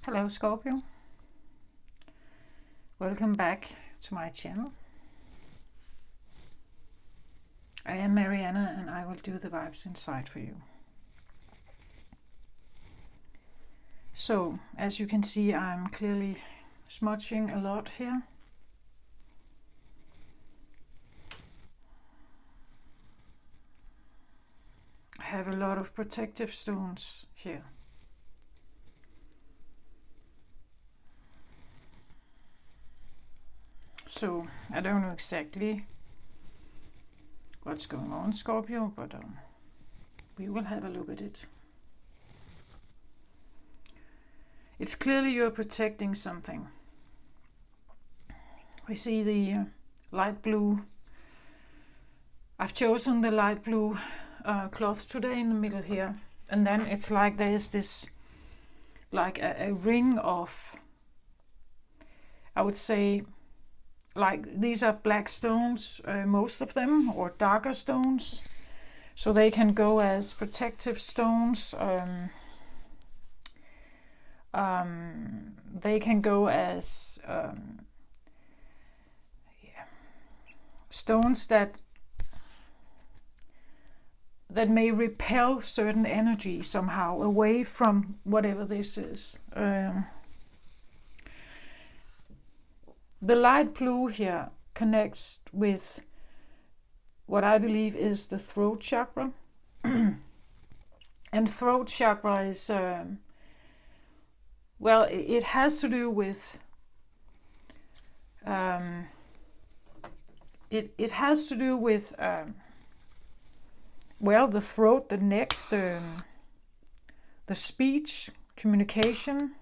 Hello Scorpio, welcome back to my channel. I am Mariana and I will do the vibes inside for you. So, as you can see, I'm clearly smudging a lot here. I have a lot of protective stones here. So, I don't know exactly what's going on, Scorpio, but we will have a look at it. It's clearly you're protecting something. We see the light blue. I've chosen the light blue cloth today in the middle here. And then it's like there's this, like a ring of, I would say, like these are black stones, most of them, or darker stones. So they can go as protective stones. They can go as stones that may repel certain energy somehow away from whatever this is. The light blue here connects with what I believe is the throat chakra. And throat chakra is, well, it has to do with, it has to do with, well, the throat, the neck, the speech, communication.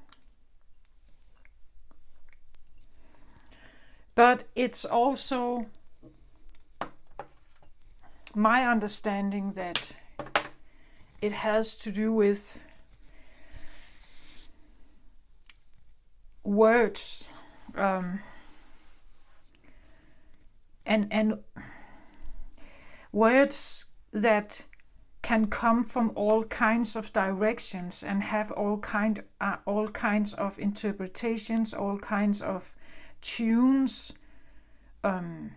But it's also my understanding that it has to do with words, and words that can come from all kinds of directions and have all kinds of interpretations, all kinds of tunes, and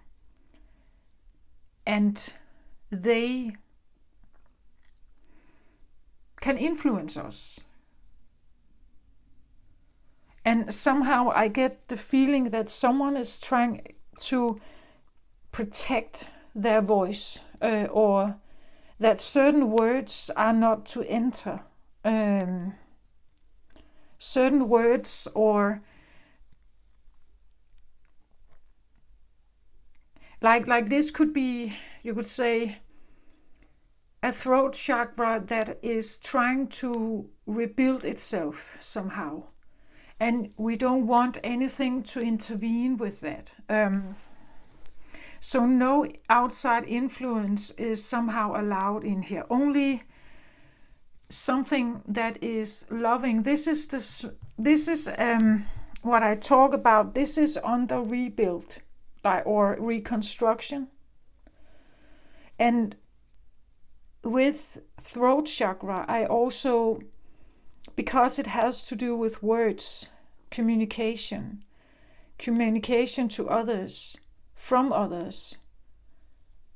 they can influence us. And somehow I get the feeling that someone is trying to protect their voice, or that certain words are not to enter. Certain words, or like this could be, you could say, a throat chakra that is trying to rebuild itself somehow. And we don't want anything to intervene with that. So no outside influence is somehow allowed in here. Only something that is loving. This is what I talk about. This is on the rebuild, or reconstruction. And with throat chakra, I also, because it has to do with words, communication to others, from others,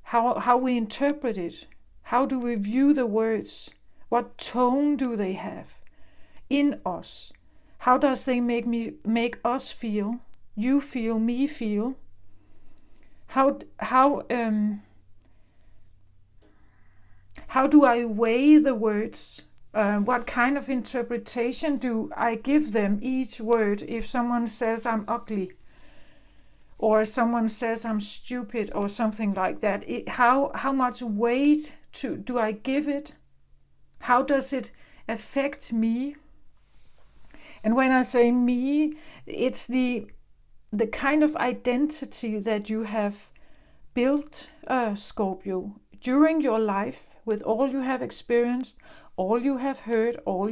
how we interpret it, how do we view the words, what tone do they have in us, how does they make us feel, you feel, me feel, how do I weigh the words? What kind of interpretation do I give them each word? If someone says I'm ugly, or someone says I'm stupid, or something like that, how much weight do I give it? How does it affect me? And when I say me, it's the kind of identity that you have built, Scorpio, during your life, with all you have experienced, all you have heard, all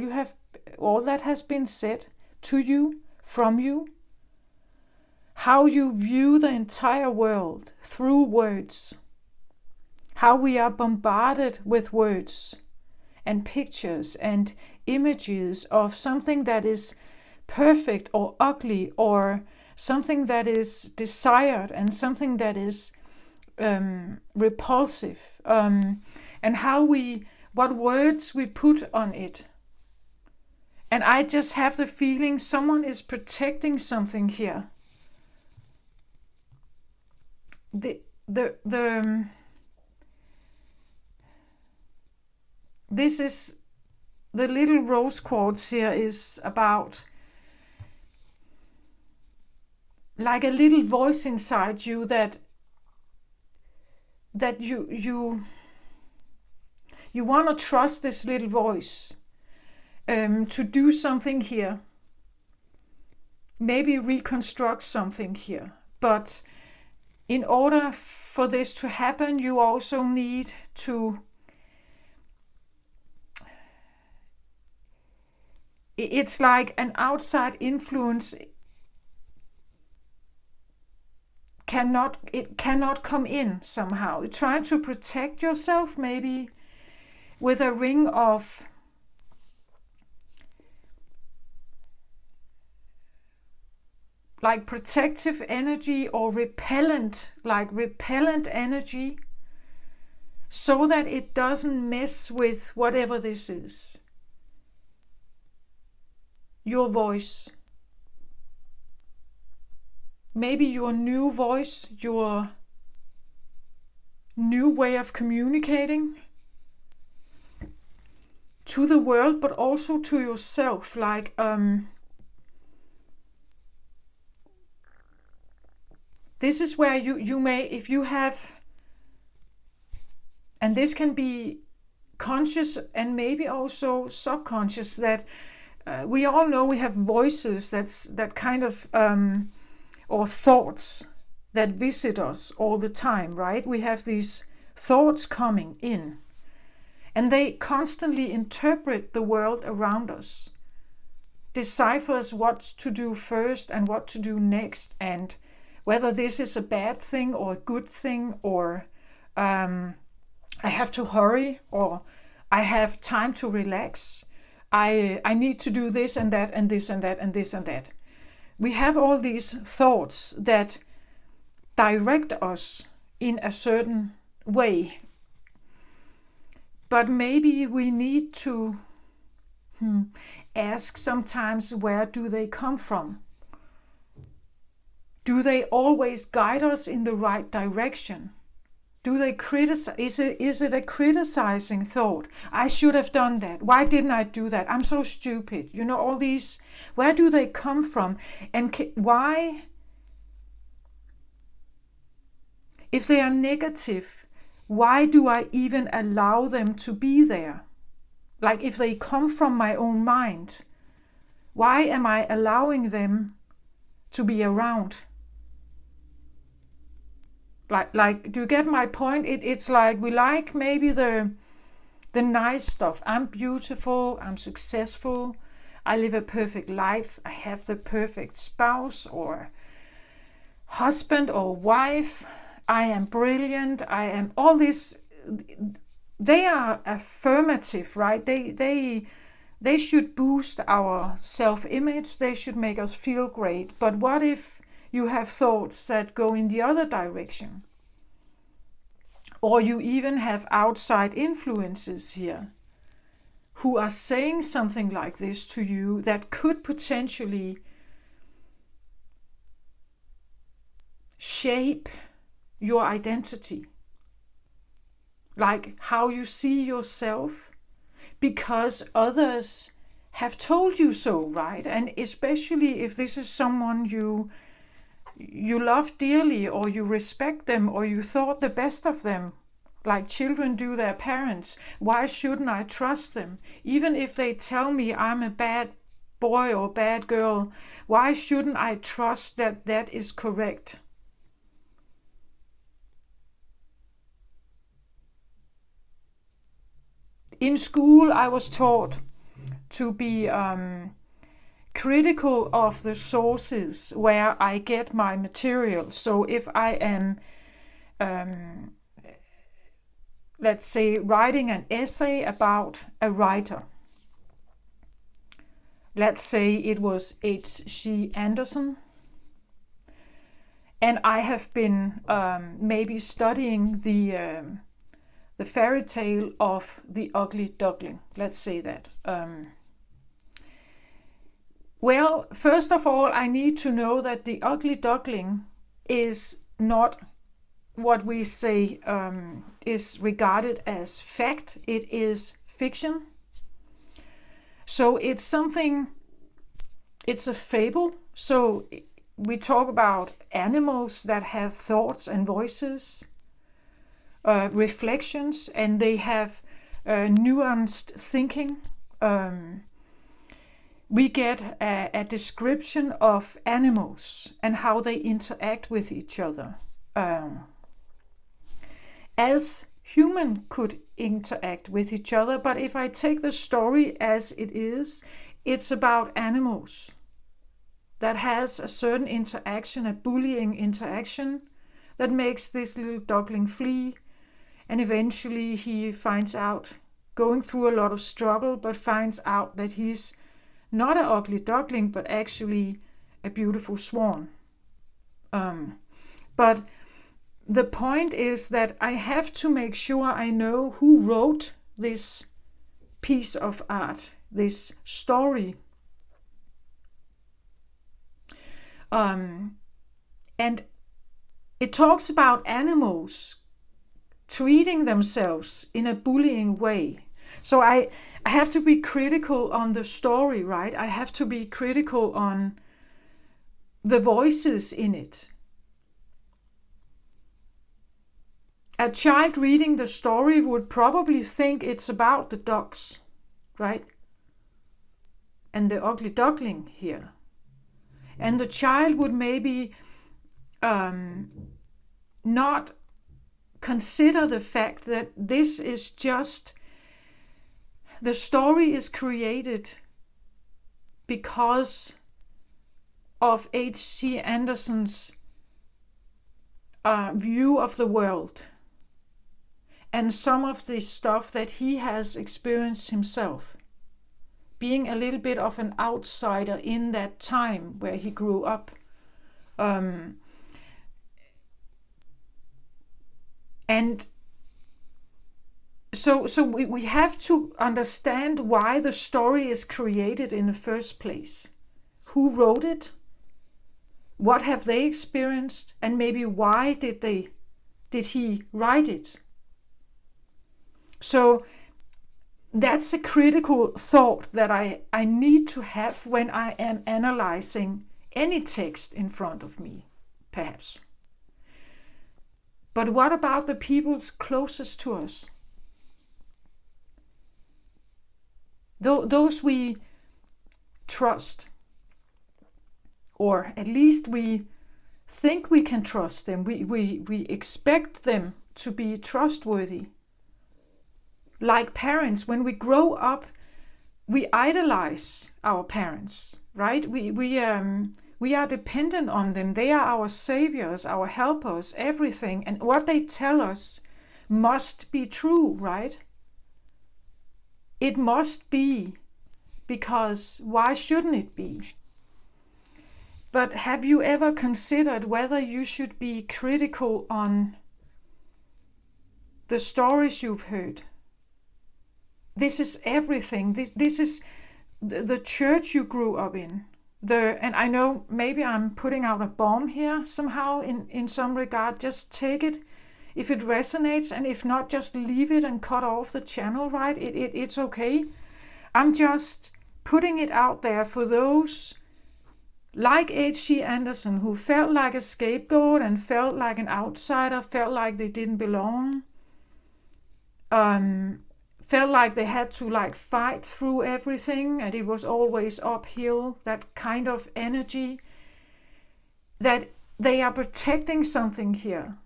that has been said to you, from you, how you view the entire world through words, how we are bombarded with words and pictures and images of something that is perfect or ugly, or something that is desired and something that is repulsive, and what words we put on it. And I just have the feeling someone is protecting something here. This is the little rose quartz here is about like a little voice inside you that you want to trust this little voice to do something here, maybe reconstruct something here. But in order for this to happen, you also need to, it's like an outside influence cannot come in somehow. Try to protect yourself, maybe with a ring of like protective energy, or repellent energy, so that it doesn't mess with whatever this is. Your voice. Maybe your new voice, your new way of communicating to the world, but also to yourself. Like, this is where you may, if you have, and this can be conscious and maybe also subconscious, that we all know we have voices that kind of, or thoughts that visit us all the time, right? We have these thoughts coming in, and they constantly interpret the world around us, deciphers what to do first and what to do next, and whether this is a bad thing or a good thing, or I have to hurry, or I have time to relax. I need to do this and that and this and that and this and that. We have all these thoughts that direct us in a certain way. But maybe we need to ask sometimes, where do they come from? Do they always guide us in the right direction? Do they criticize? Is it a criticizing thought? I should have done that. Why didn't I do that? I'm so stupid. You know, all these, where do they come from? And why? If they are negative, why do I even allow them to be there? Like, if they come from my own mind, why am I allowing them to be around? Like, do you get my point? It's like we like maybe the nice stuff. I'm beautiful, I'm successful, I live a perfect life, I have the perfect spouse or husband or wife, I am brilliant, I am all this. They are affirmative, right? They should boost our self-image, they should make us feel great. But what if you have thoughts that go in the other direction? Or you even have outside influences here who are saying something like this to you that could potentially shape your identity. Like how you see yourself, because others have told you so, right? And especially if this is someone you love dearly, or you respect them, or you thought the best of them, like children do their parents. Why shouldn't I trust them? Even if they tell me I'm a bad boy or bad girl, why shouldn't I trust that that is correct? In school, I was taught to be critical of the sources where I get my material. So if I am, let's say, writing an essay about a writer, let's say it was H.C. Andersen, and I have been maybe studying the fairy tale of the ugly duckling. Let's say that. Well, first of all, I need to know that the ugly duckling is not what we say is regarded as fact. It is fiction. So it's something, it's a fable. So we talk about animals that have thoughts and voices, reflections, and they have nuanced thinking. We get a description of animals and how they interact with each other, as human could interact with each other. But if I take the story as it is, it's about animals that has a certain interaction, a bullying interaction, that makes this little duckling flee, and eventually he finds out, going through a lot of struggle, but finds out that he's not an ugly duckling, but actually a beautiful swan. But the point is that I have to make sure I know who wrote this piece of art, this story. And it talks about animals treating themselves in a bullying way. So I have to be critical on the story, right? I have to be critical on the voices in it. A child reading the story would probably think it's about the ducks, right? And the ugly duckling here. And the child would maybe not consider the fact that this is just, the story is created because of H.C. Andersen's view of the world and some of the stuff that he has experienced himself, being a little bit of an outsider in that time where he grew up. And so we have to understand why the story is created in the first place. Who wrote it? What have they experienced? And maybe why did he write it? So that's a critical thought that I need to have when I am analyzing any text in front of me, perhaps. But what about the people closest to us? Those we trust, or at least we think we can trust them. We expect them to be trustworthy. Like parents, when we grow up, we idolize our parents, right? We are dependent on them. They are our saviors, our helpers, everything. And what they tell us must be true, right? It must be, because why shouldn't it be? But have you ever considered whether you should be critical on the stories you've heard? This is everything. This is the church you grew up in. And I know maybe I'm putting out a bomb here somehow in some regard. Just take it if it resonates, and if not, just leave it and cut off the channel, right? It's okay. I'm just putting it out there for those like H.C. Andersen, who felt like a scapegoat and felt like an outsider, felt like they didn't belong, felt like they had to fight through everything and it was always uphill, that kind of energy, that they are protecting something here.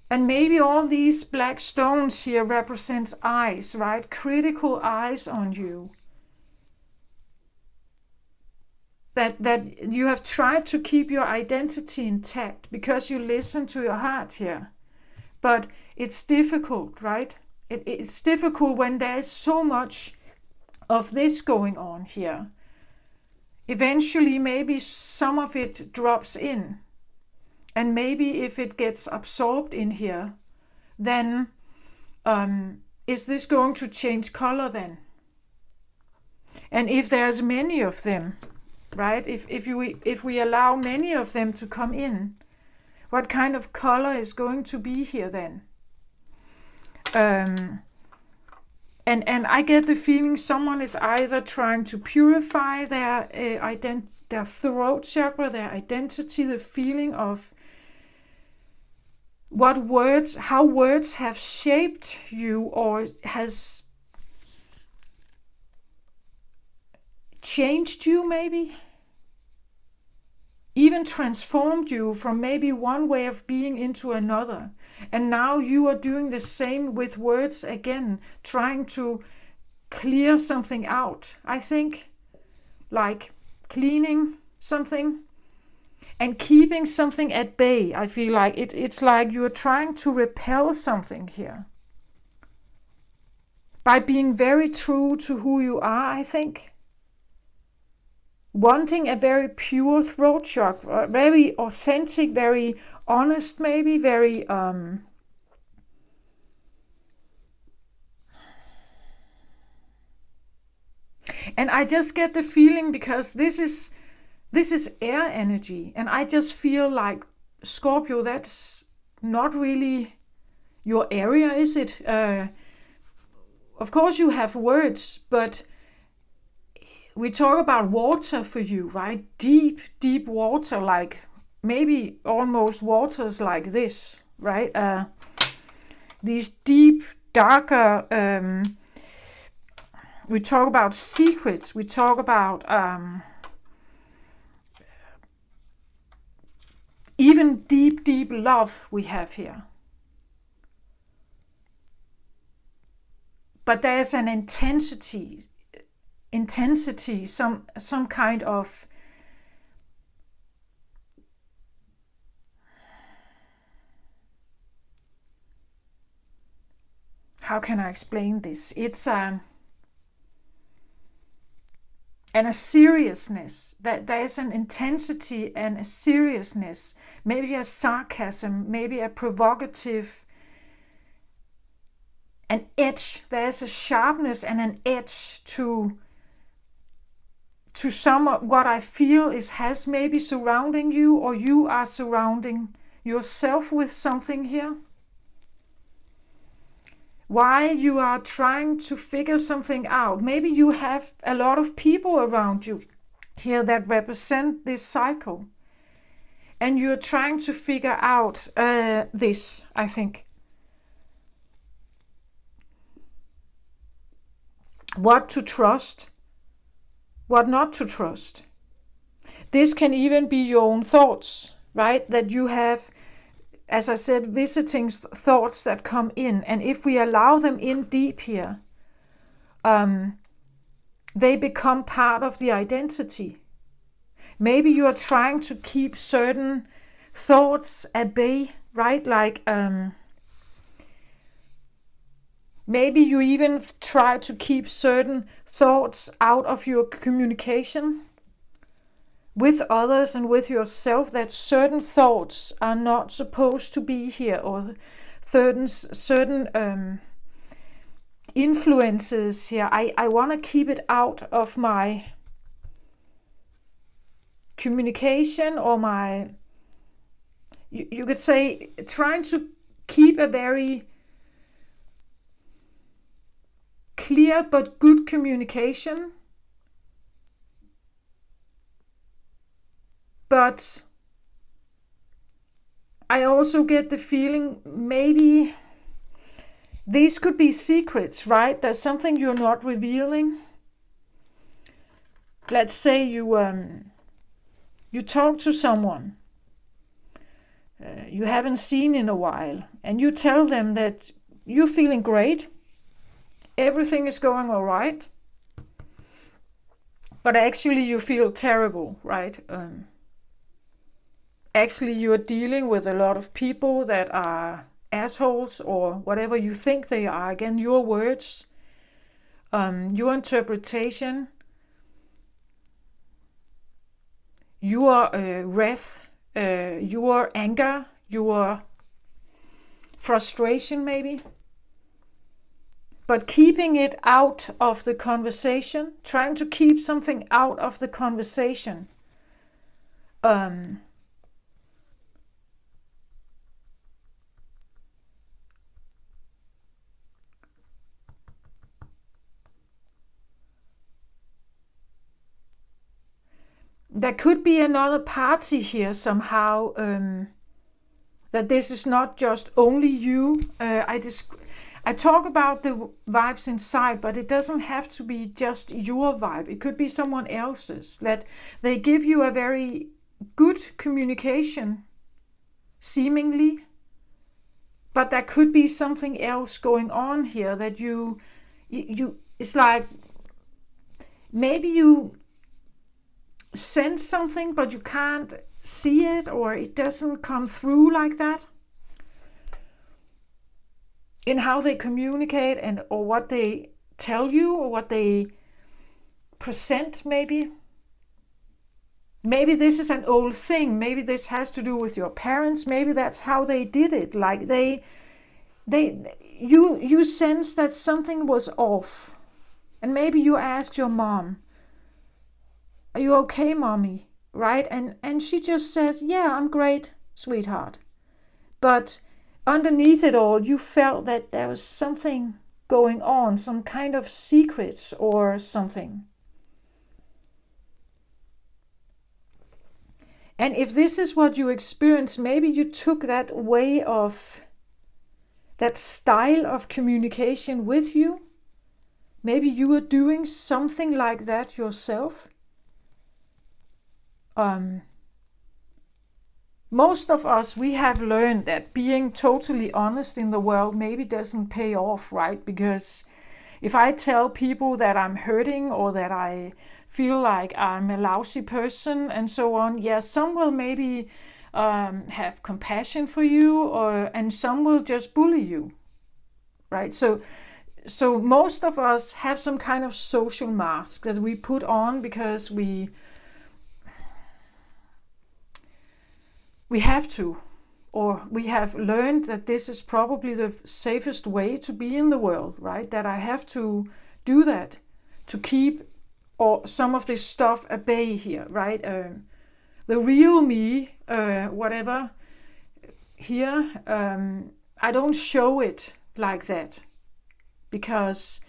And maybe all these black stones here represents eyes, right? Critical eyes on you. That you have tried to keep your identity intact because you listen to your heart here. But it's difficult, right? It's difficult when there is so much of this going on here. Eventually, maybe some of it drops in. And maybe if it gets absorbed in here, then is this going to change color then? And if there's many of them, right? If we allow many of them to come in, what kind of color is going to be here then? And I get the feeling someone is either trying to purify their their throat chakra, their identity, the feeling of how words have shaped you or has changed you, maybe even transformed you from maybe one way of being into another. And now you are doing the same with words again, trying to clear something out. I think, like cleaning something and keeping something at bay. I feel like it's like you're trying to repel something here. By being very true to who you are, I think. Wanting a very pure throat chakra, very authentic, very honest, maybe very and I just get the feeling, because this is air energy, and I just feel like, Scorpio, that's not really your area, is it? Of course you have words, but we talk about water for you, right? Deep, deep water, like maybe almost waters like this, right? These deep, darker, we talk about secrets, we talk about even deep, deep love we have here. But there's an intensity, some kind of how can I explain this? It's and a seriousness, that there's an intensity and a seriousness, maybe a sarcasm, maybe a provocative, an edge. There's a sharpness and an edge to some of what I feel has maybe surrounding you, or you are surrounding yourself with something here. While you are trying to figure something out, maybe you have a lot of people around you here that represent this cycle. And you're trying to figure out this, I think. What to trust, what not to trust. This can even be your own thoughts, right? That you have, as I said, visiting thoughts that come in. And if we allow them in deep here, they become part of the identity. Maybe you are trying to keep certain thoughts at bay, right? Like maybe you even try to keep certain thoughts out of your communication with others and with yourself, that certain thoughts are not supposed to be here, or certain influences here. I want to keep it out of my communication, or my, you could say, trying to keep a very clear but good communication. But I also get the feeling maybe these could be secrets, right? There's something you're not revealing. Let's say you talk to someone you haven't seen in a while, and you tell them that you're feeling great, everything is going all right, but actually you feel terrible, right? Actually, you are dealing with a lot of people that are assholes or whatever you think they are. Again, your words, your interpretation, your wrath, your anger, your frustration maybe. But keeping it out of the conversation, trying to keep something out of the conversation. There could be another party here somehow, that this is not just only you. I talk about the vibes inside, but it doesn't have to be just your vibe. It could be someone else's. That they give you a very good communication, seemingly, but there could be something else going on here that you it's like maybe you sense something, but you can't see it, or it doesn't come through like that in how they communicate and or what they tell you or what they present. Maybe this is an old thing. Maybe this has to do with your parents. Maybe that's how they did it. Like you sense that something was off, and maybe you asked your mom, "Are you okay, mommy?" Right? And she just says, "Yeah, I'm great, sweetheart." But underneath it all, you felt that there was something going on, some kind of secrets or something. And if this is what you experienced, maybe you took that way of, that style of communication with you. Maybe you were doing something like that yourself. Most of us, we have learned that being totally honest in the world maybe doesn't pay off, right? Because if I tell people that I'm hurting or that I feel like I'm a lousy person and so on, yeah, some will maybe have compassion for you, and some will just bully you, right? So most of us have some kind of social mask that we put on because we have to, or we have learned that this is probably the safest way to be in the world, right? That I have to do that to keep some of this stuff at bay here, right? The real me, whatever, here, I don't show it like that because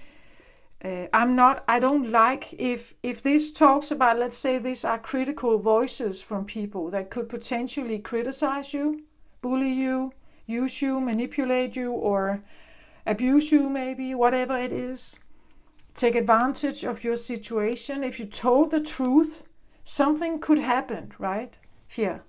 I don't like if this talks about, let's say these are critical voices from people that could potentially criticize you, bully you, use you, manipulate you, or abuse you maybe, whatever it is. Take advantage of your situation. If you told the truth, something could happen, right? Here.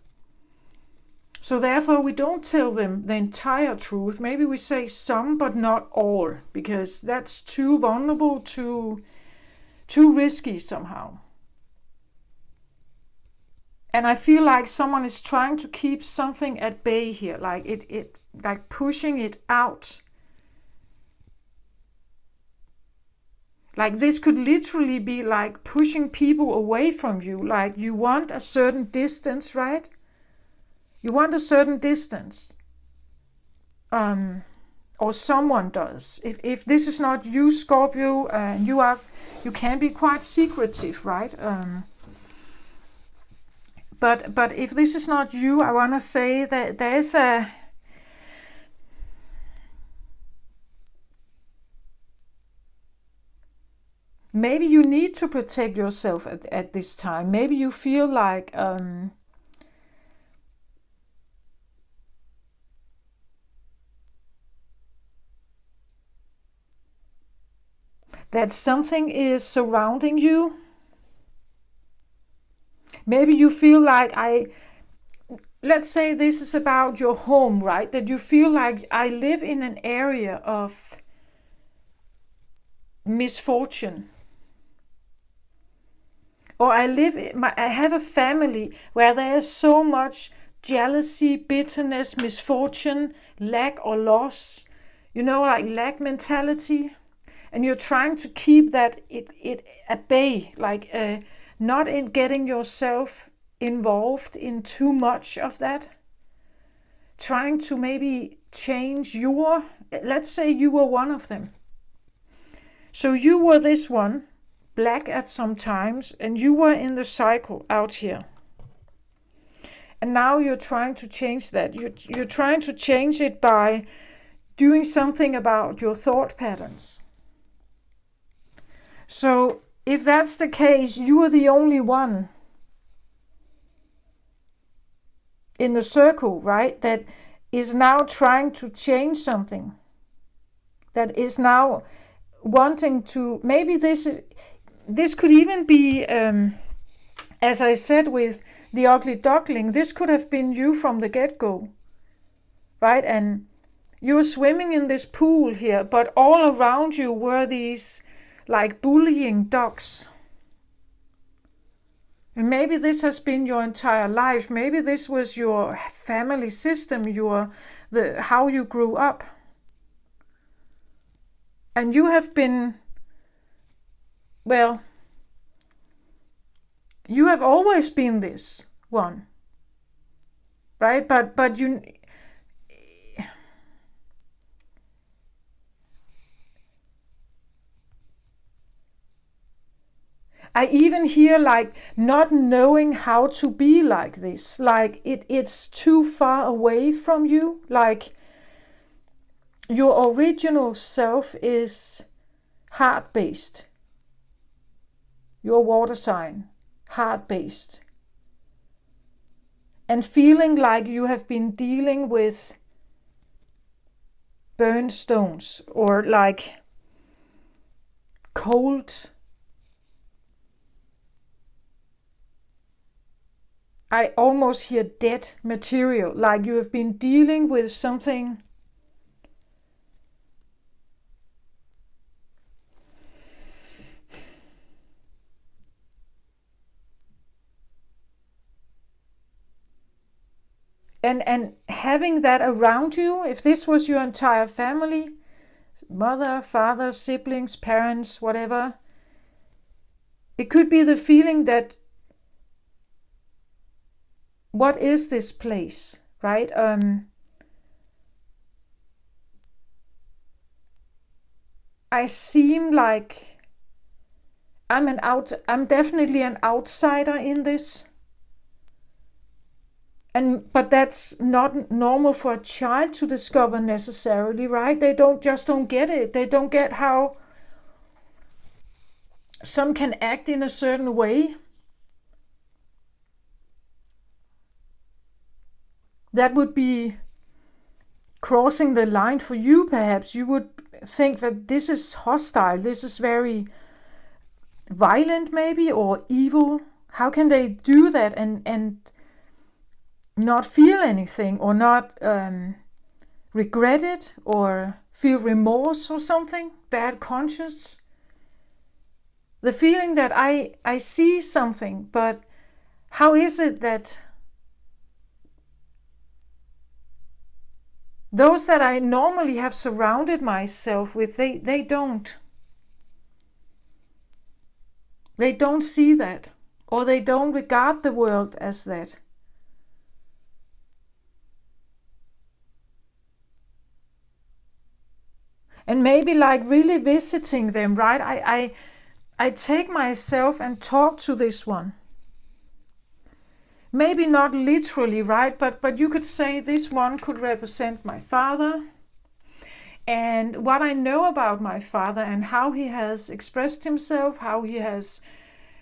So therefore, we don't tell them the entire truth. Maybe we say some, but not all, because that's too vulnerable, too risky somehow. And I feel like someone is trying to keep something at bay here, like like pushing it out. Like this could literally be like pushing people away from you. Like you want a certain distance, right? You want a certain distance. Or someone does. If this is not you, Scorpio, you can be quite secretive, right? But if this is not you, I want to say that there is maybe you need to protect yourself at this time. Maybe you feel like that something is surrounding you. Maybe you feel like let's say this is about your home, right? That you feel like I live in an area of misfortune. Or I have a family where there is so much jealousy, bitterness, misfortune, lack or loss, like lack mentality. And you're trying to keep that it at bay, like not in getting yourself involved in too much of that. Trying to maybe change let's say you were one of them. So you were this one, black at some times, and you were in the cycle out here. And now you're trying to change that. You're trying to change it by doing something about your thought patterns. So if that's the case, you are the only one in the circle, right, that is now trying to change something. That is now wanting to, maybe this could even be, as I said with the ugly duckling, this could have been you from the get-go, right? And you were swimming in this pool here, but all around you were these like bullying ducks. And maybe this has been your entire life. Maybe this was your family system, how you grew up. And you have been, well, you have always been this one, right? But you, I even hear like not knowing how to be like this, like it's too far away from you, like your original self is heart-based. Your water sign, heart-based. And feeling like you have been dealing with burned stones or like cold. I almost hear dead material, like you have been dealing with something and having that around you, if this was your entire family, mother, father, siblings, parents, whatever, it could be the feeling that what is this place, right? I seem like I'm definitely an outsider in this. But that's not normal for a child to discover necessarily, right? They don't get it. They don't get how some can act in a certain way. That would be crossing the line for you, perhaps. You would think that this is hostile, this is very violent maybe, or evil. How can they do that and not feel anything, or not regret it, or feel remorse or something, bad conscience? The feeling that I see something, but how is it that those that I normally have surrounded myself with, they don't. They don't see that, or they don't regard the world as that. And maybe like really visiting them, right? I take myself and talk to this one. Maybe not literally, right? But you could say this one could represent my father. And what I know about my father and how he has expressed himself,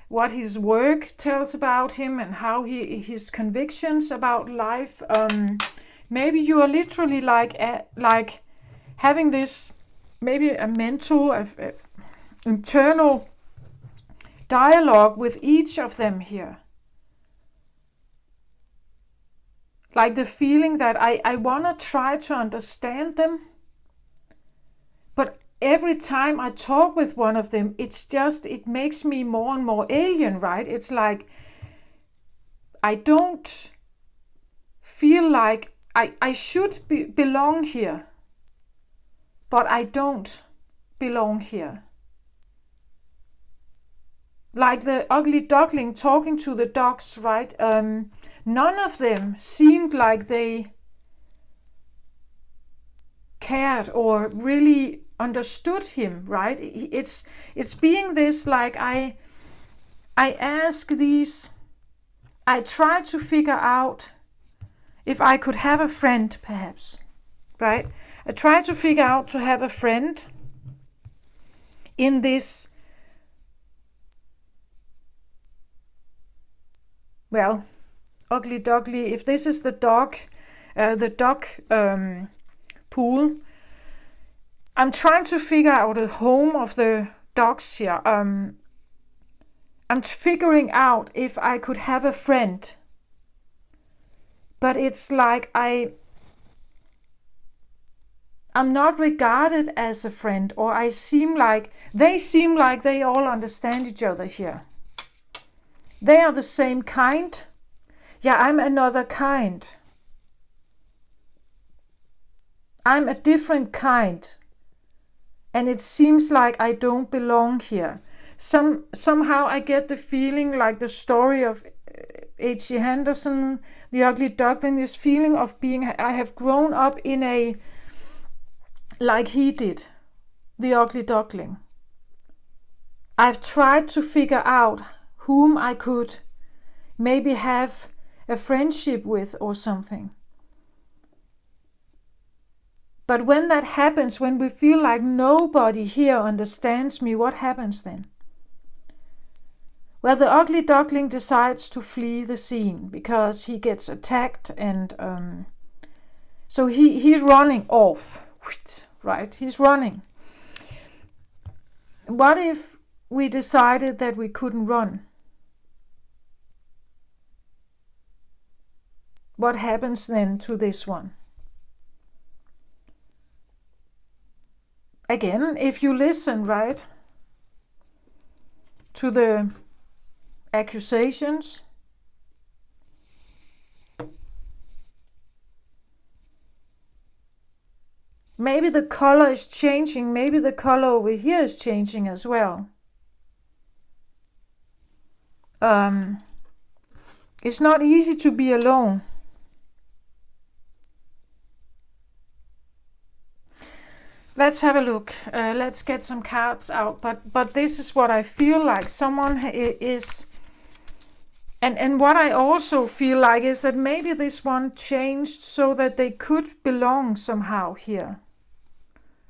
what his work tells about him, and how his convictions about life. Maybe you are literally like having this, maybe a mental, internal dialogue with each of them here. Like the feeling that I want to try to understand them. But every time I talk with one of them, it makes me more and more alien, right? It's like I don't feel like I should belong here, but I don't belong here. Like the ugly duckling talking to the ducks, right? None of them seemed like they cared or really understood him, right? It's being this like I ask these, I try to figure out if I could have a friend, perhaps, right? I try to figure out to have a friend in this, well, ugly duckly. If this is the duck pool, I'm trying to figure out the home of the ducks here. I'm figuring out if I could have a friend, but it's like I'm not regarded as a friend, or they seem like they all understand each other here. They are the same kind. Yeah, I'm another kind. I'm a different kind. And it seems like I don't belong here. Somehow I get the feeling like the story of H.C. Henderson, The Ugly Duckling, this feeling of being, I have grown up in a, like he did, the ugly duckling. I've tried to figure out whom I could maybe have a friendship with or something. But when that happens, when we feel like nobody here understands me, what happens then? Well, the ugly duckling decides to flee the scene because he gets attacked, and so he's running off, right? He's running. What if we decided that we couldn't run? What happens then to this one? Again, if you listen, right, to the accusations, maybe the color is changing, maybe the color over here is changing as well. It's not easy to be alone. Let's have a look. Let's get some cards out. But this is what I feel like. Someone is... And what I also feel like is that maybe this one changed so that they could belong somehow here.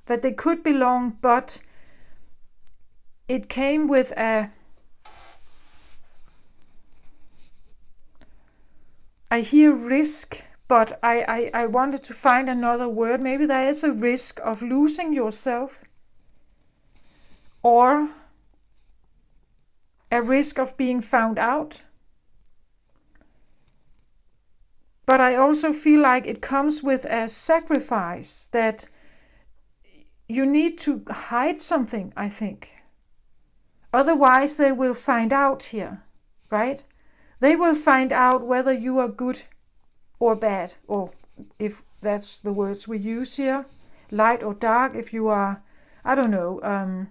That they could belong, but it came with a... I hear risk, but I wanted to find another word. Maybe there is a risk of losing yourself, or a risk of being found out. But I also feel like it comes with a sacrifice, that you need to hide something, I think. Otherwise they will find out here, right? They will find out whether you are good or bad, or if that's the words we use here, light or dark, if you are, I don't know.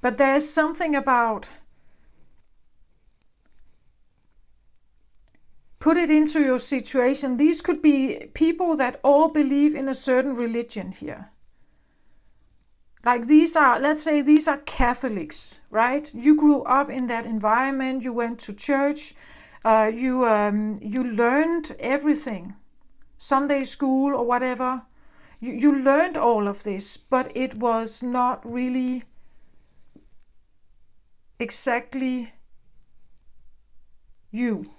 But there's something about, put it into your situation. These could be people that all believe in a certain religion here. Like these are, let's say these are Catholics, right? You grew up in that environment, you went to church, you learned everything, Sunday school or whatever. You learned all of this, but it was not really exactly you.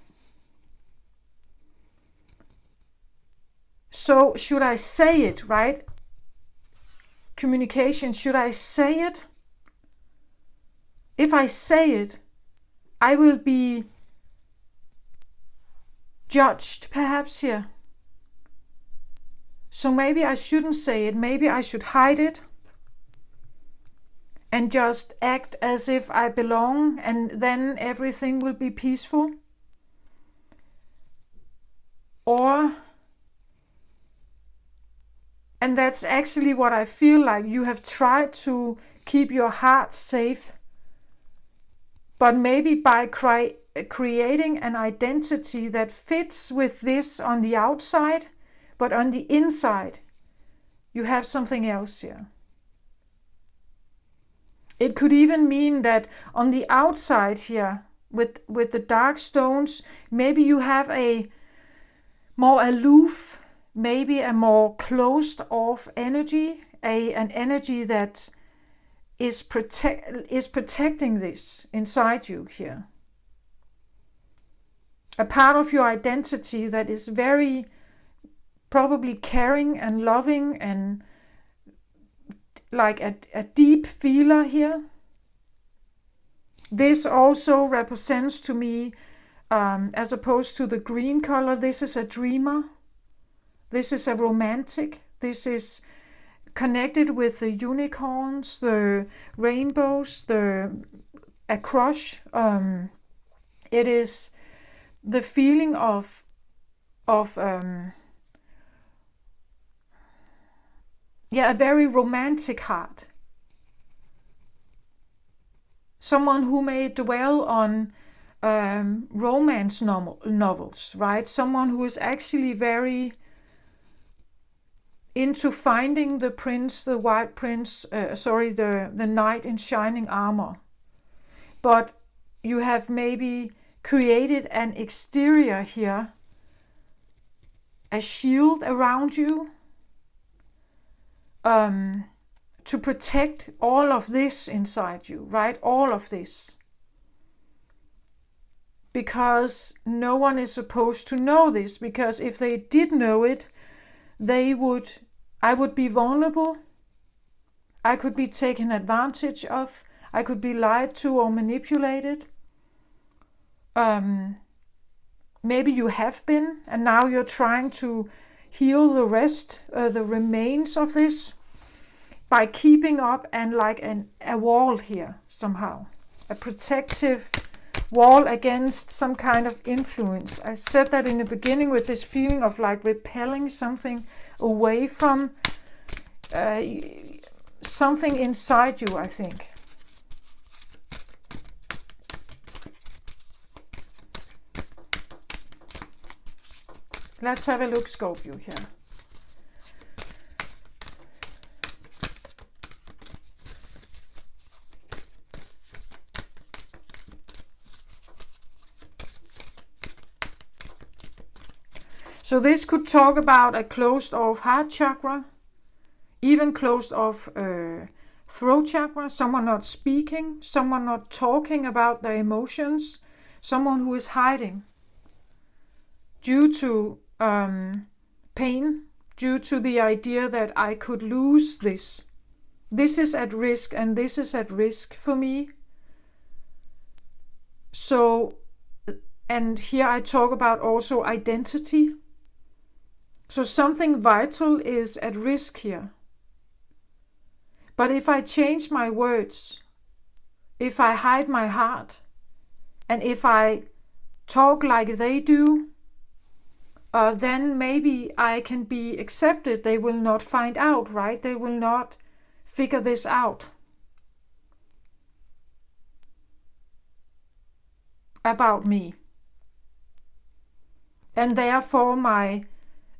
So should I say it, right? Communication, should I say it? If I say it, I will be judged perhaps here. So maybe I shouldn't say it. Maybe I should hide it and just act as if I belong, and then everything will be peaceful. And that's actually what I feel like. You have tried to keep your heart safe, but maybe by creating an identity that fits with this on the outside, but on the inside, you have something else here. It could even mean that on the outside here, with the dark stones, maybe you have a more aloof, maybe a more closed off energy, an energy that is protecting this inside you here. A part of your identity that is very probably caring and loving and like a deep feeler here. This also represents to me, as opposed to the green color, this is a dreamer. This is a romantic. This is connected with the unicorns, the rainbows, a crush. It is the feeling of a very romantic heart. Someone who may dwell on romance novels, right? Someone who is actually very into finding the prince, the white prince, the knight in shining armor. But you have maybe created an exterior here, a shield around you, to protect all of this inside you, right? All of this. Because no one is supposed to know this, because if they did know it, I would be vulnerable. I could be taken advantage of. I could be lied to or manipulated. Maybe you have been, and now you're trying to heal the remains of this by keeping up and like a wall here somehow. A protective wall against some kind of influence. I said that in the beginning with this feeling of like repelling something away from something inside you, I think. Let's have a look, Scorpio, here. So this could talk about a closed off heart chakra, even closed off throat chakra, someone not speaking, someone not talking about their emotions, someone who is hiding due to pain, due to the idea that I could lose this. This is at risk and this is at risk for me. So, and here I talk about also identity. So something vital is at risk here. But if I change my words, if I hide my heart, and if I talk like they do, then maybe I can be accepted. They will not find out, right? They will not figure this out about me. And therefore my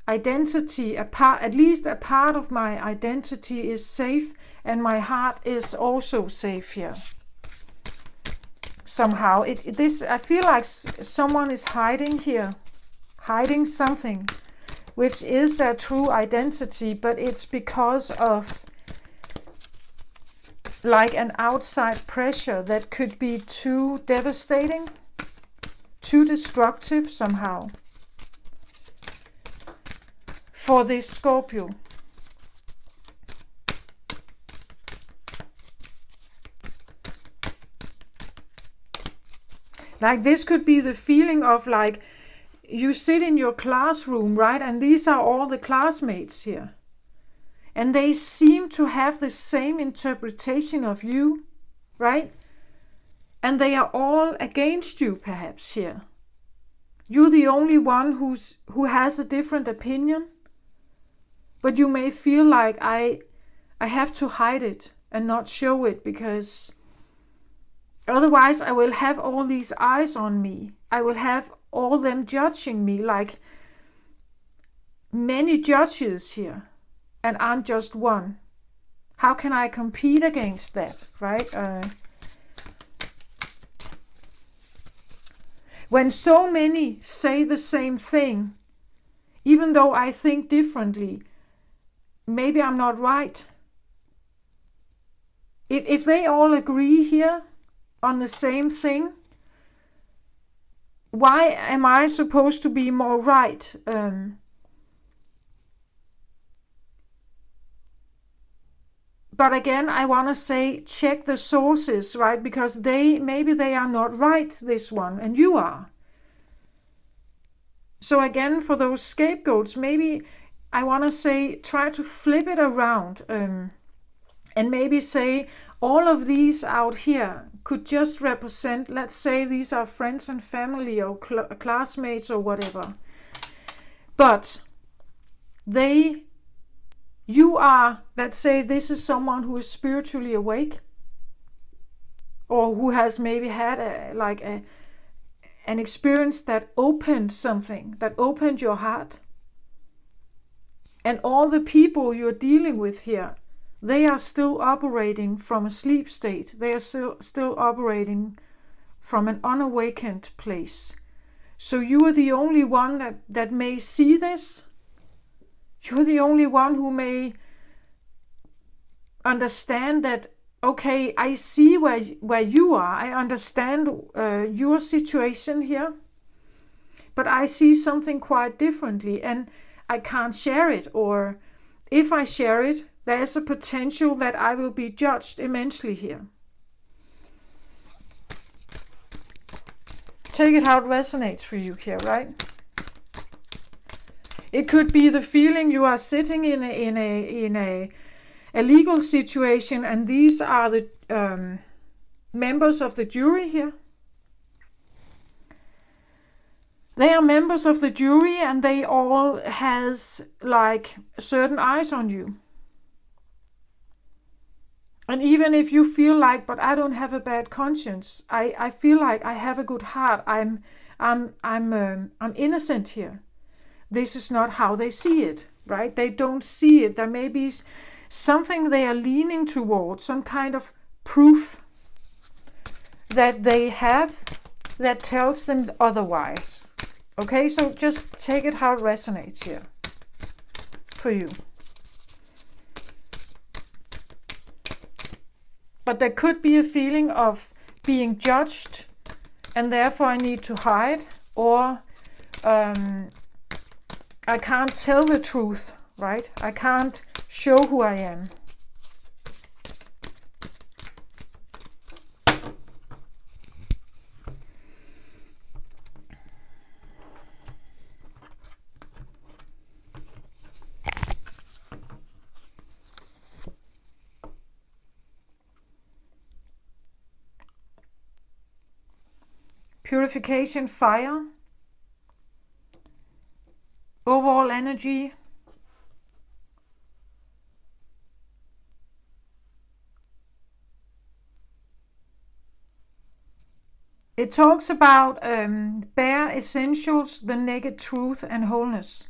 identity, at least a part of my identity is safe, and my heart is also safe here. Somehow, I feel like someone is hiding here, hiding something, which is their true identity, but it's because of like an outside pressure that could be too devastating, too destructive somehow for this Scorpio. Like this could be the feeling of like you sit in your classroom, right? And these are all the classmates here. And they seem to have the same interpretation of you, right? And they are all against you perhaps here. You're the only one who has a different opinion, but you may feel like I have to hide it and not show it, because otherwise I will have all these eyes on me. I will have all them judging me, like many judges here, and I'm just one. How can I compete against that, right? When so many say the same thing, even though I think differently, maybe I'm not right. If they all agree here on the same thing, why am I supposed to be more right? But again, I want to say, check the sources, right? Because maybe they are not right, this one, and you are. So again, for those scapegoats, maybe I want to say, try to flip it around, and maybe say, all of these out here could just represent, let's say these are friends and family or classmates or whatever. But you are, let's say this is someone who is spiritually awake, or who has maybe had an experience that opened something, that opened your heart. And all the people you're dealing with here, they are still operating from a sleep state. They are still operating from an unawakened place. So you are the only one that may see this. You're the only one who may understand that, okay, I see where you are. I understand your situation here. But I see something quite differently, and I can't share it. Or if I share it, there is a potential that I will be judged immensely here. Take it how it resonates for you here, right? It could be the feeling you are sitting in a legal situation, and these are the members of the jury here. They are members of the jury, and they all has like certain eyes on you. And even if you feel like, but I don't have a bad conscience, I feel like I have a good heart, I'm innocent here. This is not how they see it, right? They don't see it. There may be something they are leaning towards, some kind of proof that they have that tells them otherwise. Okay, so just take it how it resonates here for you. But there could be a feeling of being judged, and therefore I need to hide, or I can't tell the truth, right? I can't show who I am. Purification fire. Overall energy. It talks about bare essentials, the naked truth and wholeness.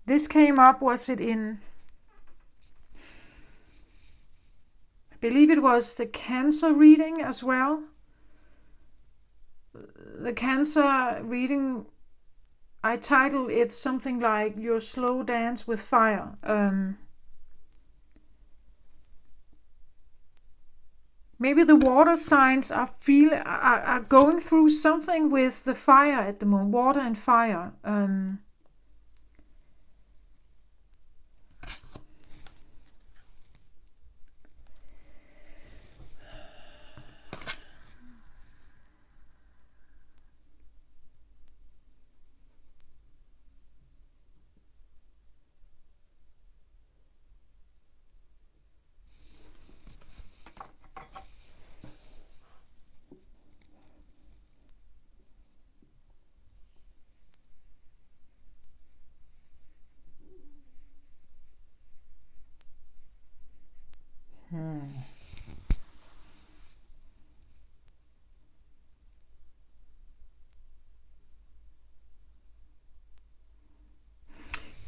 This came up, was it in, I believe it was the Cancer reading as well. The Cancer reading, I titled it something like Your Slow Dance with Fire. Maybe the water signs are going through something with the fire at the moment, water and fire.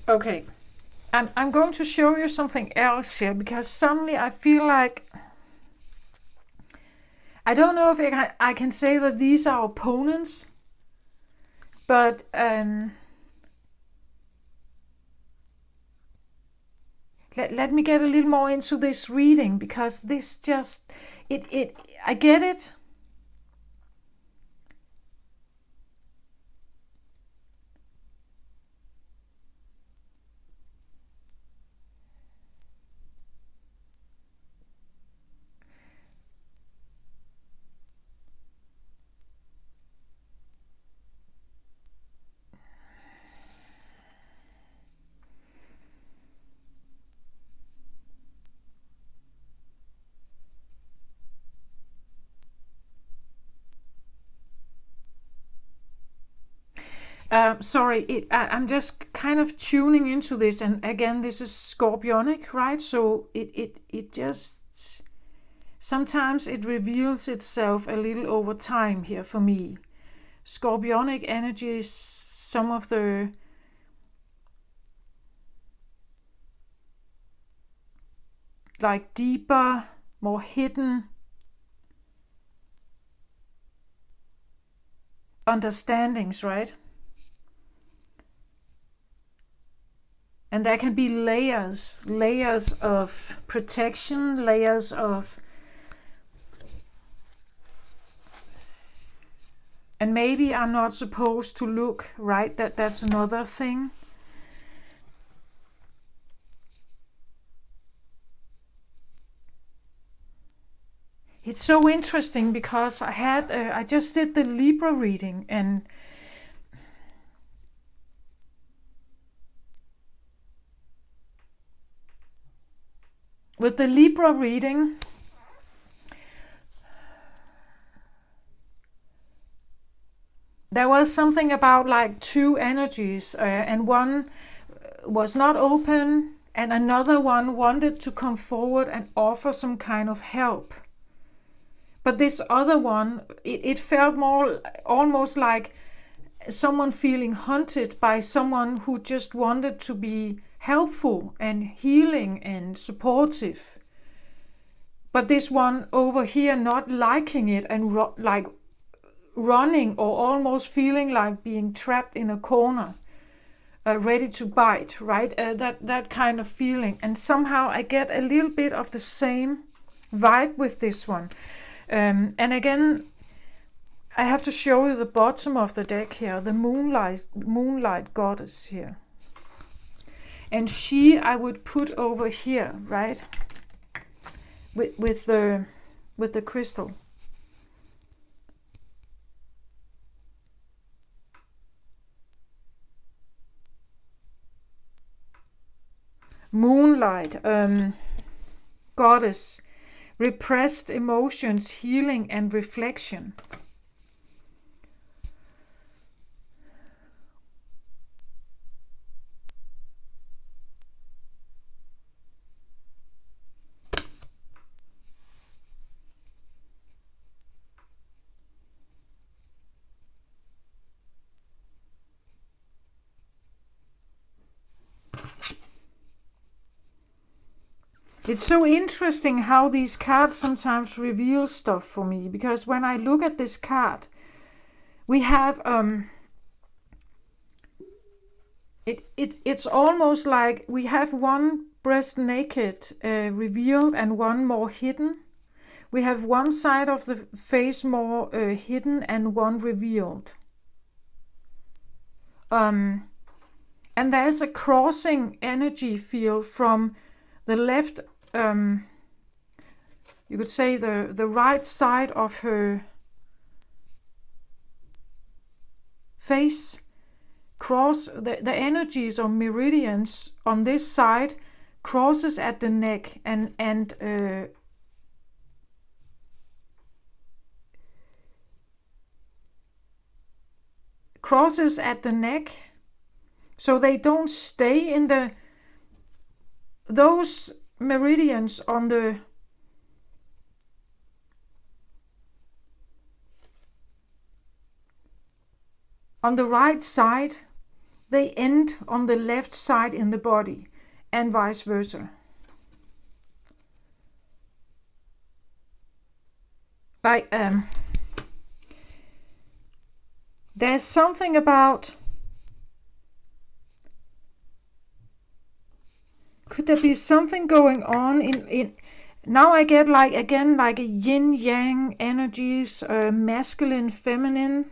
Okay. I'm going to show you something else here because suddenly I feel like I don't know if I can say that these are opponents, but let me get a little more into this reading because this just it I get it. Sorry, I'm just kind of tuning into this, and again, this is Scorpionic, right? So it just sometimes it reveals itself a little over time here for me. Scorpionic energy is some of the like deeper, more hidden understandings, right? And there can be layers of protection, layers of, and maybe I'm not supposed to look, right? That's another thing. It's so interesting because I just did the Libra reading, and with the Libra reading, there was something about like two energies, and one was not open, and another one wanted to come forward and offer some kind of help. But this other one, it felt more almost like someone feeling hunted by someone who just wanted to be helpful and healing and supportive. But this one over here not liking it and like running or almost feeling like being trapped in a corner, ready to bite, right? That kind of feeling. And somehow I get a little bit of the same vibe with this one. And again, I have to show you the bottom of the deck here, the moonlight goddess here. And she I would put over here, right? With the crystal. Moonlight, goddess, repressed emotions, healing and reflection. It's so interesting how these cards sometimes reveal stuff for me, because when I look at this card, we have it's almost like we have one breast naked revealed and one more hidden. We have one side of the face more hidden and one revealed. And there's a crossing energy field from the left, you could say the right side of her face, cross the energies or meridians on this side crosses at the neck and crosses at the neck, so they don't stay in those meridians on the right side. they end on the left side in the body, and vice versa. Like, there's something about, could there be something going on in now I get like, again, like a yin yang energies, masculine, feminine.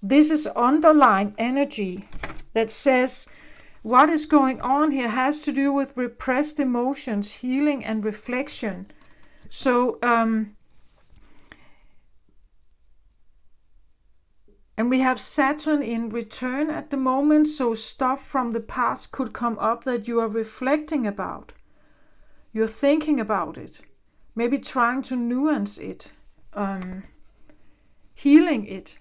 This is underlying energy that says what is going on here has to do with repressed emotions, healing, and reflection. So, and we have Saturn in return at the moment, so stuff from the past could come up that you are reflecting about. You're thinking about it, maybe trying to nuance it, healing it.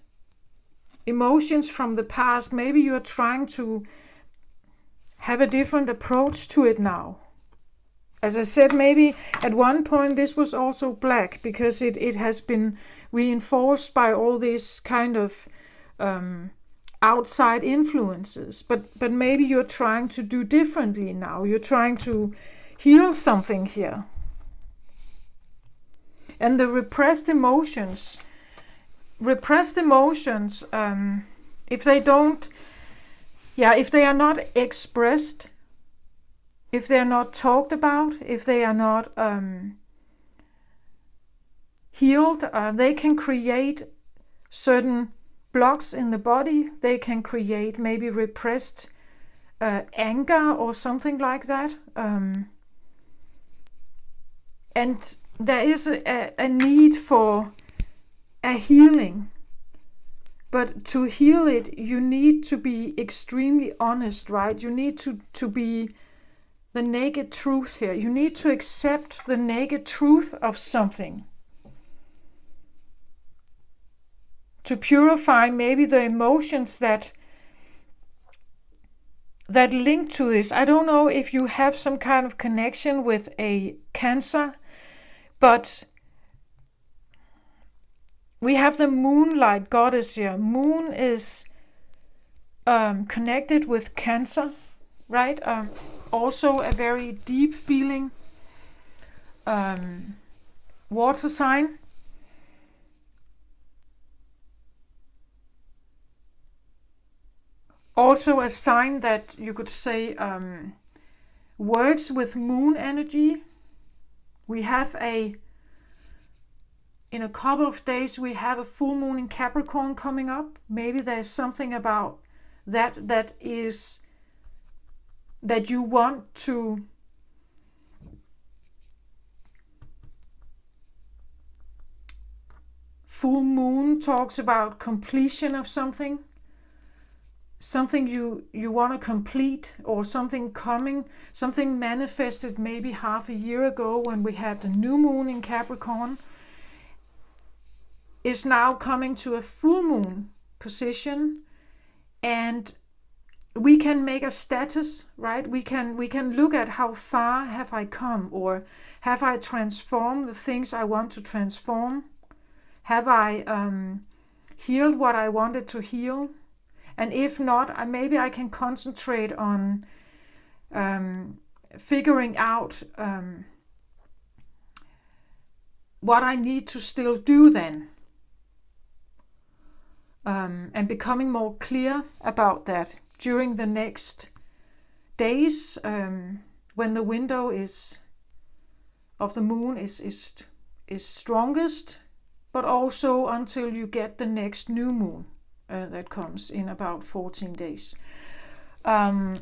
Emotions from the past, maybe you're trying to have a different approach to it now. As I said, maybe at one point this was also black, because it has been reinforced by all these kind of outside influences, but maybe you're trying to do differently now. You're trying to heal something here. And the repressed emotions, if they are not expressed, if they are not talked about, if they are not healed, they can create certain blocks in the body. They can create maybe repressed anger or something like that. And there is a need for a healing. But to heal it, you need to be extremely honest, right? You need to be the naked truth here. You need to accept the naked truth of something. To purify maybe the emotions that link to this. I don't know if you have some kind of connection with a Cancer, but we have the moonlight goddess here. Moon is connected with Cancer, right? Also a very deep feeling water sign. Also a sign that you could say works with moon energy. We have in a couple of days, we have a full moon in Capricorn coming up. Maybe there's something about that you want to full moon talks about completion of something you want to complete, or something coming, something manifested maybe half a year ago when we had the new moon in Capricorn, is now coming to a full moon position, and we can make a status, right? We can look at how far have I come, or have I transformed the things I want to transform? Have I healed what I wanted to heal? And if not, maybe I can concentrate on figuring out what I need to still do then. And becoming more clear about that during the next days, when the window of the moon is strongest, but also until you get the next new moon that comes in about 14 days. I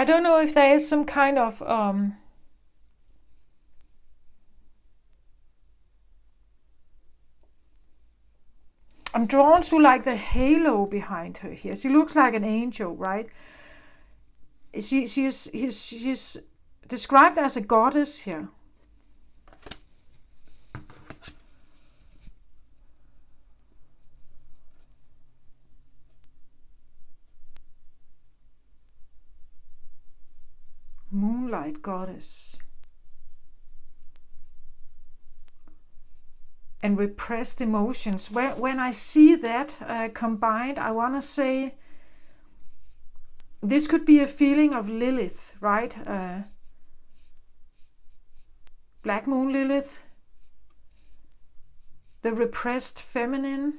don't know if there is some kind of I'm drawn to like the halo behind her here. She looks like an angel, right? She's described as a goddess here. Moonlight goddess. And repressed emotions. When I see that combined, I want to say this could be a feeling of Lilith, right? Black Moon Lilith, the repressed feminine,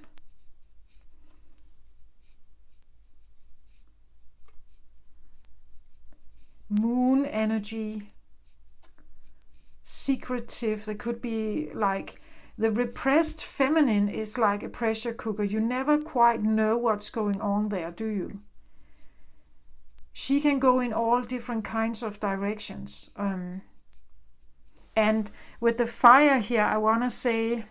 moon energy, secretive. There could be like the repressed feminine is like a pressure cooker. You never quite know what's going on there, do you? She can go in all different kinds of directions. And with the fire here, I want to say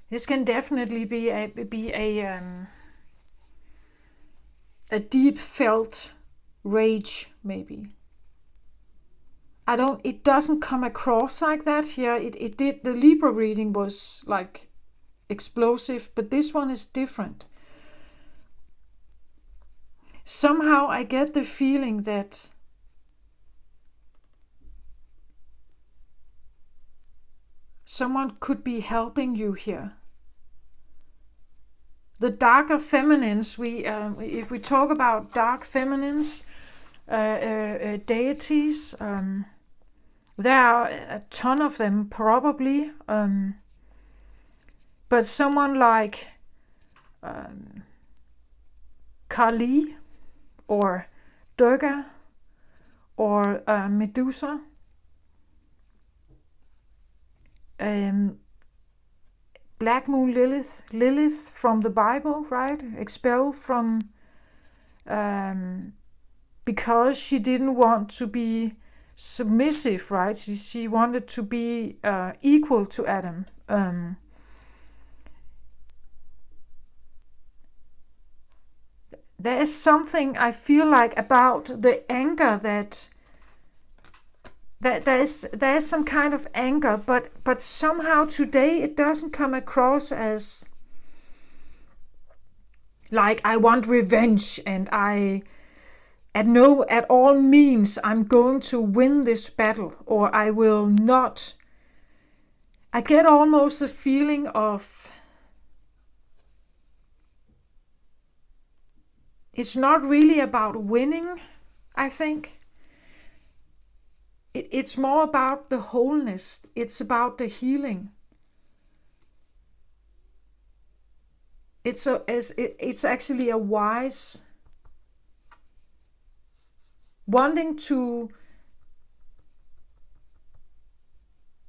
this can definitely be a deep felt rage, maybe. It doesn't come across like that here. It did. The Libra reading was like explosive, but this one is different. Somehow I get the feeling that someone could be helping you here. The darker feminines, if we talk about dark feminines, deities, there are a ton of them probably, but someone like Kali or Durga or Medusa, Black Moon Lilith from the Bible, right? Expelled from because she didn't want to be submissive, right? She wanted to be equal to Adam. There is something I feel like about the anger that there is some kind of anger, but somehow today it doesn't come across as like I want revenge and at all means I'm going to win this battle, or I will not. I get almost a feeling of it's not really about winning, I think. It's more about the wholeness. It's about the healing. It's actually a wise wanting to.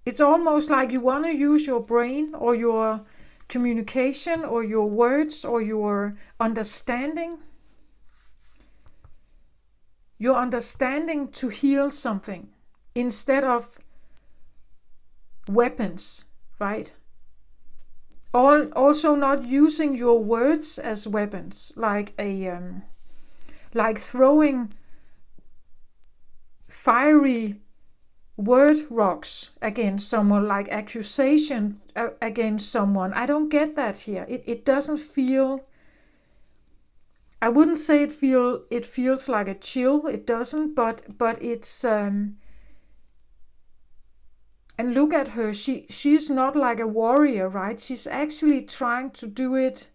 It's almost like you want to use your brain or your communication or your words or your understanding. Your understanding to heal something instead of weapons, right? Also not using your words as weapons, like throwing fiery word rocks against someone, like accusation against someone. I don't get that here. It doesn't feel. I wouldn't say it feels like a chill. It doesn't, but it's and look at her. She's not like a warrior, right? She's actually trying to do it.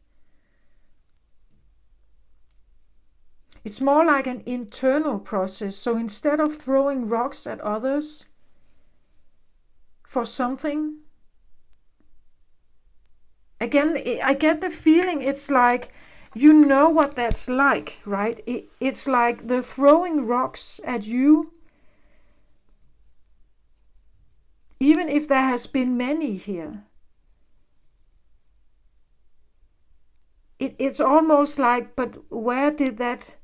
It's more like an internal process. So instead of throwing rocks at others for something, again, I get the feeling it's like, you know what that's like, right? It's like the throwing rocks at you, even if there has been many here. It's almost like, but where did that,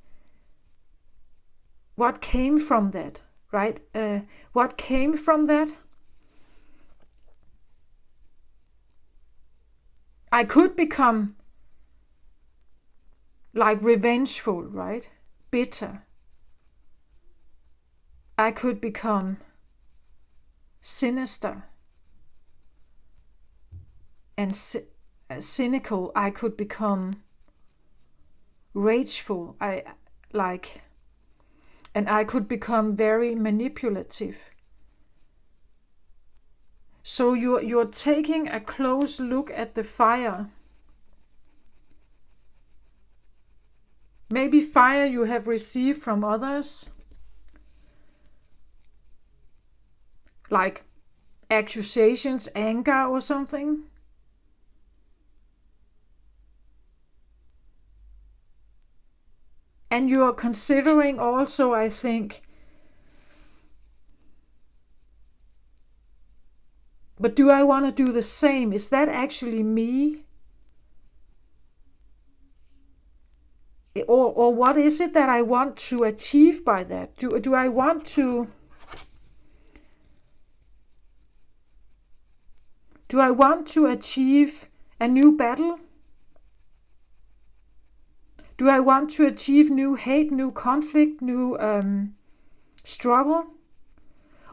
what came from that, right? What came from that? I could become like revengeful, right? Bitter. I could become sinister and cynical. I could become rageful. And I could become very manipulative. So you're taking a close look at the fire. Maybe fire you have received from others, like accusations, anger or something. And you are considering also, I think, but do I want to do the same? Is that actually me? Or what is it that I want to achieve by that? Do I want to... Do I want to achieve a new battle? Do I want to achieve new hate, new conflict, new struggle?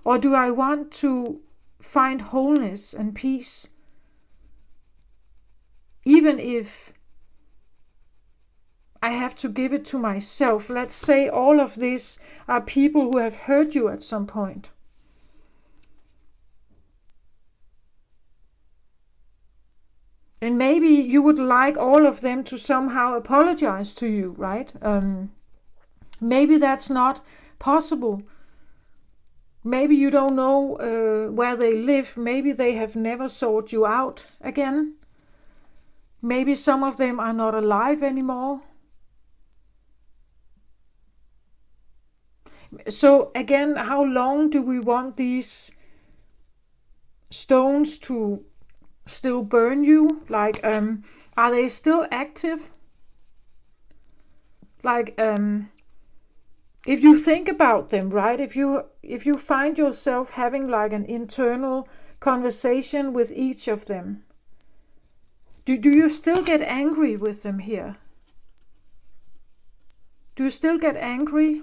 Or do I want to find wholeness and peace? Even if I have to give it to myself. Let's say all of this are people who have hurt you at some point. And maybe you would like all of them to somehow apologize to you, right? Maybe that's not possible. Maybe you don't know where they live. Maybe they have never sought you out again. Maybe some of them are not alive anymore. So again, how long do we want these stones to still burn you? Like, are they still active? Like, if you think about them, right? If you find yourself having like an internal conversation with each of them, do you still get angry with them here? Do you still get angry?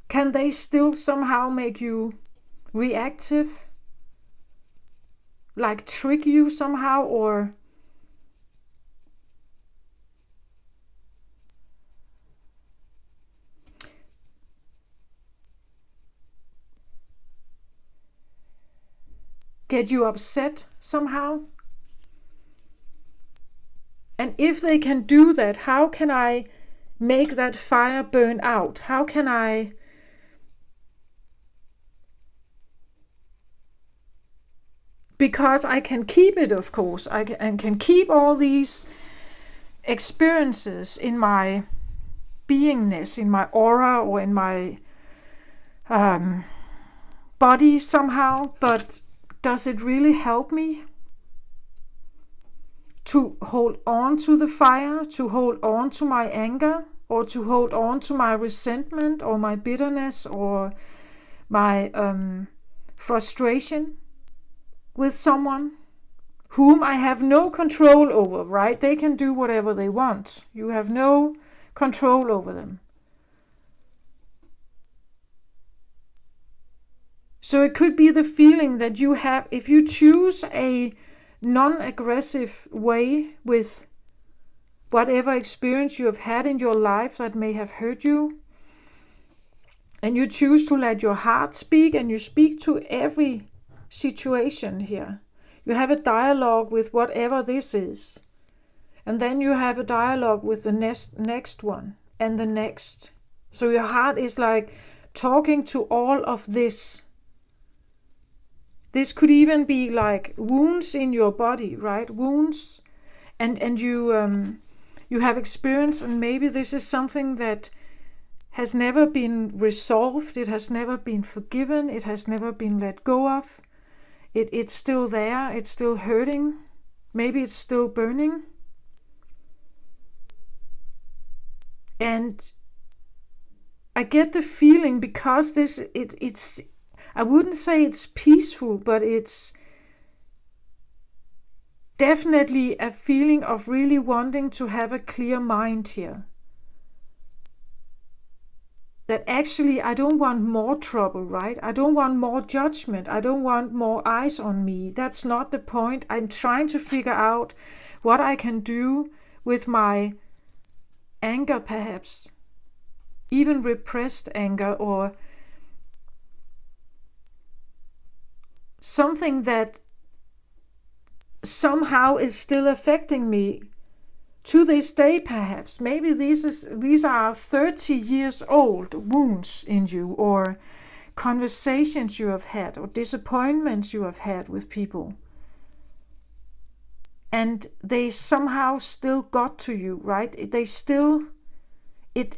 Can they still somehow make you reactive? Like trick you somehow, or get you upset somehow? And if they can do that, how can I make that fire burn out? How can I because I can keep it, of course. I can keep all these experiences in my beingness, in my aura, or in my body somehow. But does it really help me to hold on to the fire, to hold on to my anger, or to hold on to my resentment, or my bitterness, or my frustration with someone whom I have no control over, right? They can do whatever they want. You have no control over them. So it could be the feeling that you have, if you choose a non-aggressive way with whatever experience you have had in your life that may have hurt you, and you choose to let your heart speak, and you speak to every situation here. You have a dialogue with whatever this is. And then you have a dialogue with the next one and the next. So your heart is like talking to all of this. This could even be like wounds in your body, right? Wounds. And you have experience, and maybe this is something that has never been resolved. It has never been forgiven. It has never been let go of. It's still there, it's still hurting, maybe it's still burning. And I get the feeling, because it's I wouldn't say it's peaceful, but it's definitely a feeling of really wanting to have a clear mind here. That actually I don't want more trouble, right? I don't want more judgment. I don't want more eyes on me. That's not the point. I'm trying to figure out what I can do with my anger perhaps, even repressed anger, or something that somehow is still affecting me to this day perhaps. Maybe these are 30 years old wounds in you, or conversations you have had, or disappointments you have had with people. And they somehow still got to you, right?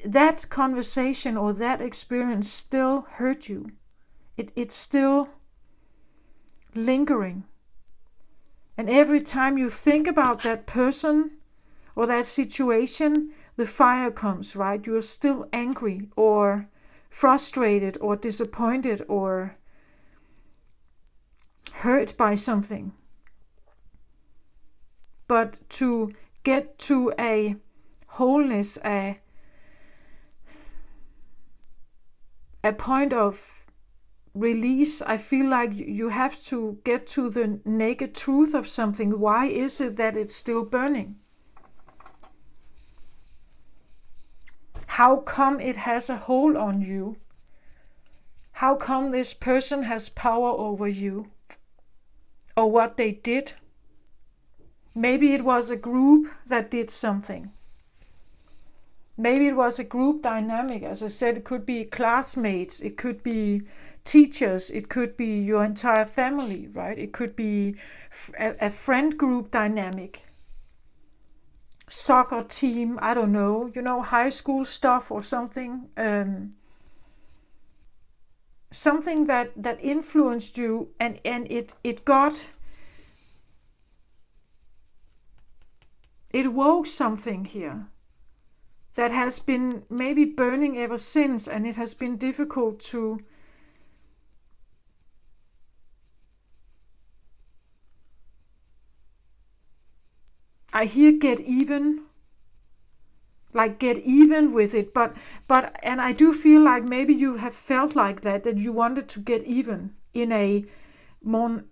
That conversation or that experience still hurt you. It's still lingering. And every time you think about that person or that situation, the fire comes, right? You're still angry or frustrated or disappointed or hurt by something. But to get to a wholeness, a point of release, I feel like you have to get to the naked truth of something. Why is it that it's still burning? How come it has a hold on you? How come this person has power over you? Or what they did? Maybe it was a group that did something. Maybe it was a group dynamic. As I said, it could be classmates, it could be teachers, it could be your entire family, right? It could be a friend group dynamic. Soccer team, I don't know, high school stuff or something. Something that influenced you, and it woke something here that has been maybe burning ever since, and it has been difficult to I hear get even with it, but and I do feel like maybe you have felt like that you wanted to get even in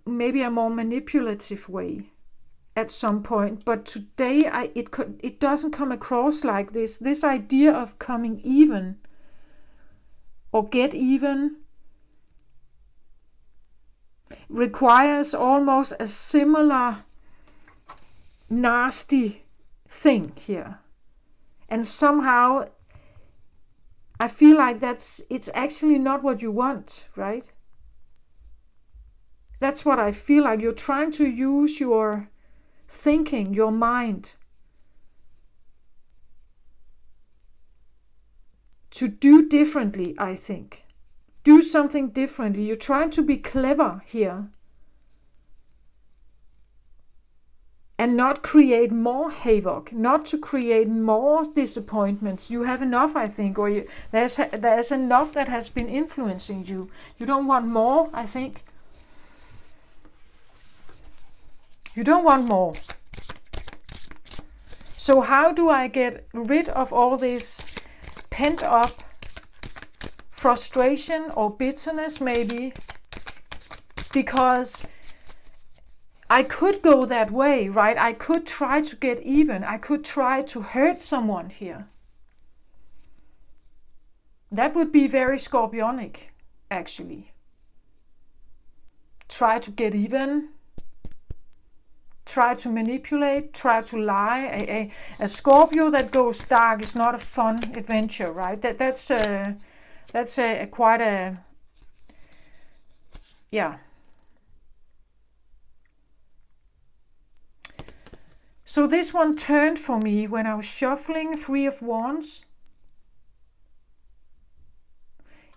maybe a more manipulative way at some point. But today it doesn't come across like this. This idea of coming even or get even requires almost a similar nasty thing here. And somehow I feel like it's actually not what you want, right? That's what I feel like. You're trying to use your thinking, your mind, to do differently, I think. Do something differently. You're trying to be clever here. And not create more havoc, not to create more disappointments. You have enough, I think, or there's enough that has been influencing you. You don't want more, I think. You don't want more. So how do I get rid of all this pent up frustration or bitterness maybe? Because I could go that way, right? I could try to get even. I could try to hurt someone here. That would be very Scorpionic, actually. Try to get even. Try to manipulate. Try to lie. A Scorpio that goes dark is not a fun adventure, right? That's quite a yeah. So this one turned for me when I was shuffling Three of Wands.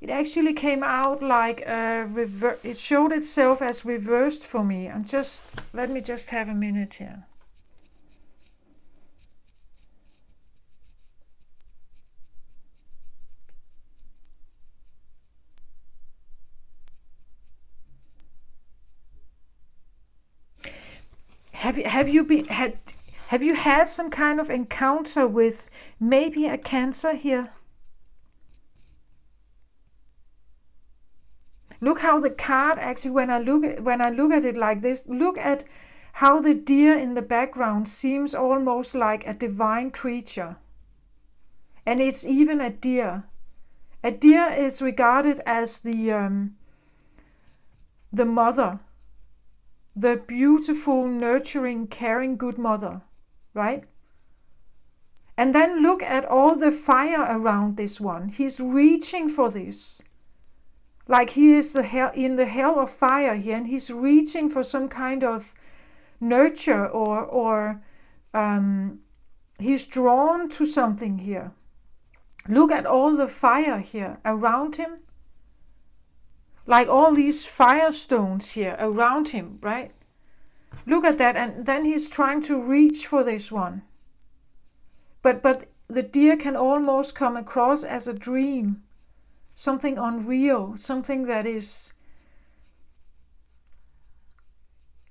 It actually came out like it showed itself as reversed for me. Let me just have a minute here. Have you had some kind of encounter with maybe a Cancer here? Look how the card actually, when I look at it like this, look at how the deer in the background seems almost like a divine creature. And it's even a deer. A deer is regarded as the mother, the beautiful, nurturing, caring, good mother, right? And then look at all the fire around this one. He's reaching for this. Like he is in the hell of fire here, and he's reaching for some kind of nurture or he's drawn to something here. Look at all the fire here around him. Like all these firestones here around him, right? Look at that, and then he's trying to reach for this one. But the deer can almost come across as a dream, something unreal, something that is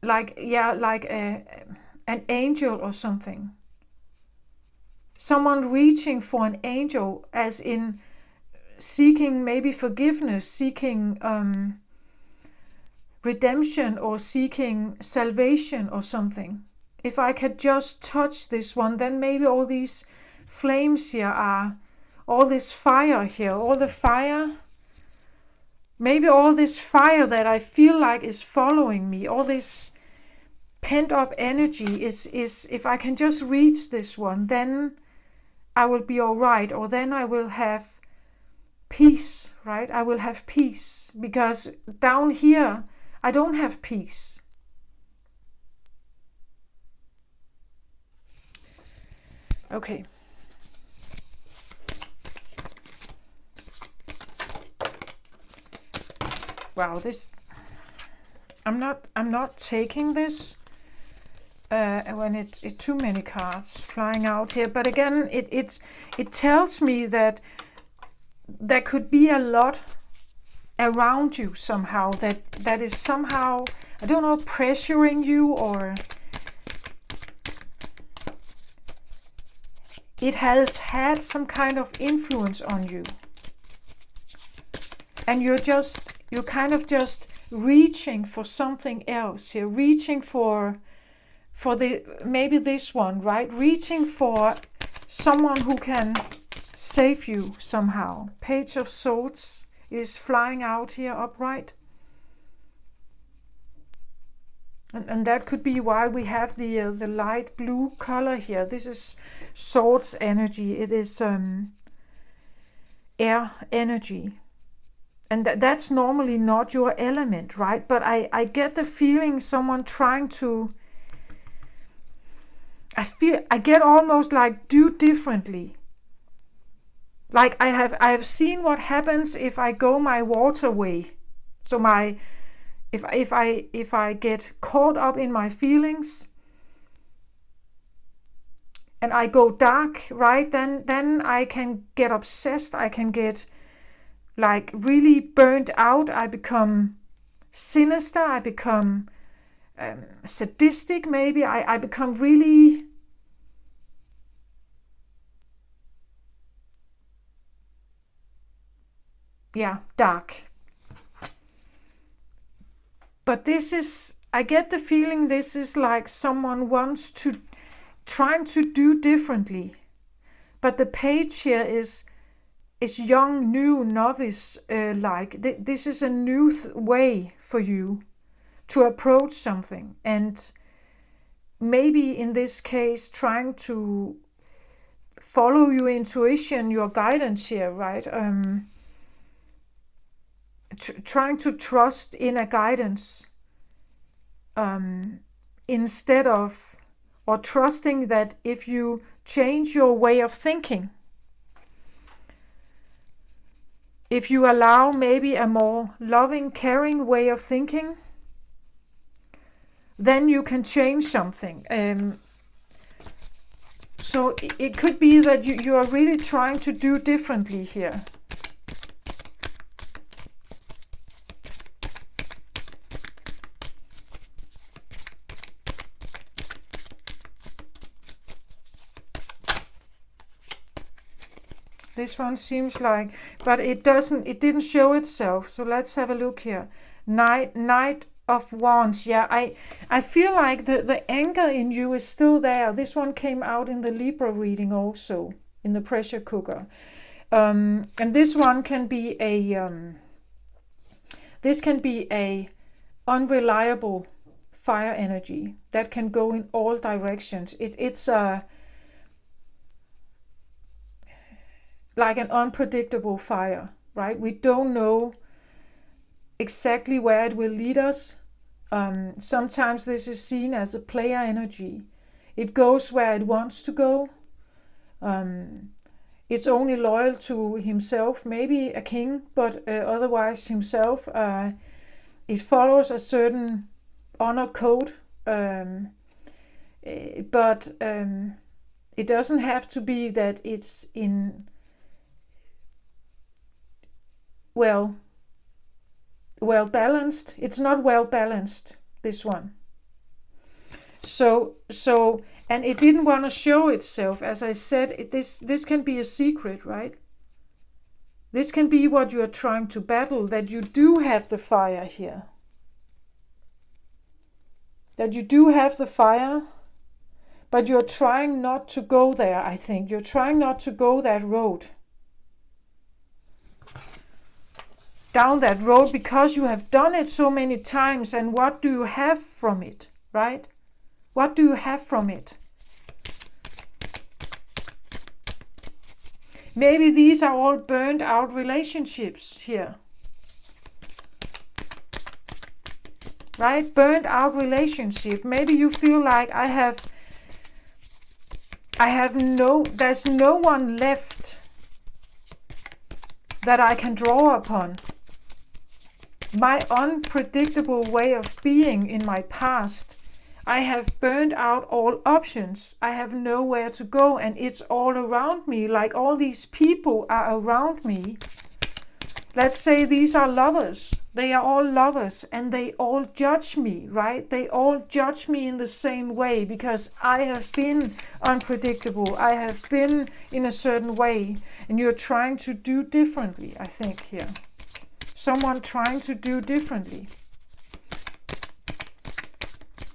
like an angel or something. Someone reaching for an angel, as in seeking maybe forgiveness, seeking redemption, or seeking salvation or something. If I could just touch this one, then maybe all these flames here are, all this fire here, all the fire, maybe all this fire that I feel like is following me, all this pent up energy is if I can just reach this one, then I will be all right, or then I will have peace, right? I will have peace, because down here I don't have peace. Okay. Wow, this I'm not taking this when it's too many cards flying out here. But again, it tells me that there could be a lot around you somehow that is somehow, I don't know, pressuring you, or it has had some kind of influence on you. And you're kind of just reaching for something else here, reaching for maybe this one, right? Reaching for someone who can save you somehow. Page of Swords is flying out here upright. And that could be why we have the light blue color here. This is Swords energy. It is air energy. And that's normally not your element, right? But I get the feeling someone trying to, I get almost like do differently. Like I have seen what happens if I go my water way. So if I get caught up in my feelings and I go dark, right? Then I can get obsessed. I can get like really burnt out. I become sinister. I become sadistic. Maybe I become really dark. But this is, I get the feeling this is like someone wants to, trying to do differently. But the page here is young, new, novice, this is a new way for you to approach something. And maybe in this case, trying to follow your intuition, your guidance here, right? Trying to trust in a guidance instead of, or trusting that if you change your way of thinking, if you allow maybe a more loving, caring way of thinking, then you can change something. So it could be that you are really trying to do differently here. This one seems like, but it didn't show itself. So let's have a look here. Knight of Wands. Yeah, I feel like the anger in you is still there. This one came out in the Libra reading also, in the pressure cooker. And this one can be a unreliable fire energy that can go in all directions. It's like an unpredictable fire, right? We don't know exactly where it will lead us. Sometimes this is seen as a player energy. It goes where it wants to go. It's only loyal to himself, maybe a king, but otherwise himself. It follows a certain honor code, but it doesn't have to be that it's in well balanced. It's not well balanced, this one. So and it didn't want to show itself. As I said, this can be a secret, right? This can be what you are trying to battle, that you do have the fire here. That you do have the fire, but you're trying not to go there, I think. You're trying not to go that road. Down that road, because you have done it so many times, and what do you have from it, right? What do you have from it? Maybe these are all burned out relationships here. Right? Burned out relationship. Maybe you feel like there's no one left that I can draw upon. My unpredictable way of being in my past, I have burned out all options. I have nowhere to go, and it's all around me. Like all these people are around me. Let's say these are lovers. They are all lovers, and they all judge me, right? They all judge me in the same way because I have been unpredictable. I have been in a certain way, and you're trying to do differently, I think, here. Someone trying to do differently.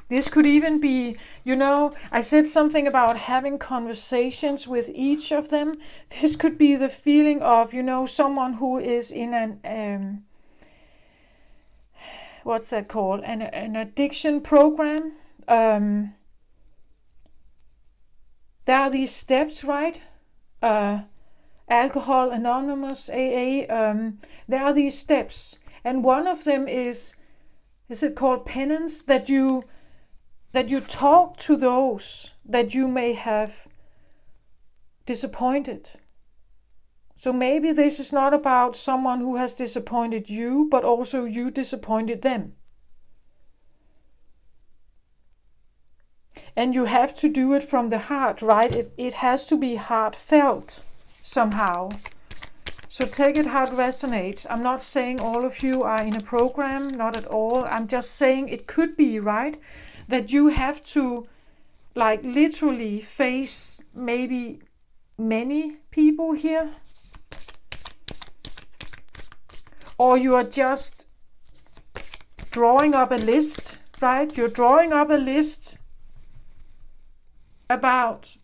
This could even be, I said something about having conversations with each of them. This could be the feeling of, someone who is in an, what's that called? An addiction program. There are these steps, right? Alcohol Anonymous, AA. There are these steps. And one of them is it called penance? That you talk to those that you may have disappointed. So maybe this is not about someone who has disappointed you, but also you disappointed them. And you have to do it from the heart, right? It has to be heartfelt somehow. So take it how it resonates. I'm not saying all of you are in a program, not at all. I'm just saying it could be, right? That you have to literally face maybe many people here. Or you are just drawing up a list, right? You're drawing up a list about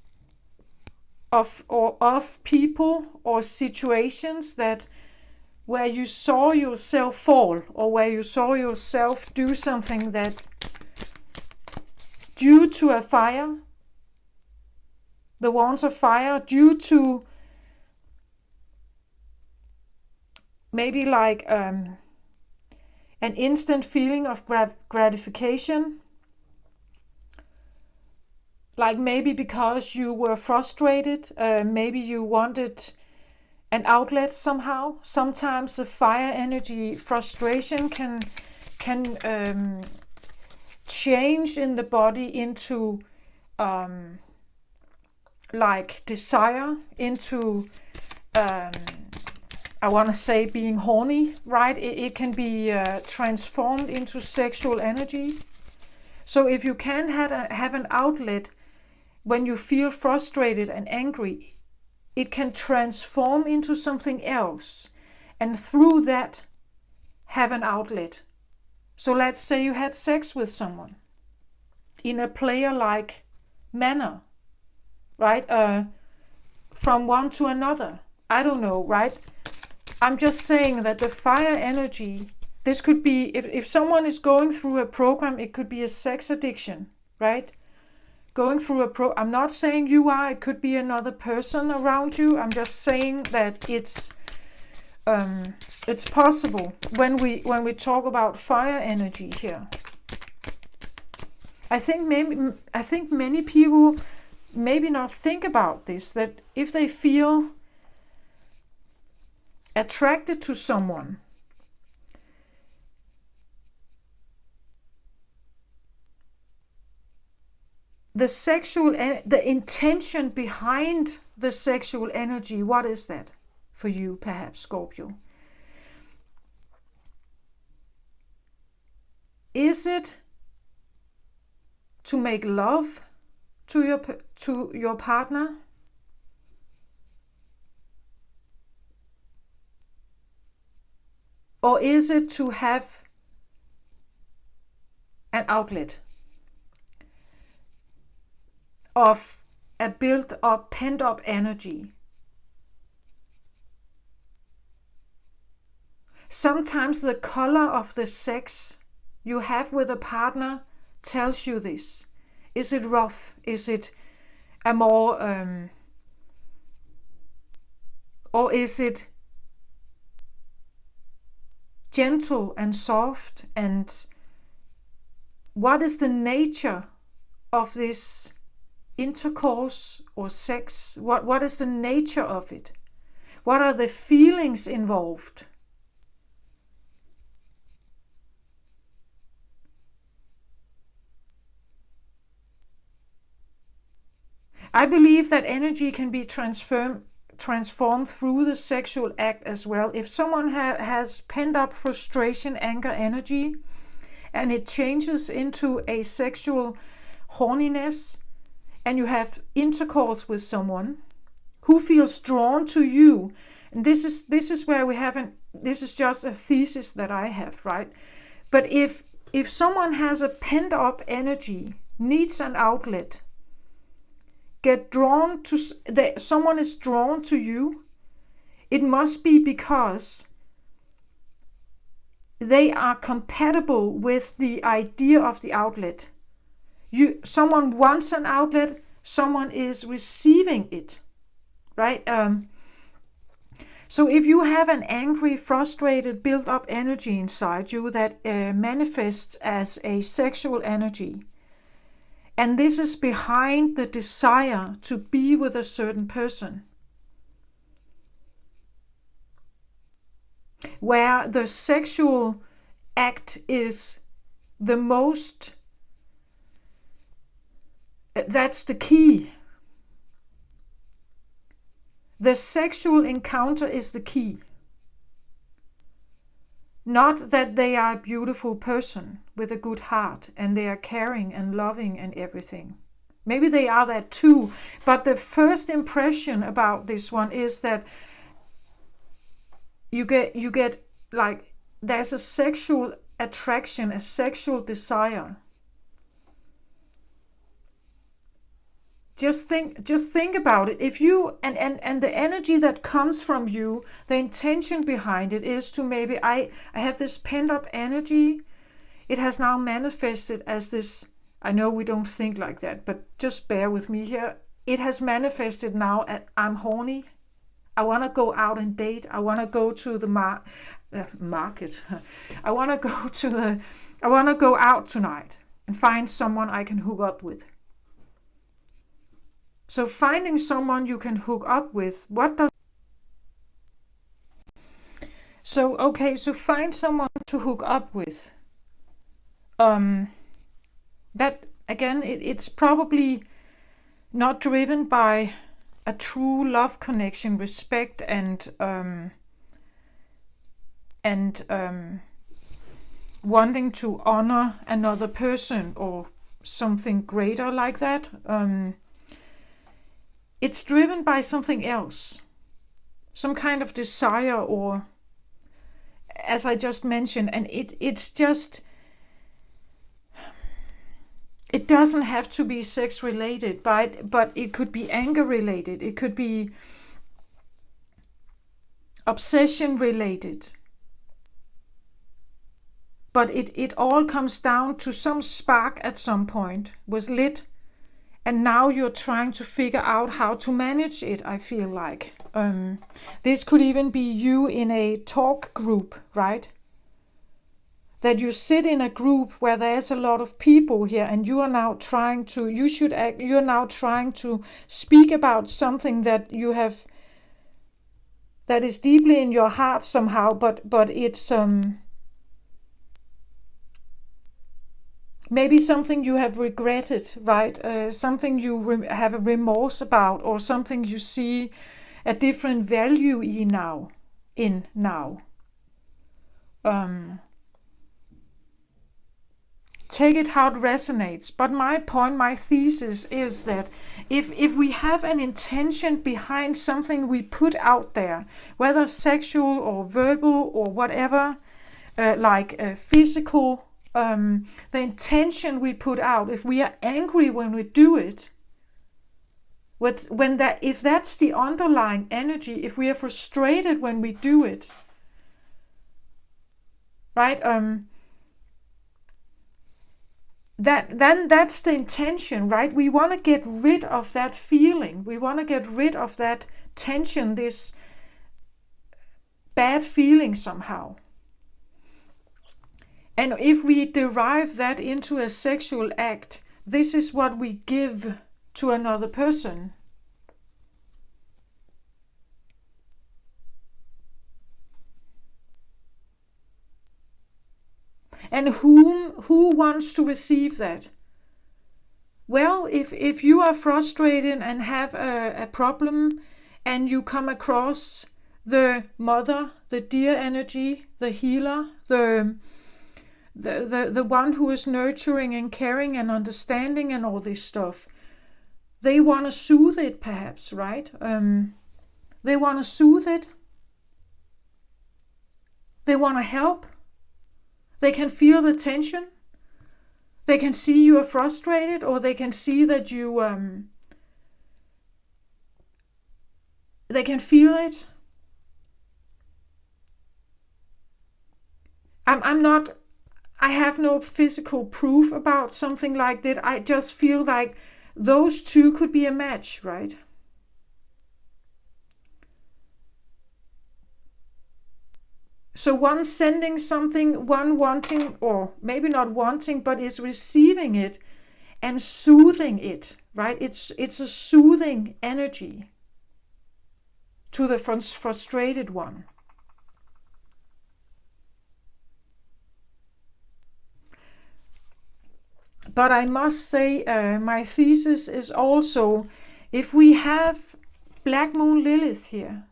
of people or situations where you saw yourself fall, or where you saw yourself do something that due to a fire, the wands of fire, due to maybe an instant feeling of gratification, like maybe because you were frustrated, maybe you wanted an outlet somehow. Sometimes the fire energy frustration can change in the body into desire, into I want to say being horny, right? It can be transformed into sexual energy. So if you can have an outlet when you feel frustrated and angry, it can transform into something else, and through that have an outlet. So let's say you had sex with someone in a player-like manner, right? from one to another. I don't know, right? I'm just saying that the fire energy, this could be, if someone is going through a program, it could be a sex addiction, right? Going through I'm not saying you are, it could be another person around you. I'm just saying that it's possible when we talk about fire energy here. I think many people maybe not think about this, that if they feel attracted to someone, the intention behind the sexual energy, what is that for you, perhaps, Scorpio? Is it to make love to your partner? Or is it to have an outlet of a built up, pent up energy? Sometimes the color of the sex you have with a partner tells you this. Is it rough? Is it a more, or is it gentle and soft? And what is the nature of this intercourse or sex? What is the nature of it? What are the feelings involved? I believe that energy can be transformed through the sexual act as well. If someone has pent up frustration, anger energy, and it changes into a sexual horniness, and you have intercourse with someone who feels drawn to you, and this is where we haven't. This is just a thesis that I have, right? But if someone has a pent up energy, needs an outlet, someone is drawn to you, it must be because they are compatible with the idea of the outlet. Someone wants an outlet, someone is receiving it, right? So if you have an angry, frustrated, built up energy inside you that manifests as a sexual energy, and this is behind the desire to be with a certain person, where the sexual act is the most, that's the key. The sexual encounter is the key. Not that they are a beautiful person with a good heart and they are caring and loving and everything. Maybe they are that too, but the first impression about this one is that you get like there's a sexual attraction, a sexual desire. Just think about it. If you and the energy that comes from you, the intention behind it is to maybe I have this pent up energy. It has now manifested as this. I know we don't think like that, but just bear with me here. It has manifested now at I'm horny. I want to go out and date. I want to go to the market. I want to go out tonight and find someone I can hook up with. So finding someone you can hook up with, so find someone to hook up with. That again, it's probably not driven by a true love connection, respect, and wanting to honor another person or something greater like that. It's driven by something else, some kind of desire, or as I just mentioned, and it's just it doesn't have to be sex related, but it could be anger related. It could be obsession related. But it all comes down to some spark at some point was lit, and now you're trying to figure out how to manage it, I feel like. This could even be you in a talk group, right? That you sit in a group where there's a lot of people here, and you are now trying to, you're now trying to speak about something that you have, that is deeply in your heart somehow, but it's maybe something you have regretted, right? Something you have a remorse about, or something you see a different value in now. Take it how it resonates. But my point, my thesis is that if we have an intention behind something we put out there, whether sexual or verbal or whatever, physical, the intention we put out, if we are angry when we do it, if that's the underlying energy, if we are frustrated when we do it, right? Then that's the intention, right? We want to get rid of that feeling. We want to get rid of that tension, this bad feeling somehow. And if we derive that into a sexual act, this is what we give to another person. And who wants to receive that? Well, if you are frustrated and have a problem, and you come across the mother, the dear energy, the healer, the one who is nurturing and caring and understanding and all this stuff, they want to soothe it, perhaps, right? They want to soothe it. They want to help. They can feel the tension. They can see you are frustrated, or they can see that you, they can feel it. I have no physical proof about something like that. I just feel like those two could be a match, right? So one sending something, one wanting, or maybe not wanting, but is receiving it and soothing it, right? It's a soothing energy to the frustrated one. But I must say, my thesis is also, if we have Black Moon Lilith here,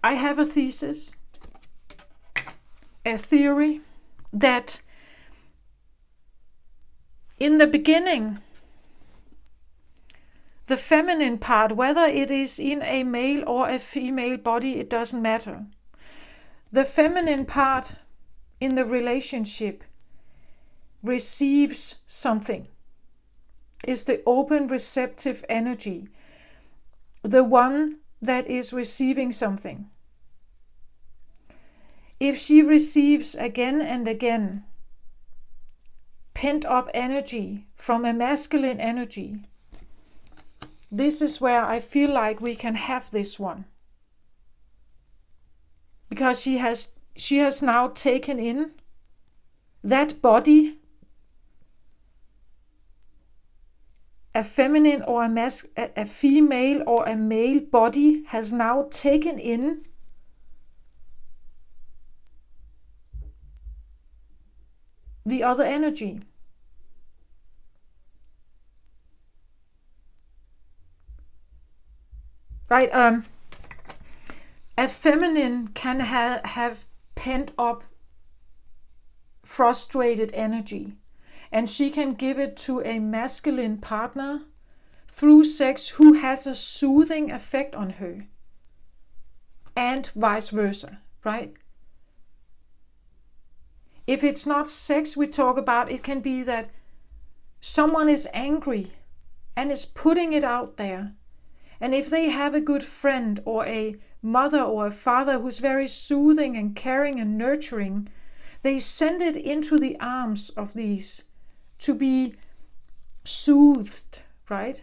I have a thesis, a theory, that in the beginning, the feminine part, whether it is in a male or a female body, it doesn't matter. The feminine part in the relationship receives something, is the open receptive energy, the one that is receiving something. If she receives again and again pent up energy from a masculine energy, this is where I feel like we can have this one. Because she has now taken in that body, a feminine or a female or a male body has now taken in the other energy. Right? A feminine can have pent up, frustrated energy, and she can give it to a masculine partner through sex who has a soothing effect on her, and vice versa, right? If it's not sex we talk about, it can be that someone is angry and is putting it out there. And if they have a good friend or a mother or a father who's very soothing and caring and nurturing, they send it into the arms of these to be soothed, right?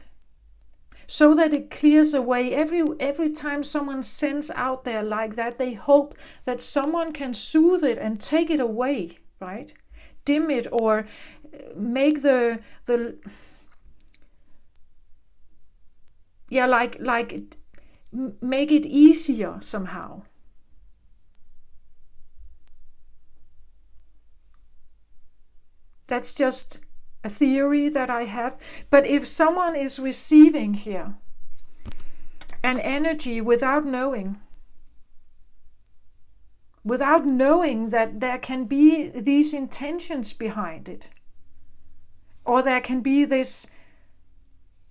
So that it clears away. Every time someone sends out there like that, they hope that someone can soothe it and take it away, right? Dim it or make make it easier somehow. That's just a theory that I have. But if someone is receiving here an energy without knowing that there can be these intentions behind it, or there can be this,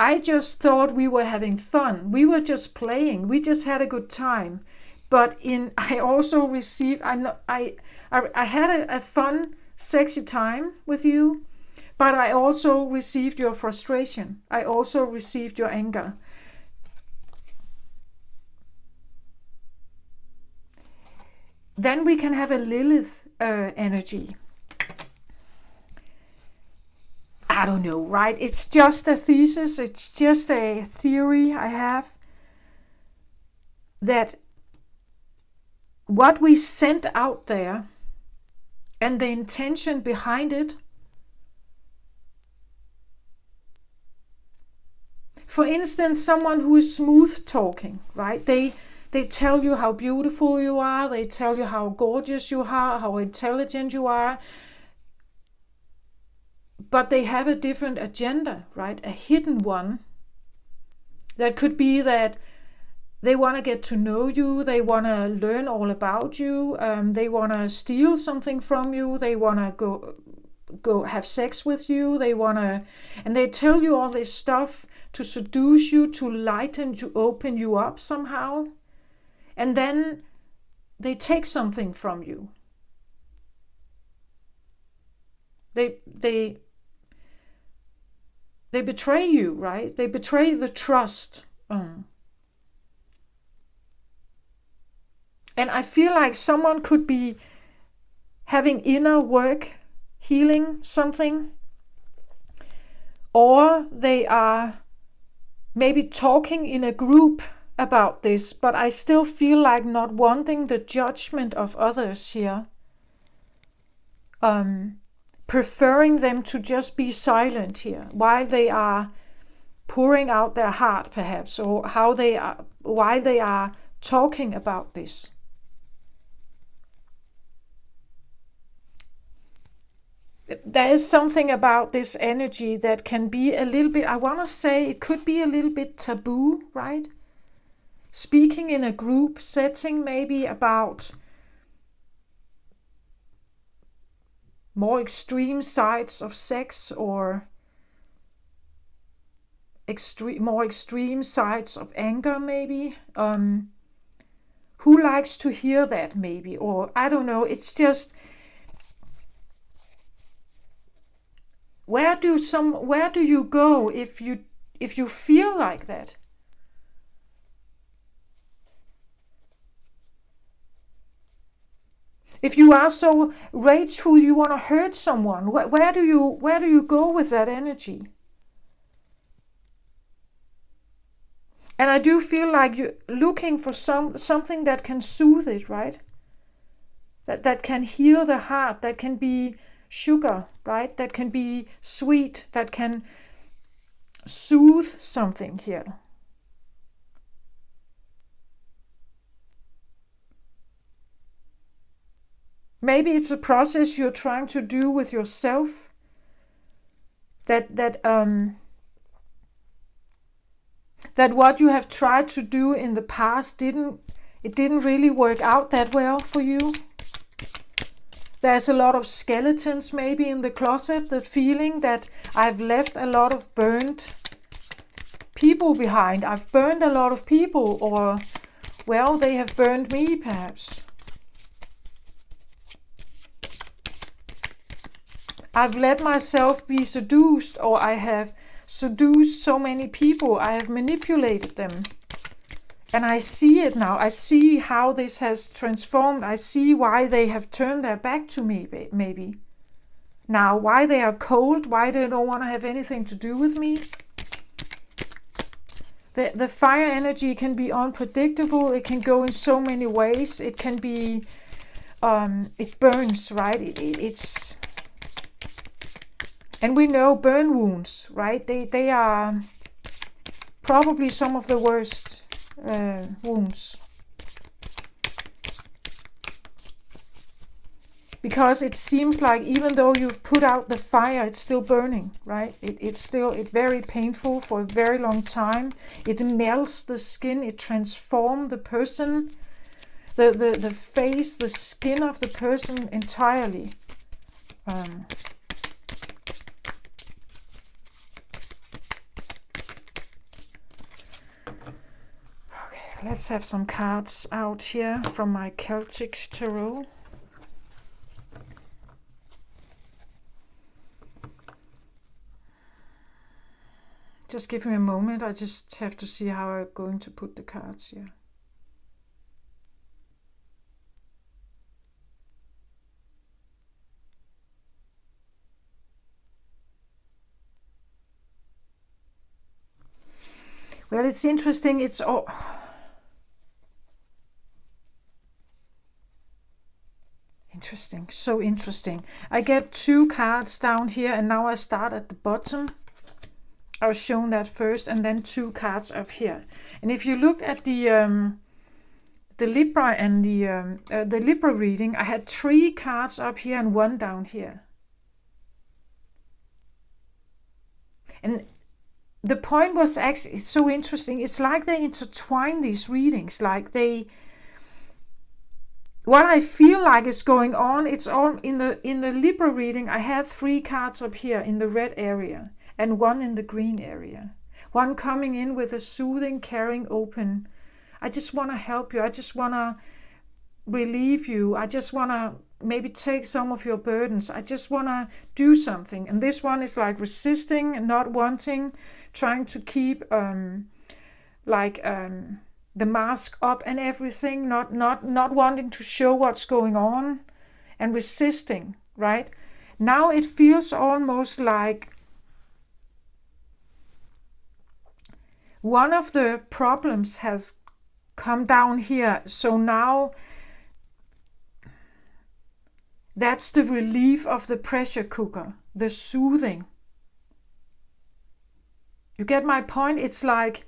I just thought we were having fun, we were just playing, we just had a good time. But I also received, I had a fun, sexy time with you, but I also received your frustration. I also received your anger. Then we can have a Lilith energy. I don't know, right? It's just a thesis. It's just a theory I have. That what we sent out there and the intention behind it. For instance, someone who is smooth talking, right? They tell you how beautiful you are. They tell you how gorgeous you are, how intelligent you are. But they have a different agenda, right? A hidden one. That could be that they want to get to know you. They want to learn all about you. They want to steal something from you. They want to go have sex with you. And they tell you all this stuff to seduce you, to lighten, to open you up somehow. And then they take something from you. They betray you, right? They betray the trust. And I feel like someone could be having inner work, healing something, or they are maybe talking in a group about this, but I still feel like not wanting the judgment of others here. Preferring them to just be silent here while they are pouring out their heart, perhaps, or while they are talking about this. There is something about this energy that can be a little bit, I want to say it could be a little bit taboo, right? Speaking in a group setting, maybe about more extreme sides of sex, or more extreme sides of anger, maybe. Who likes to hear that, maybe? Or I don't know, it's just, where do you go if you feel like that? If you are so rageful, you want to hurt someone, where do you go with that energy? And I do feel like you're looking for something that can soothe it, right? That can heal the heart, that can be sugar, right? That can be sweet, that can soothe something here. Maybe it's a process you're trying to do with yourself. That what you have tried to do in the past didn't really work out that well for you. There's a lot of skeletons maybe in the closet, that feeling that I've left a lot of burned people behind. I've burned a lot of people, or, well, they have burned me perhaps. I've let myself be seduced, or I have seduced so many people. I have manipulated them. And I see it now. I see how this has transformed. I see why they have turned their back to me, maybe. Now, why they are cold, why they don't want to have anything to do with me. The fire energy can be unpredictable. It can go in so many ways. It can be, it burns, right? It's, and we know burn wounds, right? They are probably some of the worst wounds. Because it seems like even though you've put out the fire, it's still burning, right? It's very painful for a very long time. It melts the skin. It transforms the person, the face, the skin of the person entirely. Okay, let's have some cards out here from my Celtic Tarot. Just give me a moment. I just have to see how I'm going to put the cards here. Well, it's interesting. It's all... Interesting. So interesting. I get 2 cards down here, and now I start at the bottom. I was shown that first, and then 2 cards up here. And if you look at the Libra and the Libra reading, I had 3 cards up here and 1 down here. And the point was actually, it's so interesting. It's like they intertwine these readings, like they. What I feel like is going on, it's all in the Libra reading. I had 3 cards up here in the red area. And 1 in the green area. 1 coming in with a soothing, caring, open. I just want to help you. I just want to relieve you. I just want to maybe take some of your burdens. I just want to do something. And this one is like resisting, not wanting, trying to keep the mask up and everything, not wanting to show what's going on, and resisting, right? Now it feels almost like one of the problems has come down here. So now that's the relief of the pressure cooker, the soothing. You get my point? It's like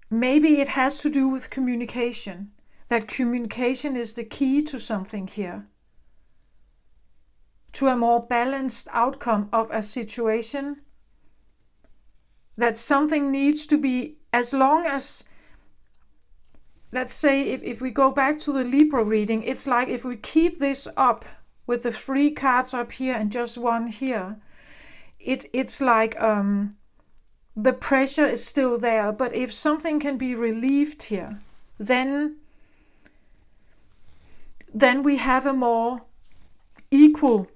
maybe it has to do with communication. That communication is the key to something here. To a more balanced outcome of a situation. That something needs to be, as long as, let's say, if we go back to the Libra reading, it's like if we keep this up with the 3 cards up here and just 1 here, it's like the pressure is still there. But if something can be relieved here, then we have a more equal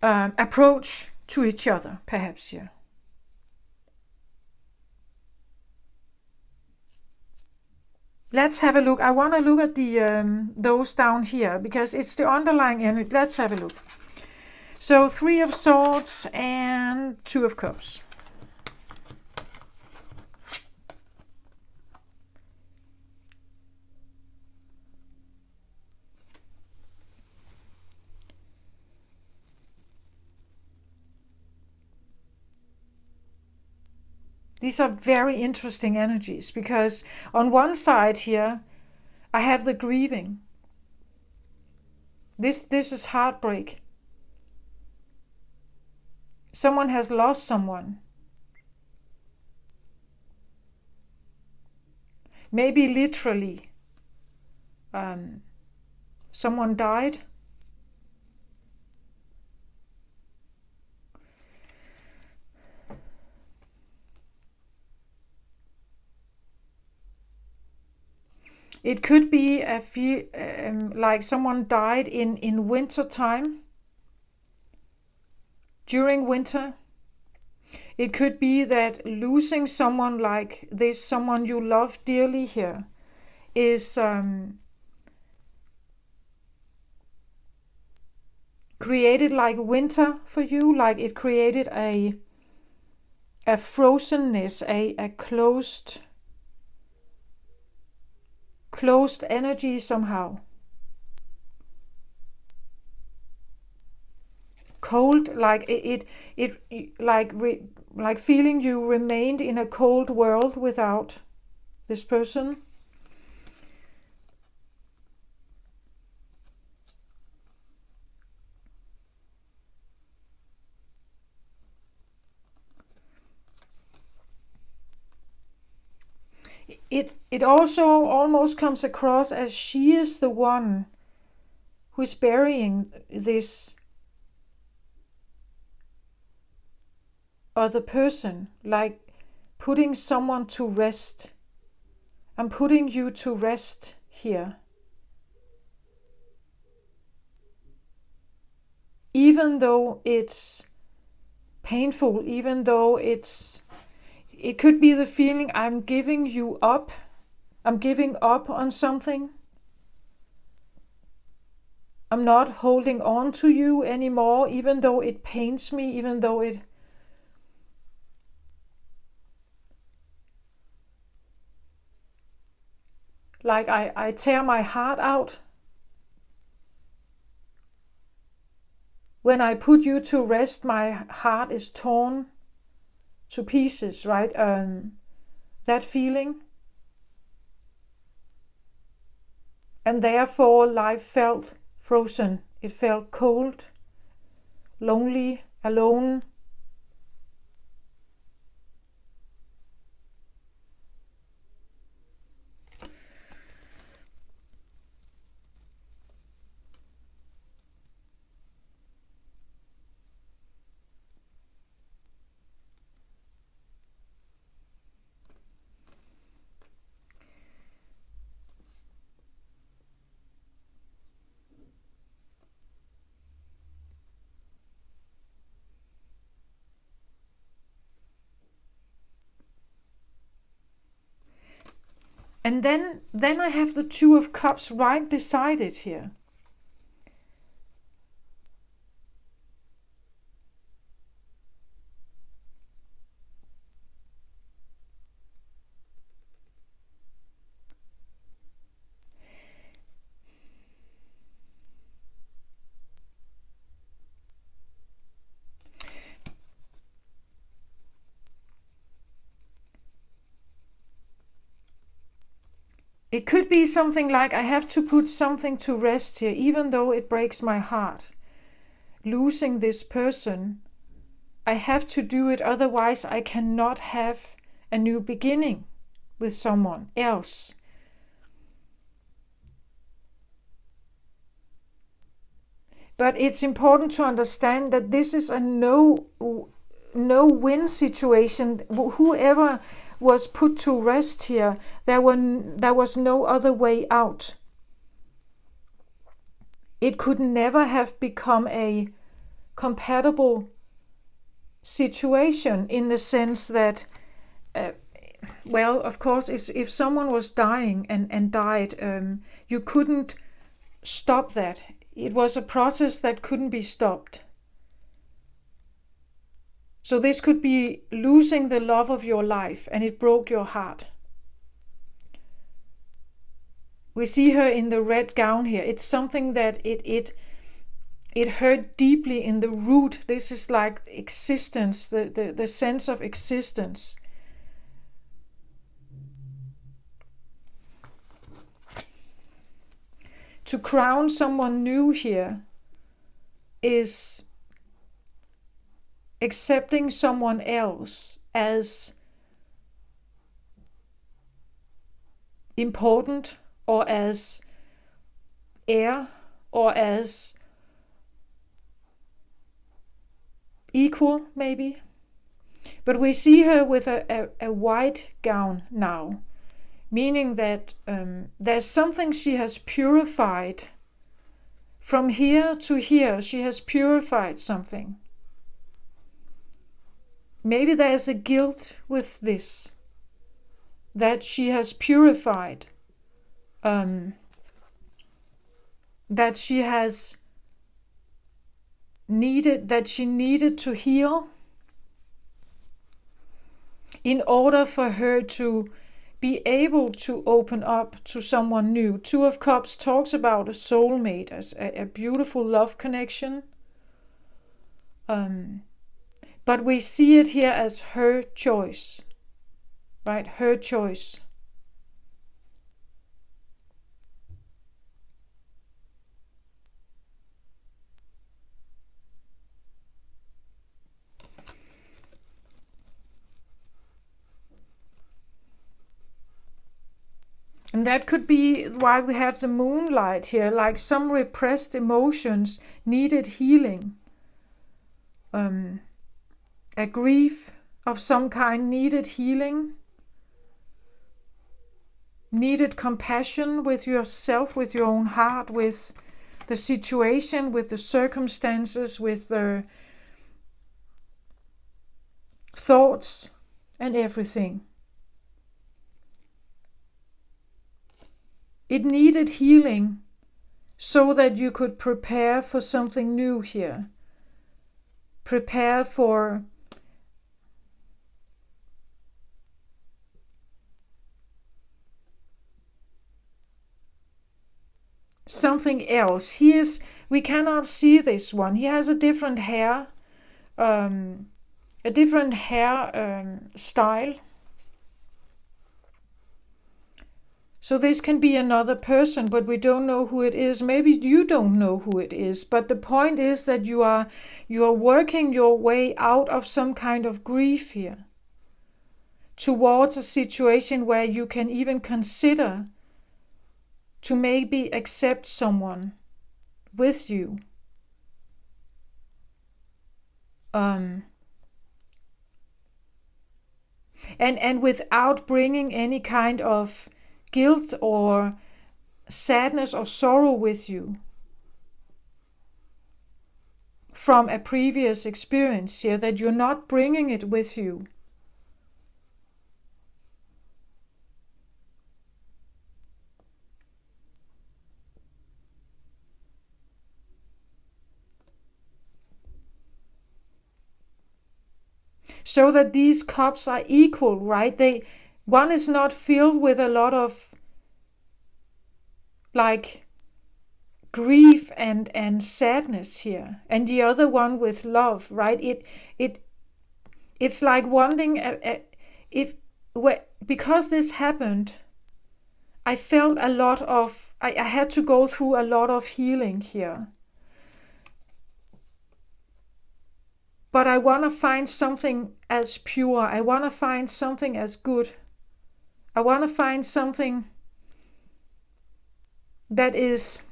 approach to each other, perhaps here. Let's have a look. I want to look at the those down here because it's the underlying energy. Let's have a look. So 3 of Swords and 2 of Cups. These are very interesting energies because on one side here, I have the grieving. This is heartbreak. Someone has lost someone. Maybe literally. Someone died. It could be like someone died in winter time, during winter. It could be that losing someone like this, someone you love dearly here, is created like winter for you, like it created a frozenness, a closed energy somehow. Cold, like it like feeling you remained in a cold world without this person. It also almost comes across as she is the one who is burying this other person, like putting someone to rest. I'm putting you to rest here. Even though it's painful, even though it could be the feeling I'm giving you up. I'm giving up on something. I'm not holding on to you anymore, even though it pains me, even though it like I tear my heart out. When I put you to rest, my heart is torn to pieces, right? That feeling. And therefore life felt frozen. It felt cold, lonely, alone. And then I have the Two of Cups right beside it here. It could be something like I have to put something to rest here, even though it breaks my heart. Losing this person, I have to do it, otherwise I cannot have a new beginning with someone else. But it's important to understand that this is a no-win situation. Whoever was put to rest here, there was no other way out. It could never have become a compatible situation, in the sense that, well, of course, if someone was dying and died, you couldn't stop that. It was a process that couldn't be stopped. So this could be losing the love of your life, and it broke your heart. We see her in the red gown here. It's something that it hurt deeply in the root. This is like existence, the sense of existence. To crown someone new here is accepting someone else as important, or as heir, or as equal, maybe. But we see her with a white gown now. meaning that there's something she has purified. From here to here, she has purified something. Maybe there's a guilt with this, that she has purified, that she has needed to heal in order for her to be able to open up to someone new. Two of Cups talks about a soulmate as a beautiful love connection. But we see it here as her choice, right? Her choice. And that could be why we have the moonlight here, like some repressed emotions needed healing. A grief of some kind needed healing, needed compassion with yourself, with your own heart, with the situation, with the circumstances, with the thoughts and everything. It needed healing so that you could prepare for something new here. Prepare for something else. We cannot see this one. He has a different hair, style. So this can be another person, but we don't know who it is. Maybe you don't know who it is. But the point is that you are working your way out of some kind of grief here, towards a situation where you can even consider to maybe accept someone with you. And without bringing any kind of guilt or sadness or sorrow with you from a previous experience here, that you're not bringing it with you. So that these cups are equal, right? One is not filled with a lot of like grief and sadness here, and the other one with love, right? It's like wanting because this happened, I felt a lot of I had to go through a lot of healing here. But I want to find something as pure. I want to find something as good. I want to find something that is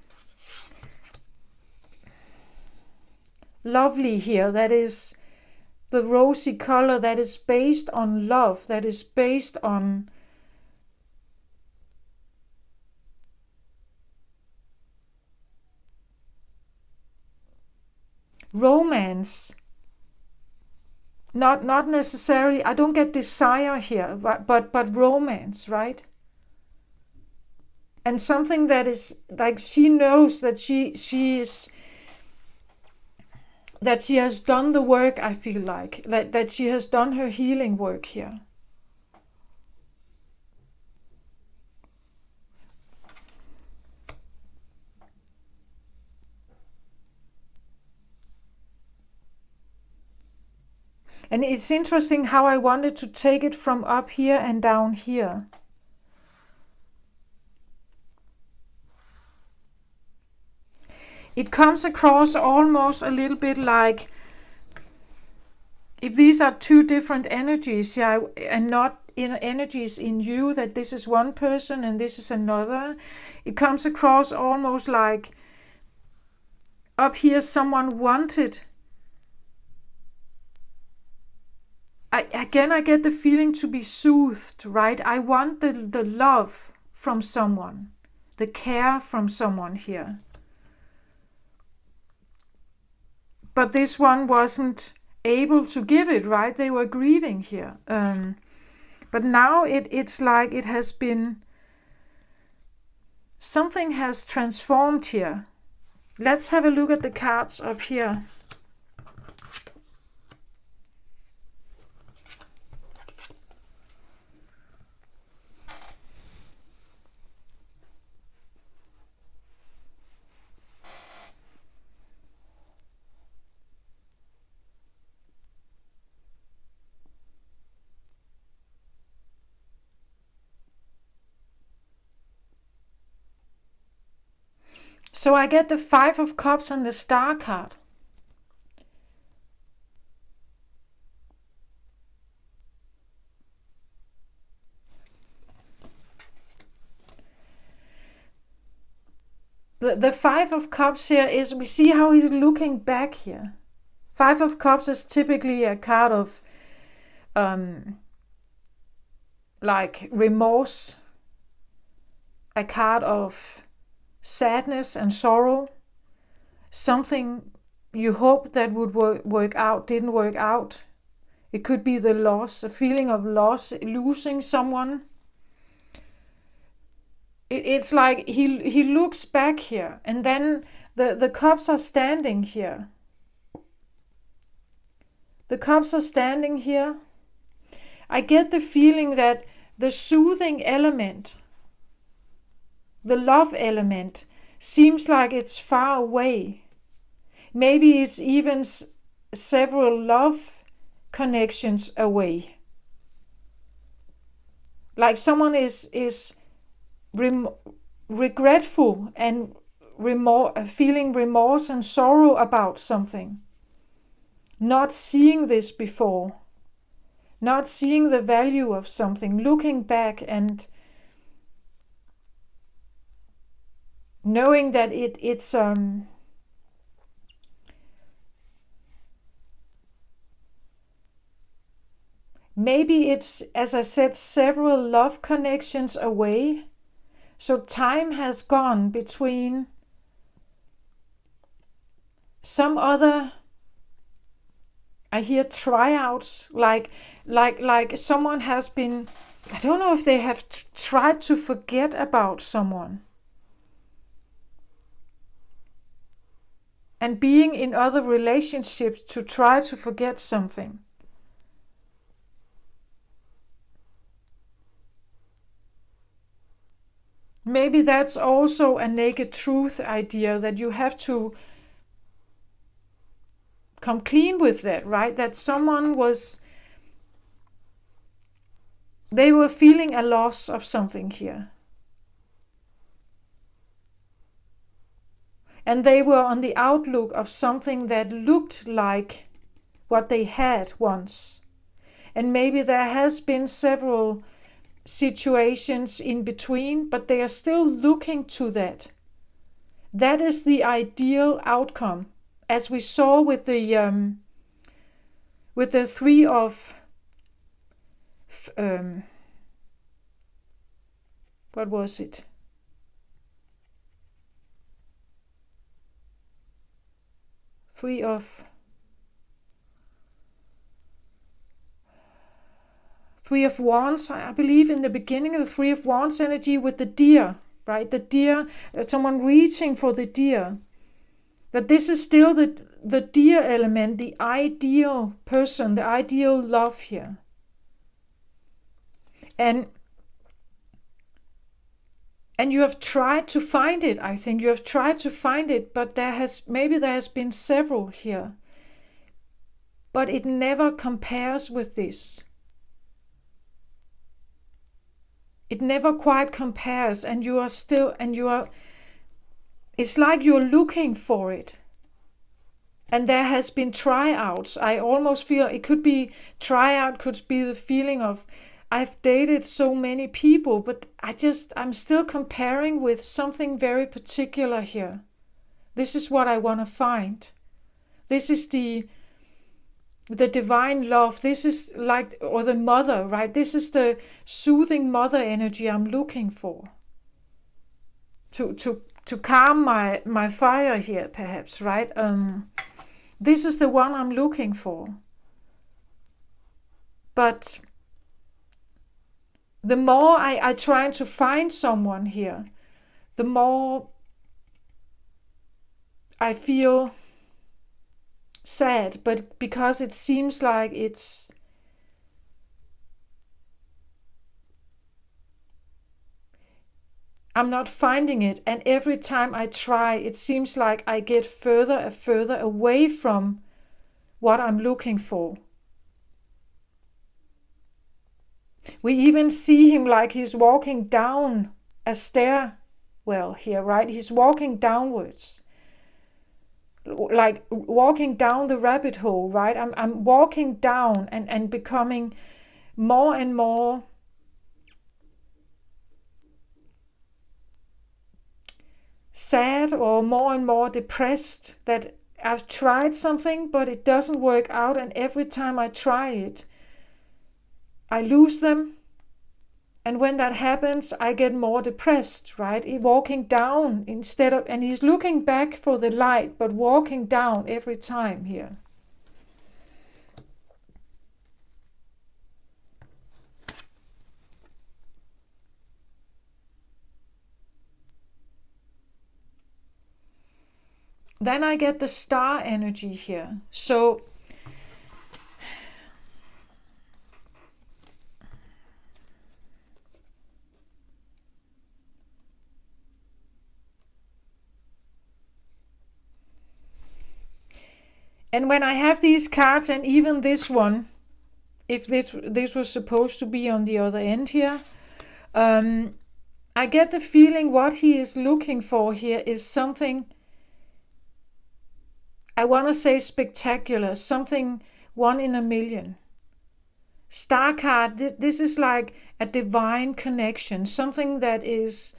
lovely here, that is the rosy color, that is based on love, that is based on romance. Not necessarily, I don't get desire here, but romance, right? And something that is like she knows that she has done the work, I feel like. That she has done her healing work here. And it's interesting how I wanted to take it from up here and down here. It comes across almost a little bit like if these are two different energies, yeah, and not energies in you, that this is one person and this is another. It comes across almost like up here someone wanted I get the feeling to be soothed, right? I want the love from someone, the care from someone here. But this one wasn't able to give it, right? They were grieving here. But now it's like it has been, something has transformed here. Let's have a look at the cards up here. So I get the Five of Cups and the Star card. The Five of Cups here is, we see how he's looking back here. Five of Cups is typically a card of like remorse, a card of sadness and sorrow, something you hoped that would work out, didn't work out. It could be the loss, a feeling of loss, losing someone. It's like he looks back here, and then the cups are standing here. The cups are standing here. I get the feeling that the soothing element, the love element, seems like it's far away. Maybe it's even several love connections away. Like someone is regretful and feeling remorse and sorrow about something. Not seeing this before. Not seeing the value of something. Looking back and knowing that it's maybe it's, as I said, several love connections away. So time has gone between some other, I hear tryouts, like someone has been, I don't know if they have tried to forget about someone. And being in other relationships to try to forget something. Maybe that's also a naked truth idea, that you have to come clean with that, right? That someone they were feeling a loss of something here. And they were on the outlook of something that looked like what they had once. And maybe there has been several situations in between, but they are still looking to that. That is the ideal outcome, as we saw with the Three of what was it? Three of Wands, I believe, in the beginning, the Three of Wands energy with the deer, right? The deer, someone reaching for the deer. That this is still the deer element, the ideal person, the ideal love here. And you have tried to find it, I think. You have tried to find it, but there has been several here. But it never compares with this. It never quite compares, and it's like you're looking for it. And there has been tryouts. I almost feel it could be tryout, could be the feeling of, I've dated so many people, but I'm still comparing with something very particular here. This is what I want to find. This is the the divine love. This is like, or the mother, right? This is the soothing mother energy I'm looking for. To calm my fire here, perhaps, right? This is the one I'm looking for. But the more I try to find someone here, the more I feel sad, but because it seems like I'm not finding it, and every time I try, it seems like I get further and further away from what I'm looking for. We even see him like he's walking down a stairwell here, right? He's walking downwards, like walking down the rabbit hole, right? I'm walking down and becoming more and more sad or more and more depressed that I've tried something but it doesn't work out, and every time I try it I lose them, and when that happens I get more depressed, right? Walking down instead of, and he's looking back for the light but walking down every time here. Then I get the star energy here. So and when I have these cards, and even this one, if this was supposed to be on the other end here, I get the feeling what he is looking for here is something, I want to say spectacular, something 1 in a million. Star card, this is like a divine connection, something that is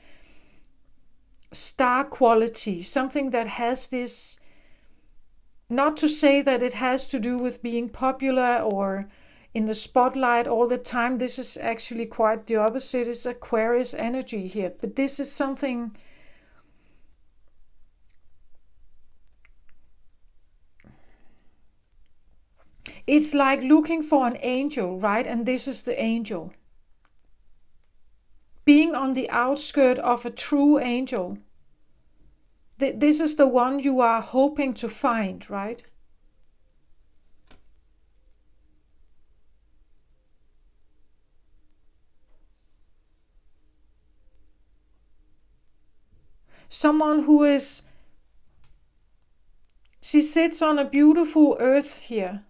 star quality, something that has this, not to say that it has to do with being popular or in the spotlight all the time. This is actually quite the opposite. It's Aquarius energy here, but this is something it's like looking for an angel, right? And this is the angel. Being on the outskirts of a true angel. This is the one you are hoping to find, right? Someone who is, she sits on a beautiful earth here.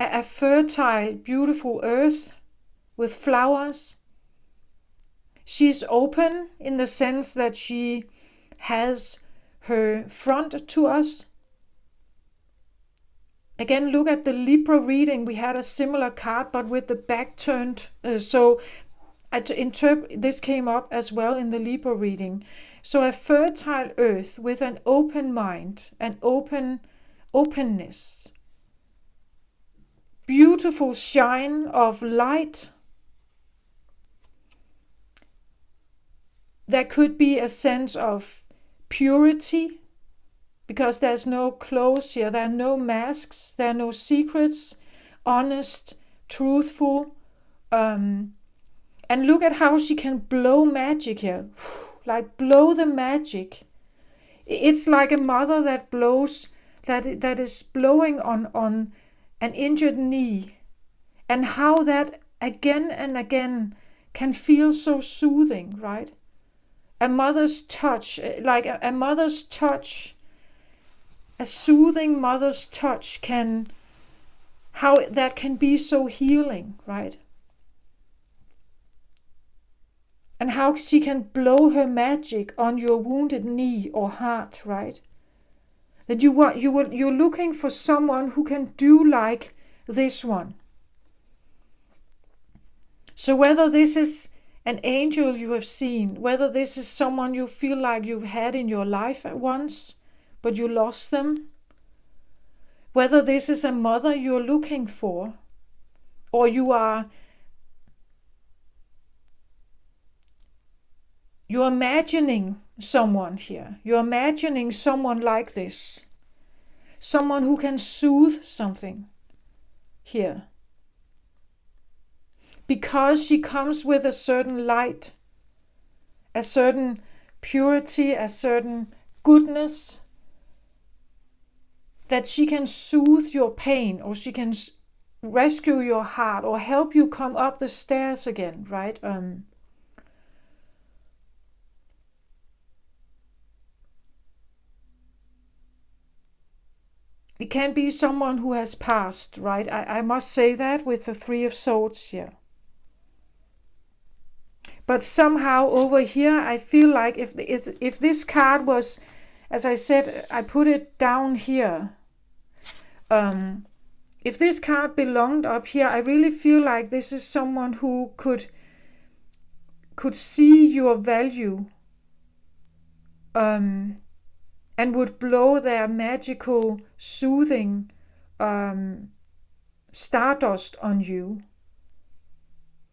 A fertile, beautiful earth with flowers. She's open in the sense that she has her front to us. Again, look at the Libra reading. We had a similar card, but with the back turned. So I interpret this came up as well in the Libra reading. So a fertile earth with an open mind, an openness. Beautiful shine of light. There could be a sense of purity, because there's no clothes here, there are no masks, there are no secrets, honest, truthful. And look at how she can blow magic here, like blow the magic. It's like a mother that blows, that is blowing on an injured knee, and how that again and again can feel so soothing, right? A mother's touch, like a mother's touch, a soothing mother's touch how that can be so healing, right? And how she can blow her magic on your wounded knee or heart, right? That you're looking for someone who can do like this one. So whether this is an angel you have seen, whether this is someone you feel like you've had in your life at once, but you lost them, Whether this is a mother you're looking for, or you're imagining someone here. You're imagining someone like this. Someone who can soothe something here. Because she comes with a certain light, a certain purity, a certain goodness, that she can soothe your pain, or she can rescue your heart, or help you come up the stairs again, right? It can be someone who has passed, right? I must say that with the Three of Swords here. But somehow over here, I feel like if this card was, as I said, I put it down here. If this card belonged up here, I really feel like this is someone who could see your value, and would blow their magical, soothing stardust on you,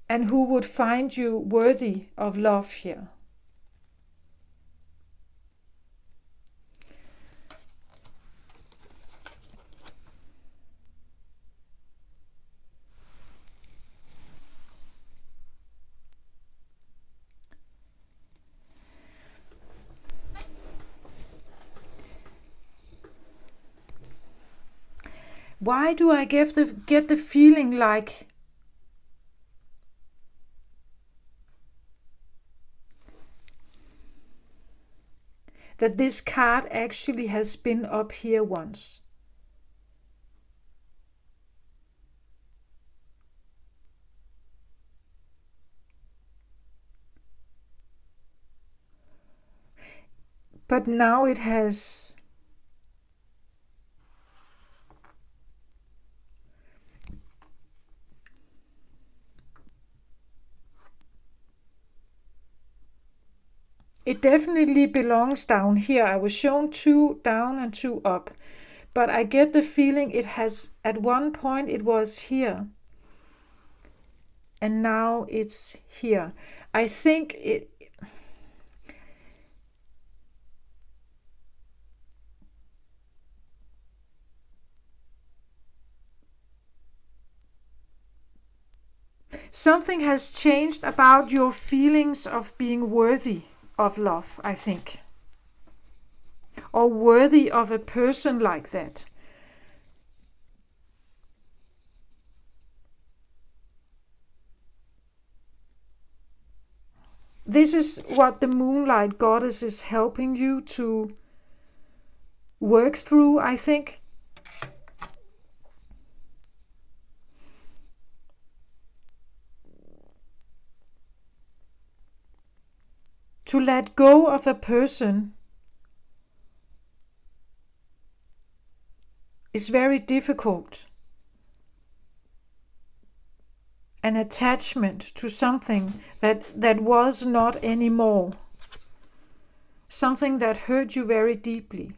and who would find you worthy of love here. Why do I get the feeling like that this card actually has been up here once? But now it has it definitely belongs down here. I was shown 2 down and 2 up. But I get the feeling it has, at one point it was here. And now it's here. I think it... Something has changed about your feelings of being worthy of love, I think. Or worthy of a person like that. This is what the Moonlight Goddess is helping you to work through, I think. To let go of a person is very difficult. An attachment to something that was not anymore. Something that hurt you very deeply.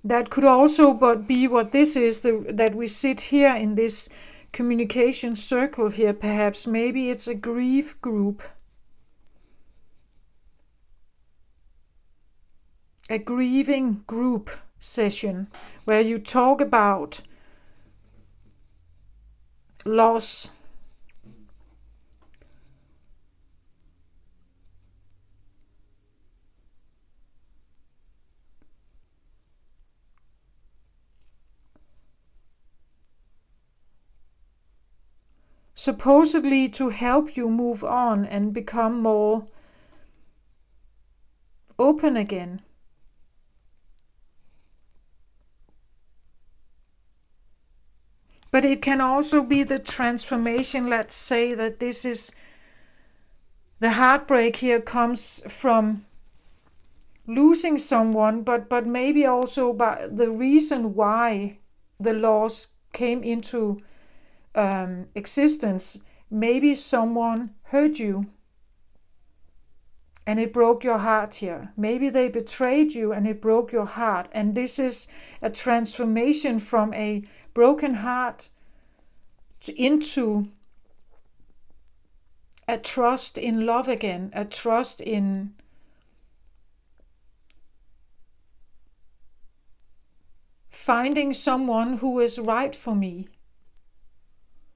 That could also but be what this is, that we sit here in this communication circle here, perhaps. Maybe it's a grief group. A grieving group session where you talk about loss. Supposedly to help you move on and become more open again. But it can also be the transformation. Let's say that this is the heartbreak here comes from losing someone, but maybe also by the reason why the loss came into existence maybe someone hurt you and it broke your heart here. Maybe they betrayed you and it broke your heart. And this is a transformation from a broken heart into a trust in love again, a trust in finding someone who is right for me,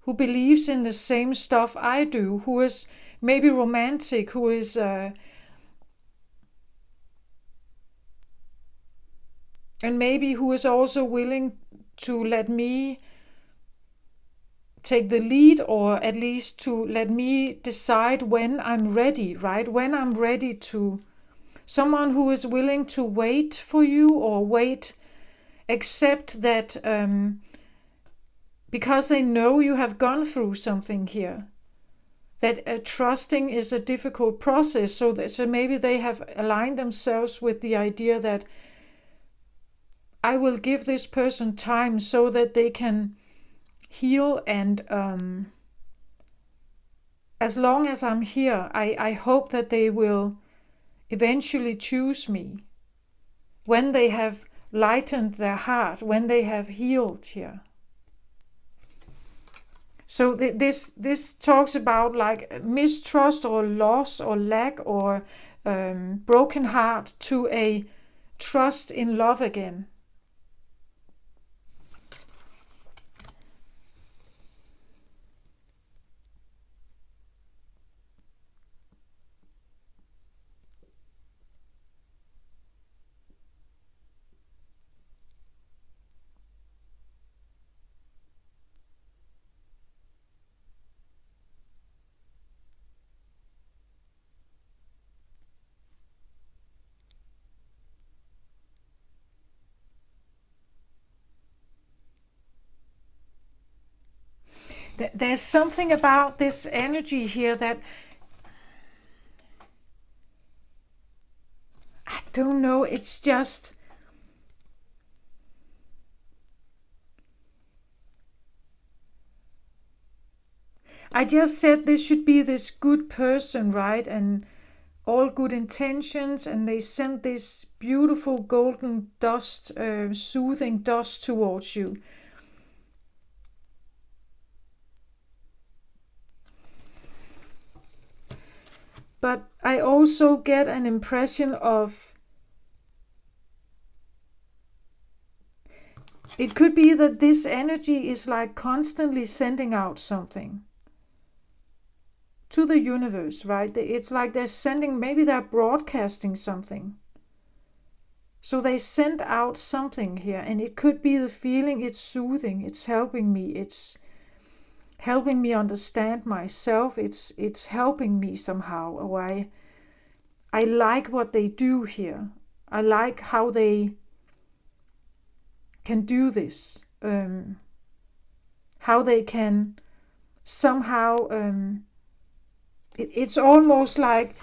who believes in the same stuff I do, who is maybe romantic, who is and maybe who is also willing to let me take the lead, or at least to let me decide when I'm ready, right? When I'm ready to, someone who is willing to wait for you, or accept that because they know you have gone through something here, that trusting is a difficult process. So maybe they have aligned themselves with the idea that I will give this person time so that they can heal, and as long as I'm here, I hope that they will eventually choose me when they have lightened their heart, when they have healed here. So this talks about like mistrust or loss or lack or broken heart to a trust in love again. There's something about this energy here that I don't know, it's just I just said this should be this good person, right? And all good intentions, and they send this beautiful golden dust, soothing dust towards you. But I also get an impression of, it could be that this energy is like constantly sending out something to the universe, right? It's like they're sending, maybe they're broadcasting something. So they send out something here, and it could be the feeling, it's soothing, it's helping me, it's helping me understand myself, it's helping me somehow, or I like what they do here. I like how they can do this, how they can somehow, it's almost like,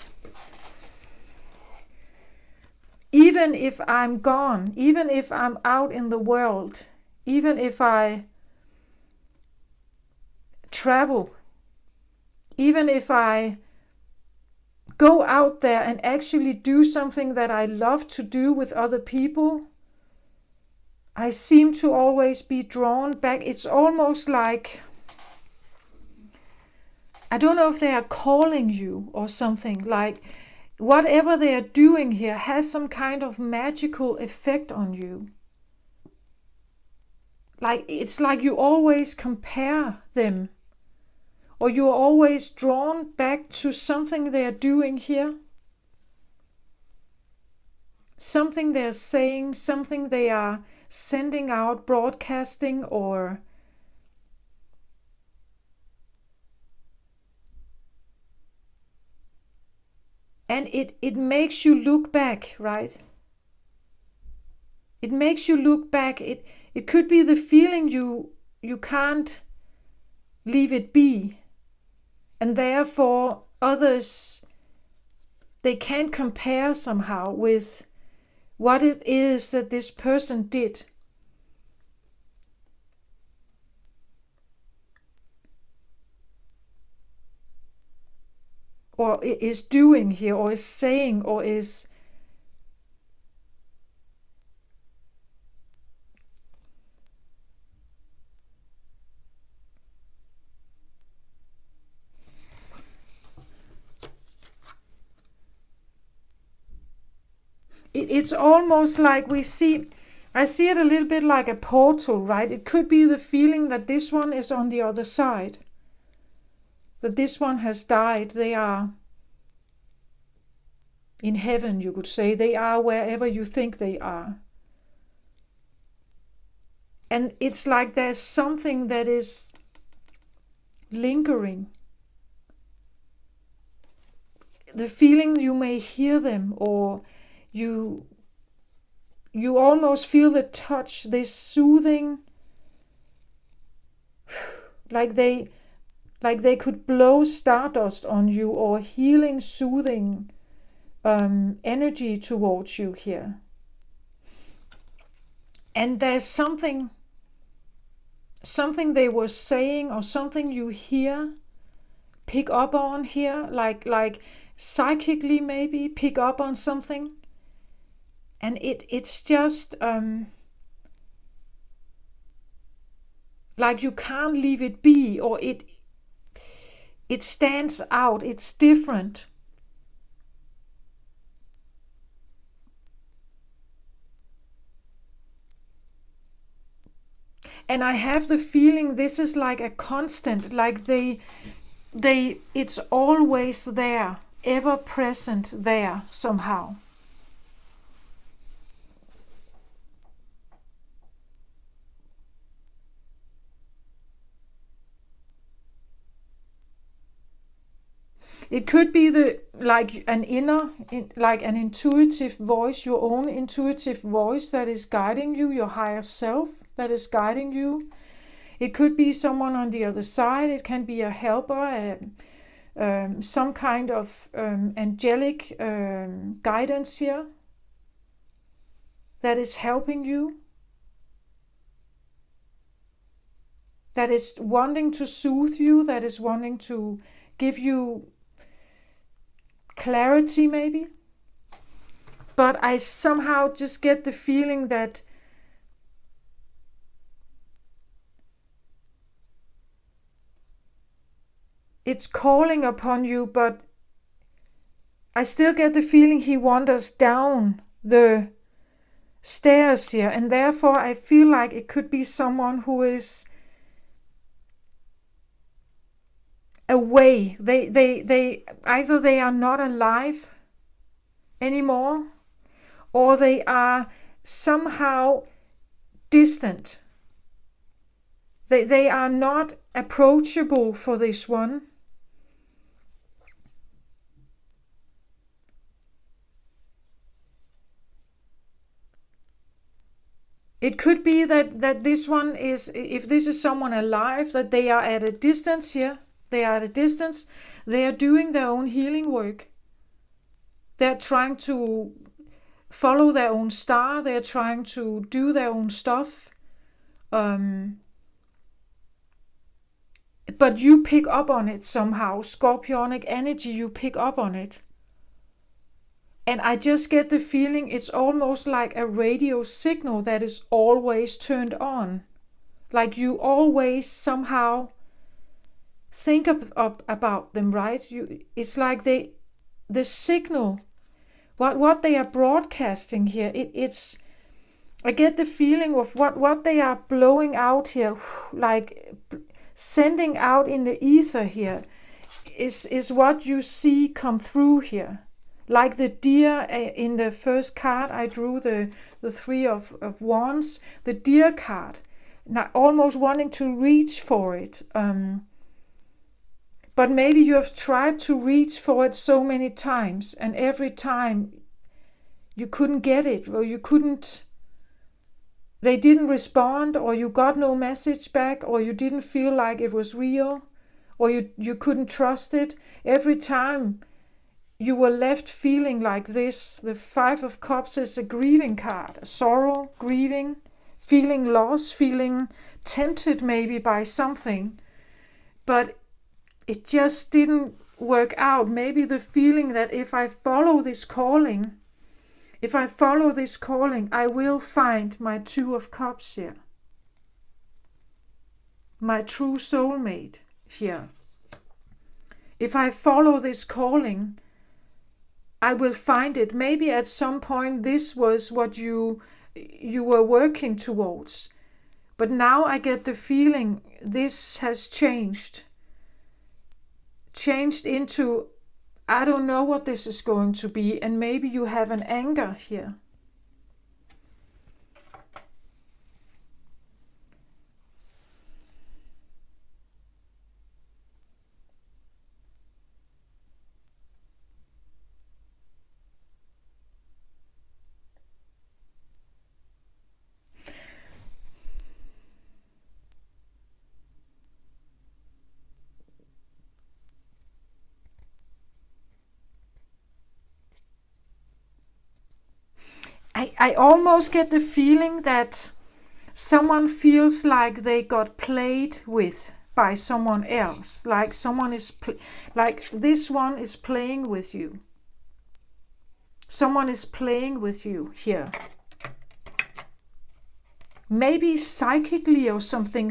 even if I'm gone, even if I'm out in the world, even if I travel, even if I go out there and actually do something that I love to do with other people, I seem to always be drawn back. It's almost like, I don't know if they are calling you or something, like whatever they are doing here has some kind of magical effect on you. Like it's like you always compare them, or you're always drawn back to something they're doing here. Something they're saying, something they are sending out, broadcasting, or and it makes you look back, right? It makes you look back. It could be the feeling you can't leave it be. And therefore others, they can't compare somehow with what it is that this person did. is doing here, or is saying, or is it's almost like I see it a little bit like a portal, right? It could be the feeling that this one is on the other side, that this one has died. They are in heaven, you could say. They are wherever you think they are. And it's like there's something that is lingering. The feeling you may hear them, or you almost feel the touch, this soothing, like they could blow stardust on you, or healing, soothing energy towards you here. And there's something they were saying, or something you hear, pick up on here, like psychically maybe pick up on something. And it's just like you can't leave it be, or it stands out, it's different. And I have the feeling this is like a constant, like it's always there, ever present there somehow. It could be like an intuitive voice, your own intuitive voice that is guiding you, your higher self that is guiding you. It could be someone on the other side. It can be a helper, some kind of angelic guidance here that is helping you, that is wanting to soothe you, that is wanting to give you clarity maybe. But I somehow just get the feeling that it's calling upon you, but I still get the feeling he wanders down the stairs here, and therefore I feel like it could be someone who is away. They either they are not alive anymore, or they are somehow distant. They are not approachable for this one. It could be that this one is, if this is someone alive, that they are at a distance here. They are at a distance. They are doing their own healing work. They're trying to follow their own star. They're trying to do their own stuff. But you pick up on it somehow. Scorpionic energy, you pick up on it. And I just get the feeling it's almost like a radio signal that is always turned on. Like you always somehow think about them, right? It's like the signal, what they are broadcasting here. It's I get the feeling of what they are blowing out here, like sending out in the ether here, is what you see come through here. Like the deer in the first card I drew, the Three of Wands, the deer card, now almost wanting to reach for it. But maybe you have tried to reach for it so many times, and every time you couldn't get it, or they didn't respond, or you got no message back, or you didn't feel like it was real, or you couldn't trust it. Every time you were left feeling like this. The Five of Cups is a grieving card, a sorrow, grieving, feeling lost, feeling tempted maybe by something, but it just didn't work out. Maybe the feeling that if I follow this calling, I will find my Two of Cups here. My true soulmate here. If I follow this calling, I will find it. Maybe at some point this was what you were working towards. But now I get the feeling this has changed. Changed into, I don't know what this is going to be. And maybe you have an anger here. I almost get the feeling that someone feels like they got played with by someone else. Like someone is, like this one is playing with you. Someone is playing with you here. Maybe psychically or something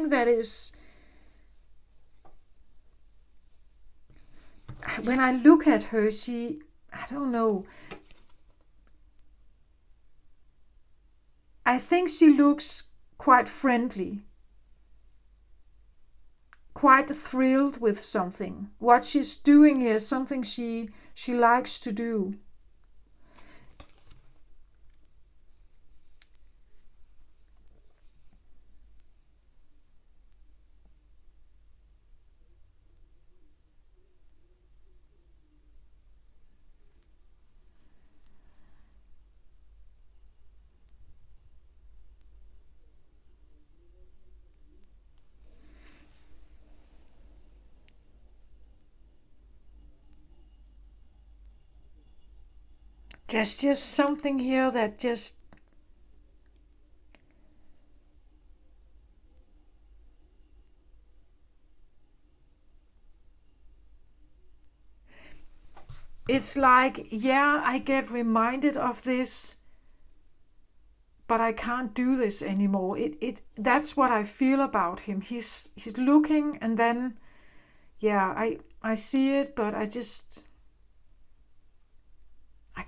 that is... When I look at her, she... I don't know... I think she looks quite friendly, quite thrilled with something. What she's doing here is something she likes to do. There's just something here that just... It's like, yeah, I get reminded of this, but I can't do this anymore. That's what I feel about him. He's looking, and then, yeah, I see it, but I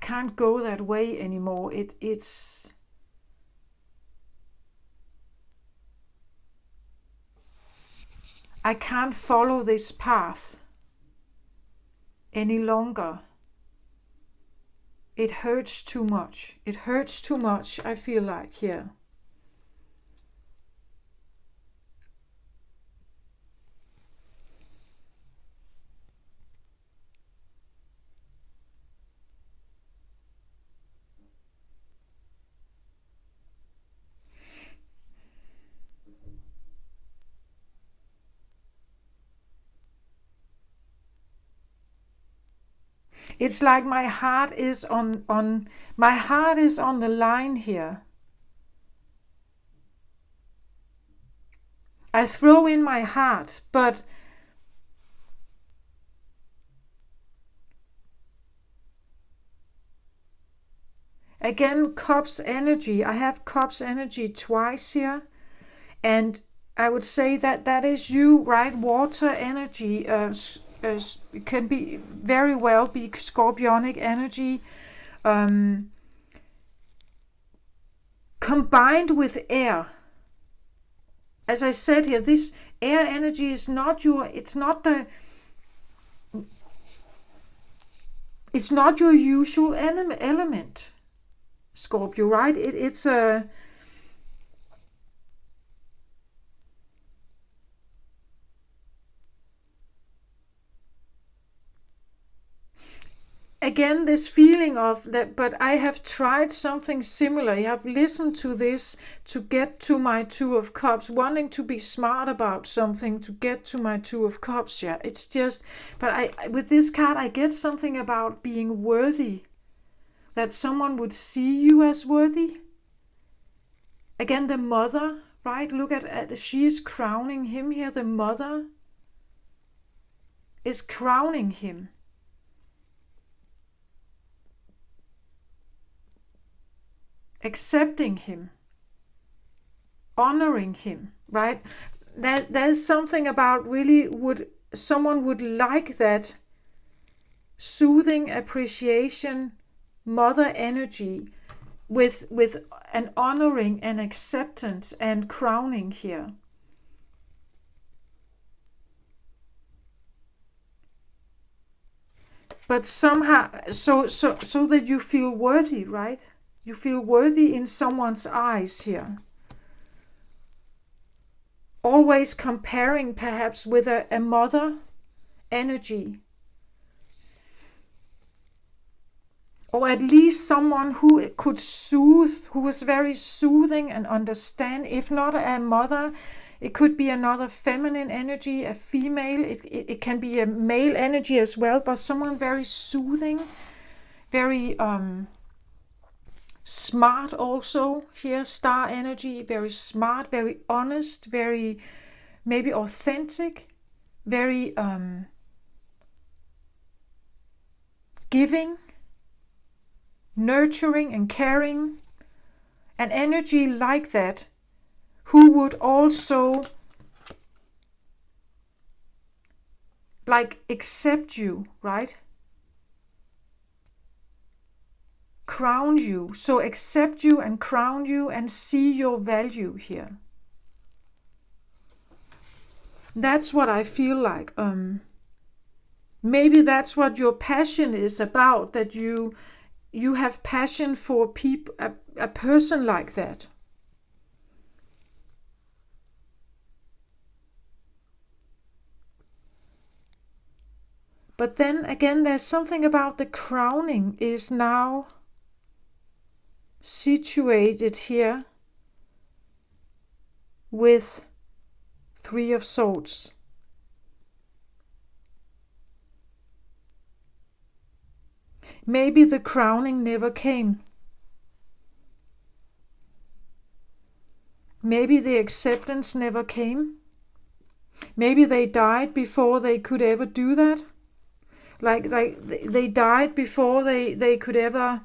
can't go that way anymore. It's I can't follow this path any longer. It hurts too much. It hurts too much, I feel like here. It's like my heart is on the line here. I throw in my heart, but again, Cups energy. I have Cups energy twice here, and I would say that is you, right? Water energy. It can be very well be scorpionic energy, combined with air. As I said here, this air energy is not your. It's not your usual element, Scorpio, right? It's a... Again, this feeling of that, but I have tried something similar. I have listened to this to get to my Two of Cups, wanting to be smart about something to get to my Two of Cups. Yeah, it's just, but with this card, I get something about being worthy, that someone would see you as worthy. Again, the mother, right? Look at she is crowning him here, the mother. is crowning him, accepting him, honoring him, right? There's something about really someone would like that soothing appreciation, mother energy with an honoring and acceptance and crowning here. But somehow, so that you feel worthy, right? You feel worthy in someone's eyes here. Always comparing perhaps with a mother energy. Or at least someone who could soothe, who was very soothing and understand. If not a mother, it could be another feminine energy, a female. It can be a male energy as well, but someone very soothing, very smart also. Here, star energy, very smart, very honest, very maybe authentic, very giving, nurturing and caring. An energy like that, who would also like accept you, right? Crown you. So accept you and crown you and see your value here. That's what I feel like. Maybe that's what your passion is about, that you have passion for people, a person like that. But then again, there's something about the crowning is now situated here with 3 of Swords. Maybe the crowning never came. Maybe the acceptance never came. Maybe they died before they could ever do that. Like they died before they could ever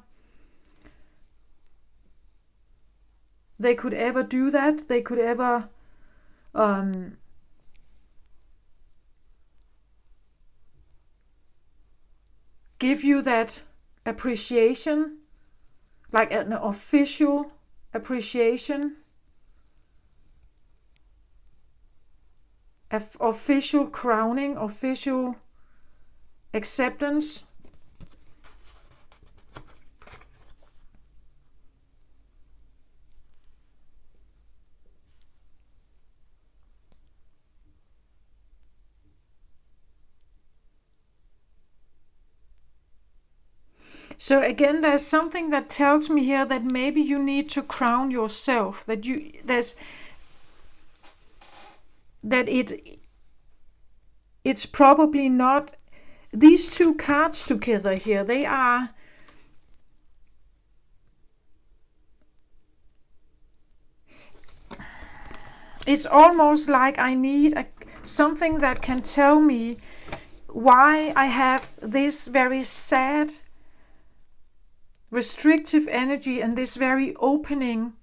do that. They could ever give you that appreciation, like an official appreciation, official crowning, official acceptance. So again, there's something that tells me here that maybe you need to crown yourself, it's probably not these 2 cards together here. They are it's almost like I need something that can tell me why I have this very sad, restrictive energy and this very opening,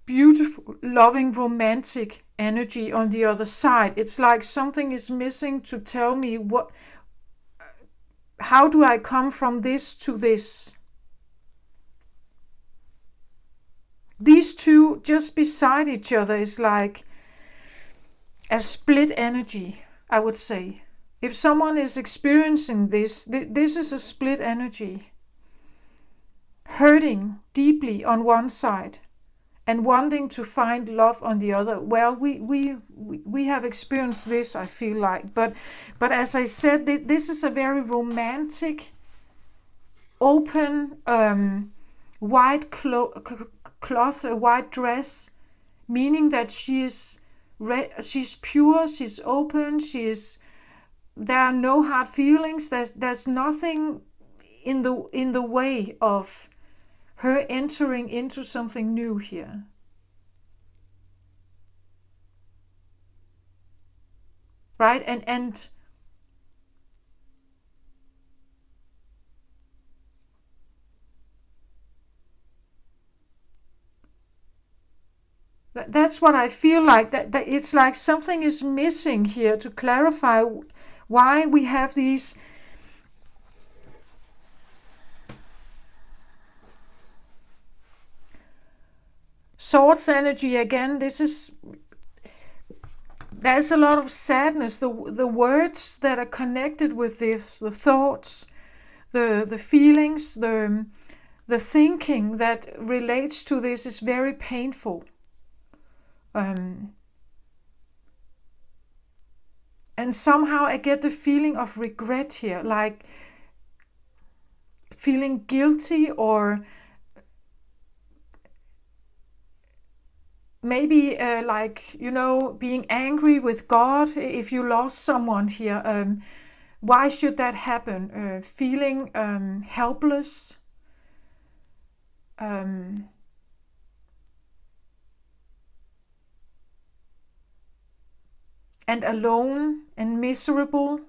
beautiful, loving, romantic energy on the other side. It's like something is missing to tell me how do I come from this to this? These 2 just beside each other is like a split energy, I would say. If someone is experiencing this, this is a split energy. Hurting deeply on one side and wanting to find love on the other. Well, we have experienced this, I feel like. But as I said, this is a very romantic, open, white cloth, a white dress, meaning that she's pure, she's open, there are no hard feelings. There's nothing in the way of her entering into something new here. Right? And That's what I feel like, that it's like something is missing here to clarify why we have these Swords energy again. There's a lot of sadness. The words that are connected with this, the thoughts, the feelings, the thinking that relates to this is very painful. And somehow I get the feeling of regret here, like feeling guilty, or maybe being angry with God if you lost someone here. Why should that happen? Feeling helpless. And alone and miserable.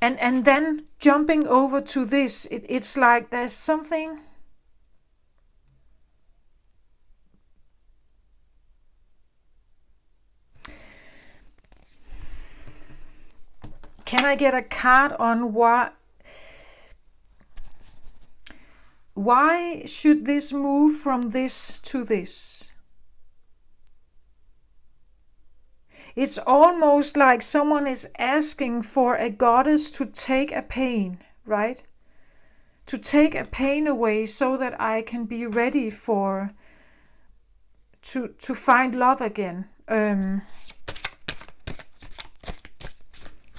And then jumping over to this, it's like there's something. Can I get a card on why should this move from this to this? It's almost like someone is asking for a goddess to take a pain, right? To take a pain away so that I can be ready to find love again.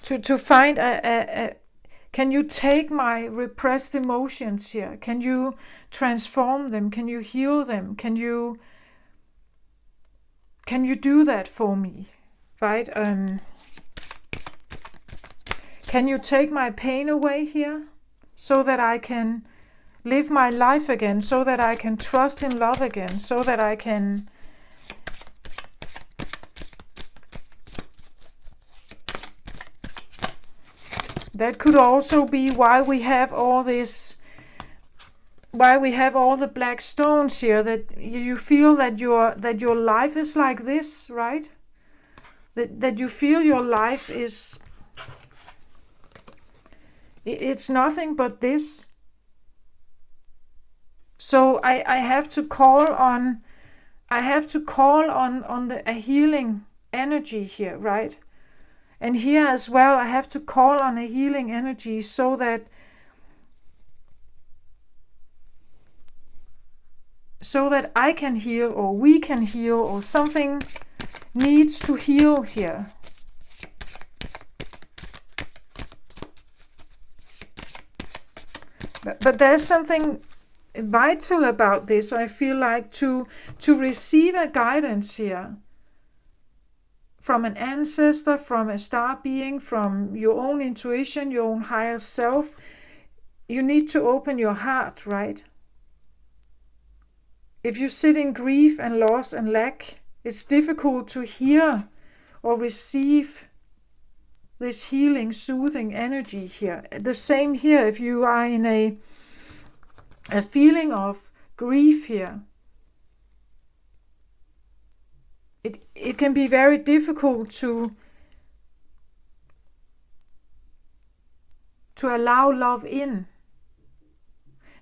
To find can you take my repressed emotions here? Can you transform them? Can you heal them? Can you do that for me? Right? Can you take my pain away here so that I can live my life again, so that I can trust in love again, so that I can That could also be why we have all this, why we have all the black stones here, that you feel that your life is like this, right? That you feel your life is, it's nothing but this. So I have to call on a healing energy here, right? And here as well, I have to call on a healing energy so that I can heal, or we can heal, or something needs to heal here. But there's something vital about this. I feel like to receive a guidance here from an ancestor, from a star being, from your own intuition, your own higher self, you need to open your heart, right? If you sit in grief and loss and lack, it's difficult to hear or receive this healing, soothing energy here. The same here, if you are in a feeling of grief here, it can be very difficult to allow love in.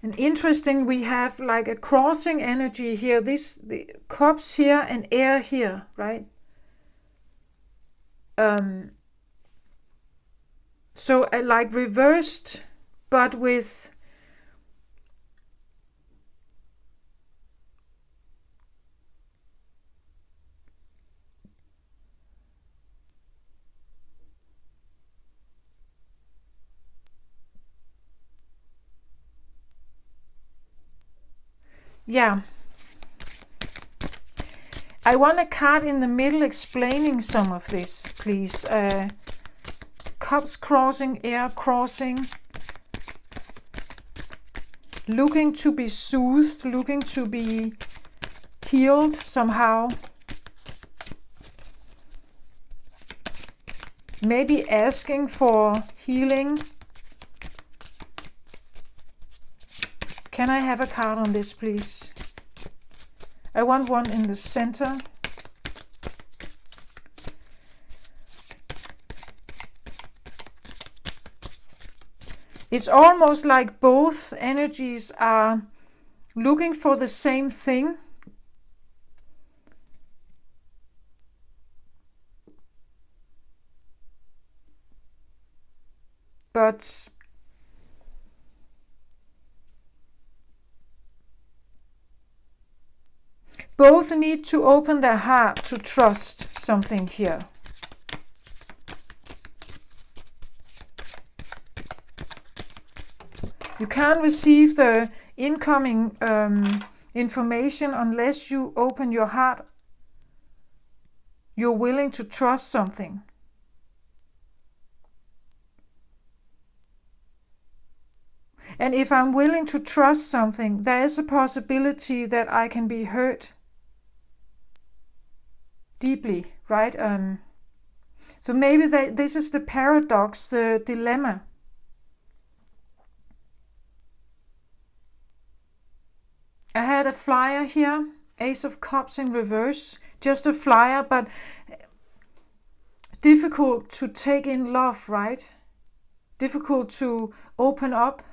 And interesting, we have like a crossing energy here, the cups here and air here, right? So like reversed, but with yeah. I want a card in the middle explaining some of this, please. Cups crossing, air crossing. Looking to be soothed, looking to be healed somehow. Maybe asking for healing. Can I have a card on this, please? I want one in the center. It's almost like both energies are looking for the same thing. But both need to open their heart to trust something here. You can't receive the incoming information unless you open your heart. You're willing to trust something. And if I'm willing to trust something, there is a possibility that I can be hurt deeply, right? So maybe this is the paradox, the dilemma. I had a flyer here, Ace of Cups in reverse, just a flyer, but difficult to take in love, right? Difficult to open up.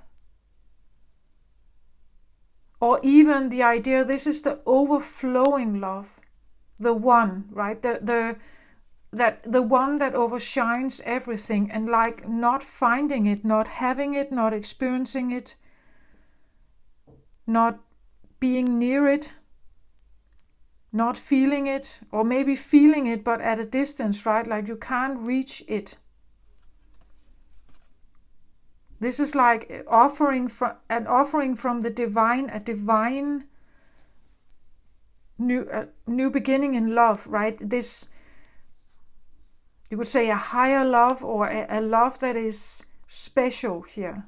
Or even the idea, this is the overflowing love, the one, right? The one that overshines everything, and like not finding it, not having it, not experiencing it, not being near it, not feeling it, or maybe feeling it but at a distance, right? Like you can't reach it. This is like an offering from the divine, a divine new beginning in love, right? This, you would say, a higher love, or a love that is special here.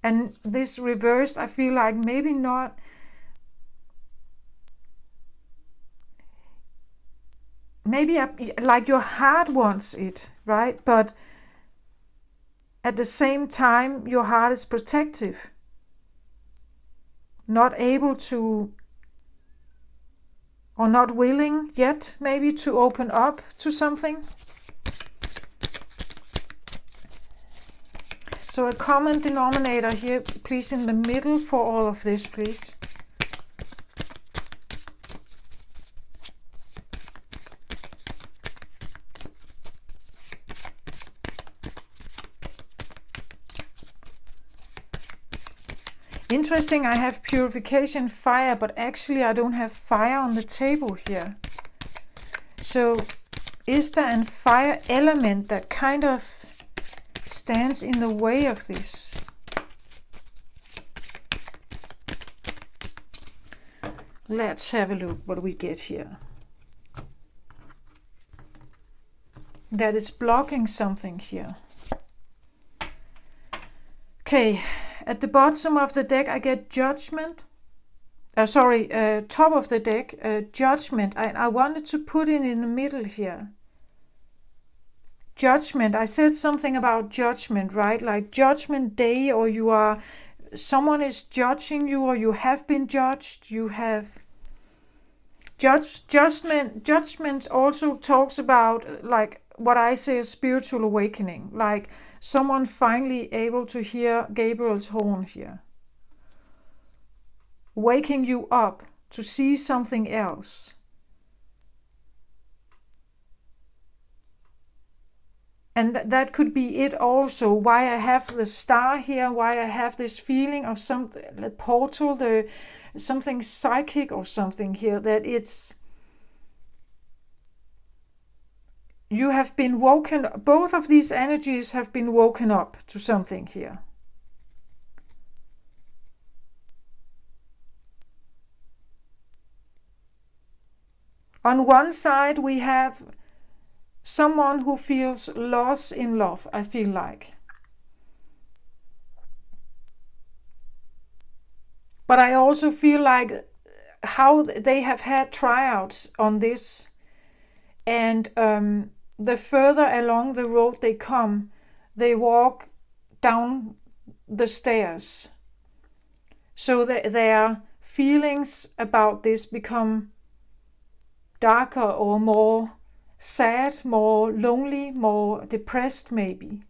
And this reversed, I feel like maybe not. Maybe like your heart wants it, right? But at the same time, your heart is protective. Not able to, or not willing yet, maybe, to open up to something. So a common denominator here, please, in the middle for all of this, please. Interesting, I have purification fire, but actually I don't have fire on the table here. So is there a fire element that kind of stands in the way of this? Let's have a look what we get here. That is blocking something here. Okay. At the bottom of the deck, I get judgment. Top of the deck, judgment. I wanted to put it in the middle here. Judgment. I said something about judgment, right? Like judgment day, or someone is judging you, or you have been judged. You have judgment. Judgment also talks about, like what I say, is spiritual awakening. Like someone finally able to hear Gabriel's horn here. Waking you up to see something else. And that could be it also. Why I have the star here, why I have this feeling of something, the portal, something psychic or something here, that it's, you have been woken, both of these energies have been woken up to something here. On one side, we have someone who feels lost in love, I feel like. But I also feel like how they have had tryouts on this, and the further along the road they come, they walk down the stairs. So they are feelings about this become darker or more sad, more lonely, more depressed maybe.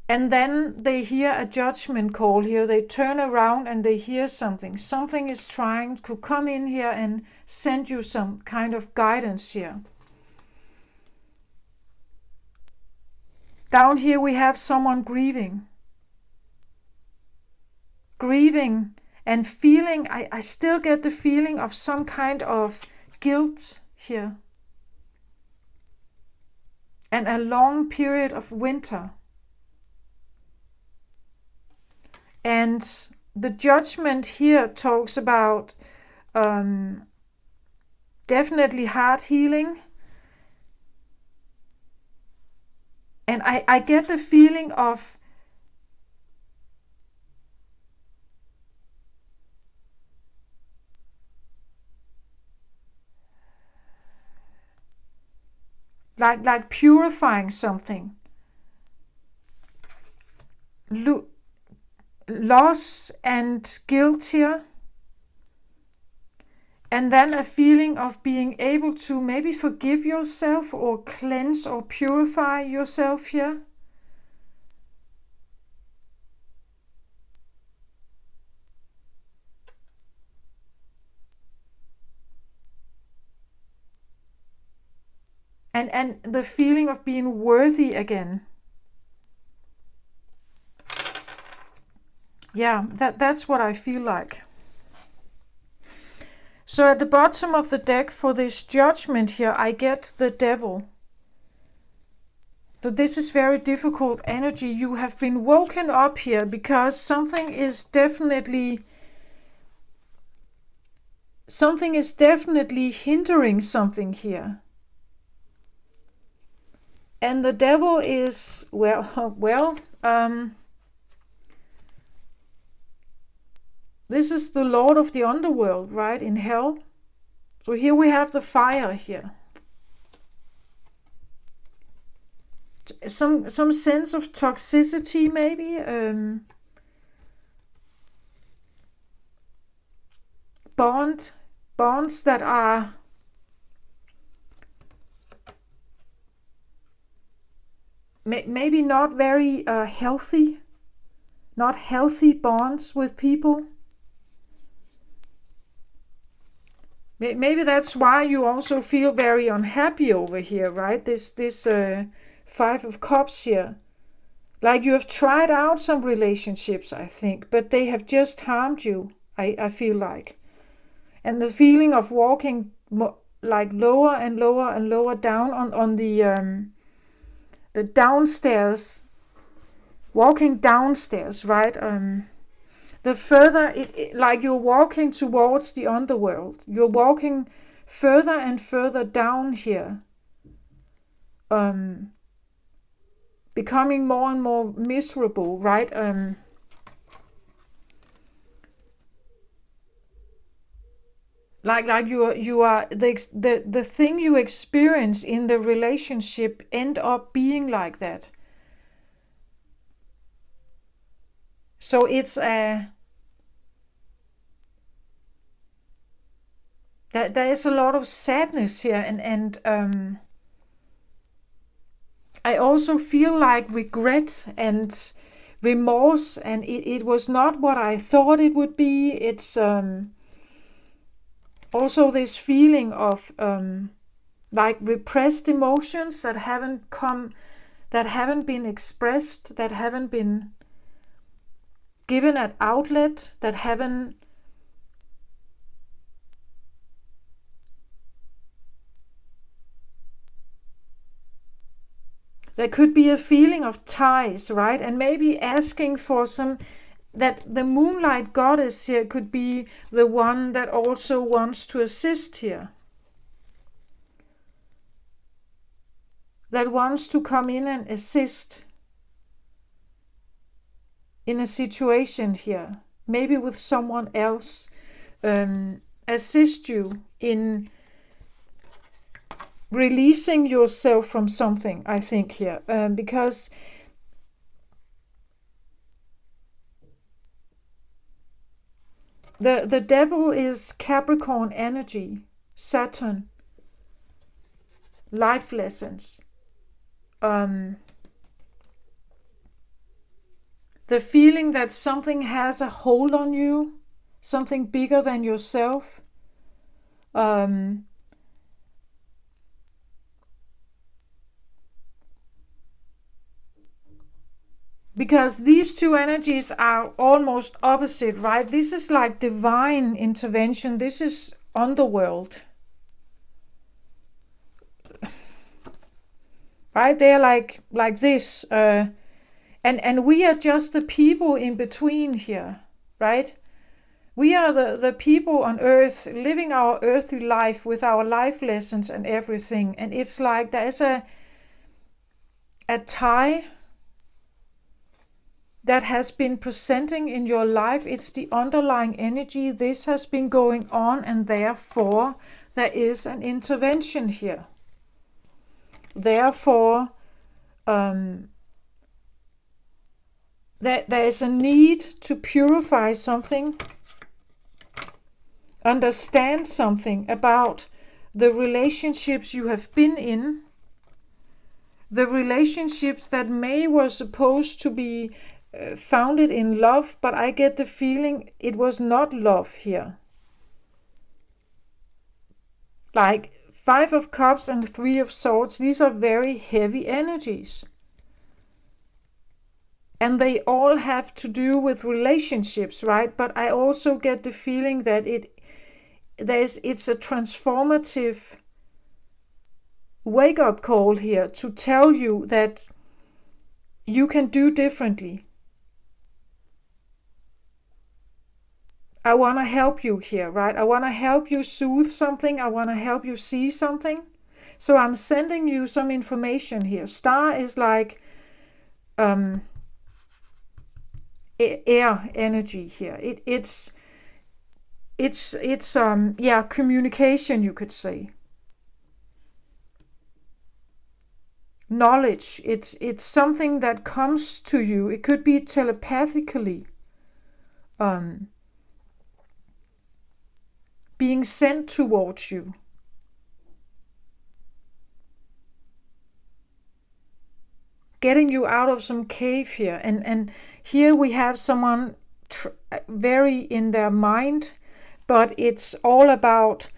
And then they hear a judgment call here. They turn around and they hear something. Something is trying to come in here and send you some kind of guidance here. Down here we have someone grieving. Grieving and feeling, I still get the feeling of some kind of guilt here. And a long period of winter. And the judgment here talks about definitely heart healing. And I get the feeling of like purifying something. Loss and guilt here. And then a feeling of being able to maybe forgive yourself or cleanse or purify yourself here. And the feeling of being worthy again. Yeah, that's what I feel like. So at the bottom of the deck for this judgment here, I get the devil. So this is very difficult energy. You have been woken up here because something is definitely hindering something here. And the devil is, this is the Lord of the underworld, right, in hell. So here we have the fire here. Some sense of toxicity maybe. Bonds that are maybe not very healthy. Not healthy bonds with people. Maybe that's why you also feel very unhappy over here, right? This Five of Cups here. Like you have tried out some relationships, I think, but they have just harmed you, I feel like. And the feeling of walking like lower and lower and lower down on the downstairs, walking downstairs, right? The further, like you're walking towards the underworld. You're walking further and further down here. Becoming more and more miserable, right? Like you are the thing you experience in the relationship end up being like that. So it's there is a lot of sadness here, and I also feel like regret and remorse, and it was not what I thought it would be. It's also this feeling of like repressed emotions that haven't been expressed, that haven't been given an outlet, that haven't there could be a feeling of ties, right? And maybe asking for some, that the moonlight goddess here could be the one that also wants to assist here. That wants to come in and assist in a situation here. Maybe with someone else. Assist you in releasing yourself from something, I think here. Because The devil is Capricorn energy, Saturn, life lessons. The feeling that something has a hold on you, something bigger than yourself. Because these two energies are almost opposite, right? This is like divine intervention. This is underworld. Right? They're like this. And we are just the people in between here, right? We are the people on earth living our earthly life with our life lessons and everything. And it's like there's a tie that has been presenting in your life. It's the underlying energy. This has been going on, and therefore there is an intervention here. Therefore, there is a need to purify something, understand something about the relationships you have been in, the relationships that were supposed to be founded in love, but I get the feeling it was not love here. Like 5 of Cups and 3 of Swords, these are very heavy energies. And they all have to do with relationships, right? But I also get the feeling that it's a transformative wake-up call here to tell you that you can do differently. I want to help you here, right? I want to help you soothe something. I want to help you see something. So I'm sending you some information here. Star is like air energy here. It's communication, you could say. Knowledge. It's something that comes to you. It could be telepathically. Being sent towards you. Getting you out of some cave here. And here we have someone very in their mind, but it's all about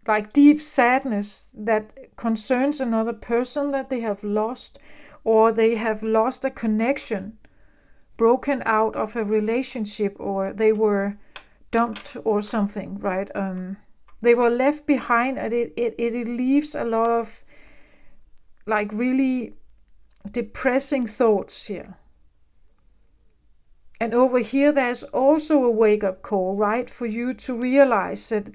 like deep sadness that concerns another person that they have lost, or they have lost a connection, broken out of a relationship, or they were dumped or something, right? They were left behind, and it leaves a lot of like really depressing thoughts here. And over here there's also a wake-up call, right? For you to realize that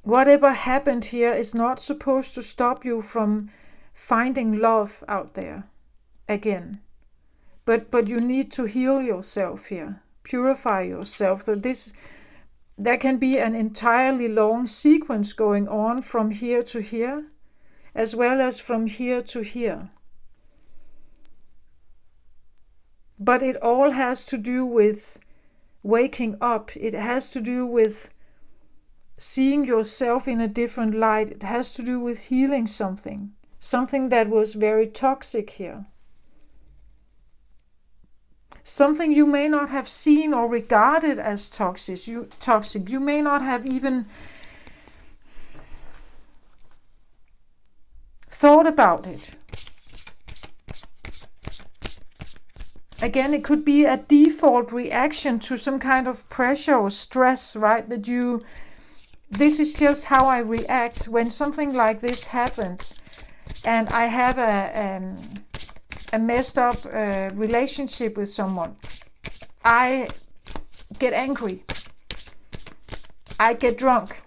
whatever happened here is not supposed to stop you from finding love out there again. But you need to heal yourself here. Purify yourself. So there can be an entirely long sequence going on from here to here, as well as from here to here. But it all has to do with waking up. It has to do with seeing yourself in a different light. It has to do with healing something that was very toxic here. Something you may not have seen or regarded as toxic. You may not have even thought about it. Again, it could be a default reaction to some kind of pressure or stress, right? This is just how I react when something like this happens. And I have a messed up relationship with someone. I get angry. I get drunk.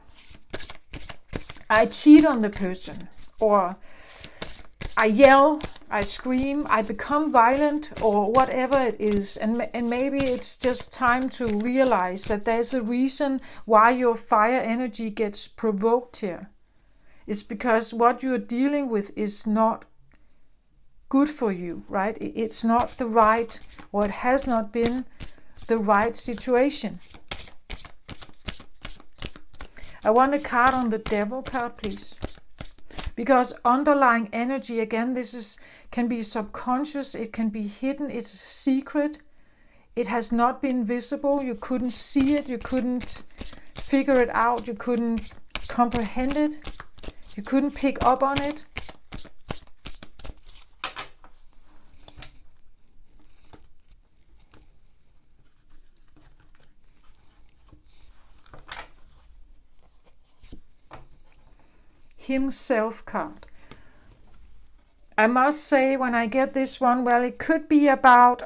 I cheat on the person. Or I yell, I scream, I become violent, or whatever it is. And maybe it's just time to realize that there's a reason why your fire energy gets provoked here. It's because what you're dealing with is not good for you, right? It's not the right, or it has not been the right situation. I want a card on the Devil card, please. Because underlying energy, again, can be subconscious, it can be hidden, it's a secret. It has not been visible, you couldn't see it, you couldn't figure it out, you couldn't comprehend it, you couldn't pick up on it. Himself card. I must say, when I get this one, well, it could be about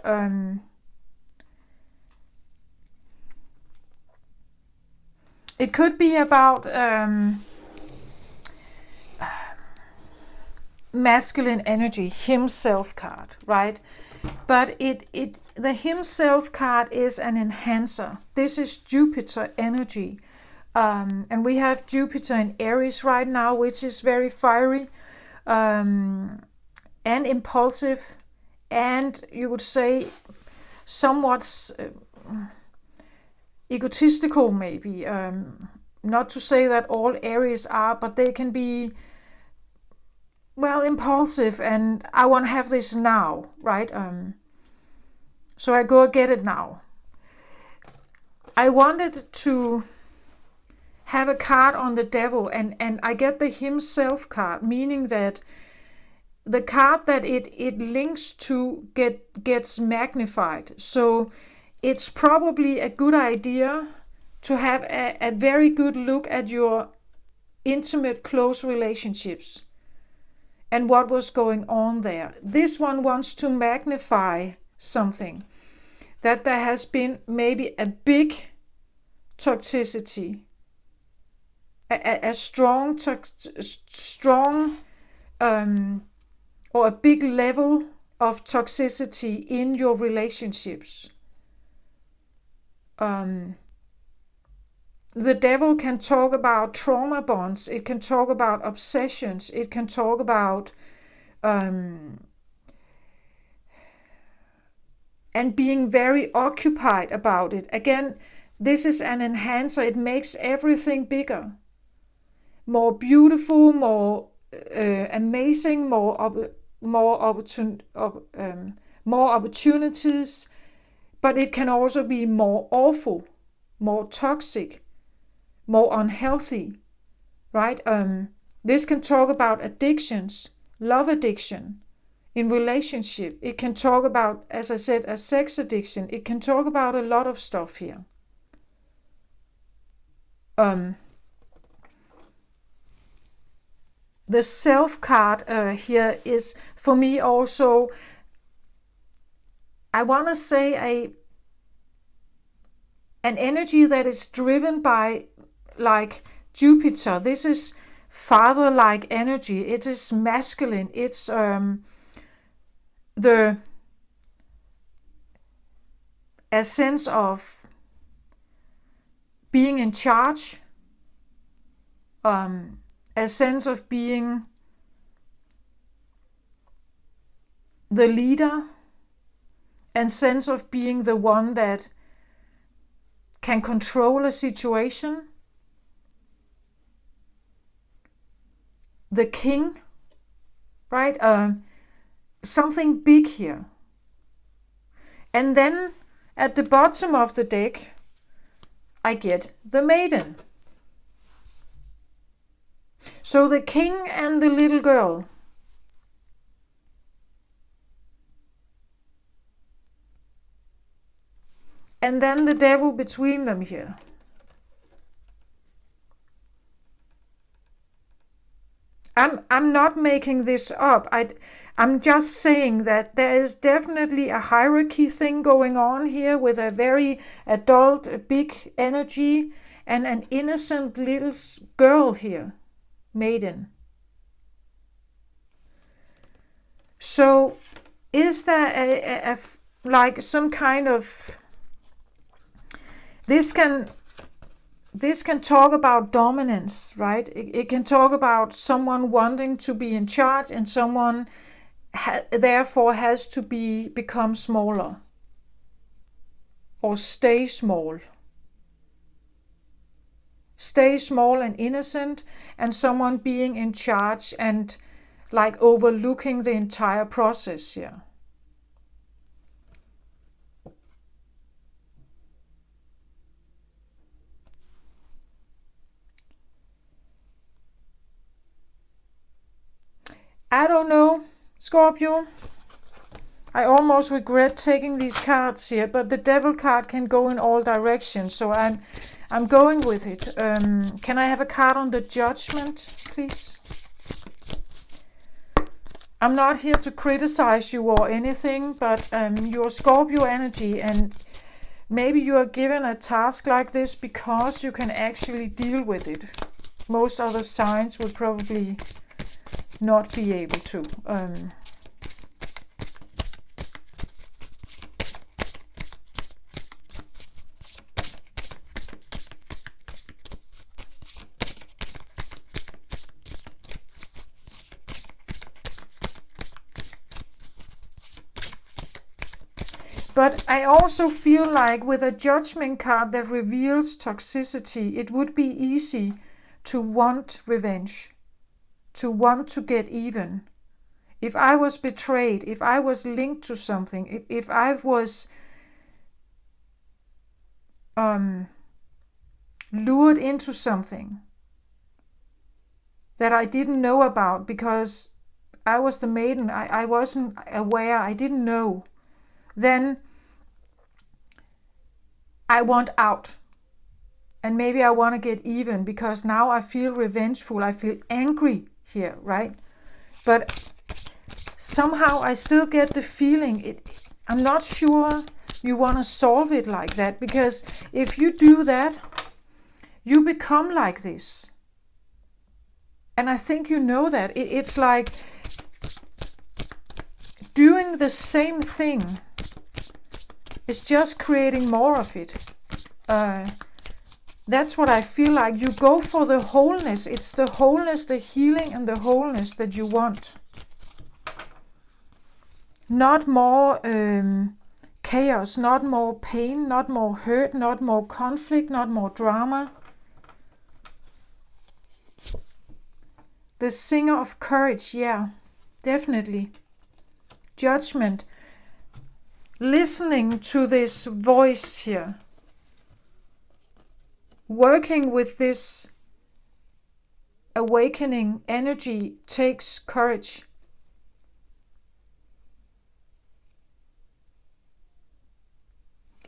masculine energy, himself card, right? But the himself card is an enhancer. This is Jupiter energy. And we have Jupiter in Aries right now, which is very fiery and impulsive, and you would say somewhat egotistical, maybe. Not to say that all Aries are, but they can be, well, impulsive, and I want to have this now, right? So I go get it now. I wanted to have a card on the Devil, and I get the himself card, meaning that the card that it links to gets magnified. So it's probably a good idea to have a very good look at your intimate, close relationships and what was going on there. This one wants to magnify something, that there has been maybe a big toxicity, a strong or a big level of toxicity in your relationships. The Devil can talk about trauma bonds, it can talk about obsessions, it can talk about and being very occupied about it. Again, this is an enhancer, it makes everything bigger, more beautiful, more amazing, more opportunities, but it can also be more awful, more toxic, more unhealthy, right? This can talk about addictions, love addiction in relationship. It can talk about, as I said, a sex addiction. It can talk about a lot of stuff here. The self card here is, for me also, I want to say an energy that is driven by, like, Jupiter. This is father-like energy. It is masculine. It's a sense of being in charge, a sense of being the leader, and sense of being the one that can control a situation. The king, right? Something big here. And then at the bottom of the deck, I get the maiden. So the king and the little girl. And then the devil between them here. I'm not making this up. I'm just saying that there is definitely a hierarchy thing going on here with a very adult, big energy and an innocent little girl here, maiden. So is there a like some kind of, this can talk about dominance, right? It can talk about someone wanting to be in charge, and someone therefore has to become smaller. or stay small. Stay small and innocent, and someone being in charge and like overlooking the entire process here. I don't know, Scorpio. I almost regret taking these cards here, but the Devil card can go in all directions, so I'm going with it. Can I have a card on the Judgment, please? I'm not here to criticize you or anything, but your Scorpio energy, and maybe you are given a task like this because you can actually deal with it. Most other signs would probably not be able to. But I also feel like with a Judgment card that reveals toxicity, it would be easy to want revenge, to want to get even. If I was betrayed, if I was linked to something, if I was lured into something that I didn't know about because I was the maiden, I wasn't aware, I didn't know, then I want out. And maybe I want to get even because now I feel revengeful, I feel angry here, right? But somehow I still get the feeling, I'm not sure you want to solve it like that, because if you do that, you become like this. And I think you know that. It's like doing the same thing is just creating more of it. That's what I feel like. You go for the wholeness. It's the wholeness, the healing and the wholeness that you want. Not more chaos, not more pain, not more hurt, not more conflict, not more drama. The singer of courage, yeah, definitely. Judgment. Listening to this voice here. Working with this awakening energy takes courage.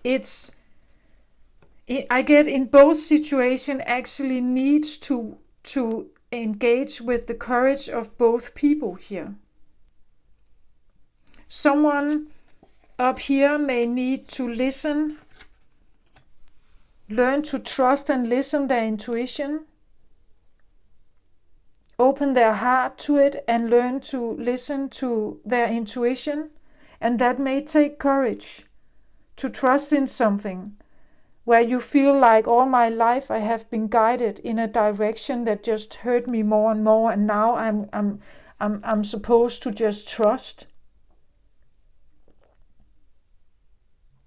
I get in both situations actually needs to engage with the courage of both people here. Someone up here may need to listen, learn to trust and listen their intuition, open their heart to it and learn to listen to their intuition. And that may take courage to trust in something where you feel like all my life I have been guided in a direction that just hurt me more and more, and now I'm supposed to just trust.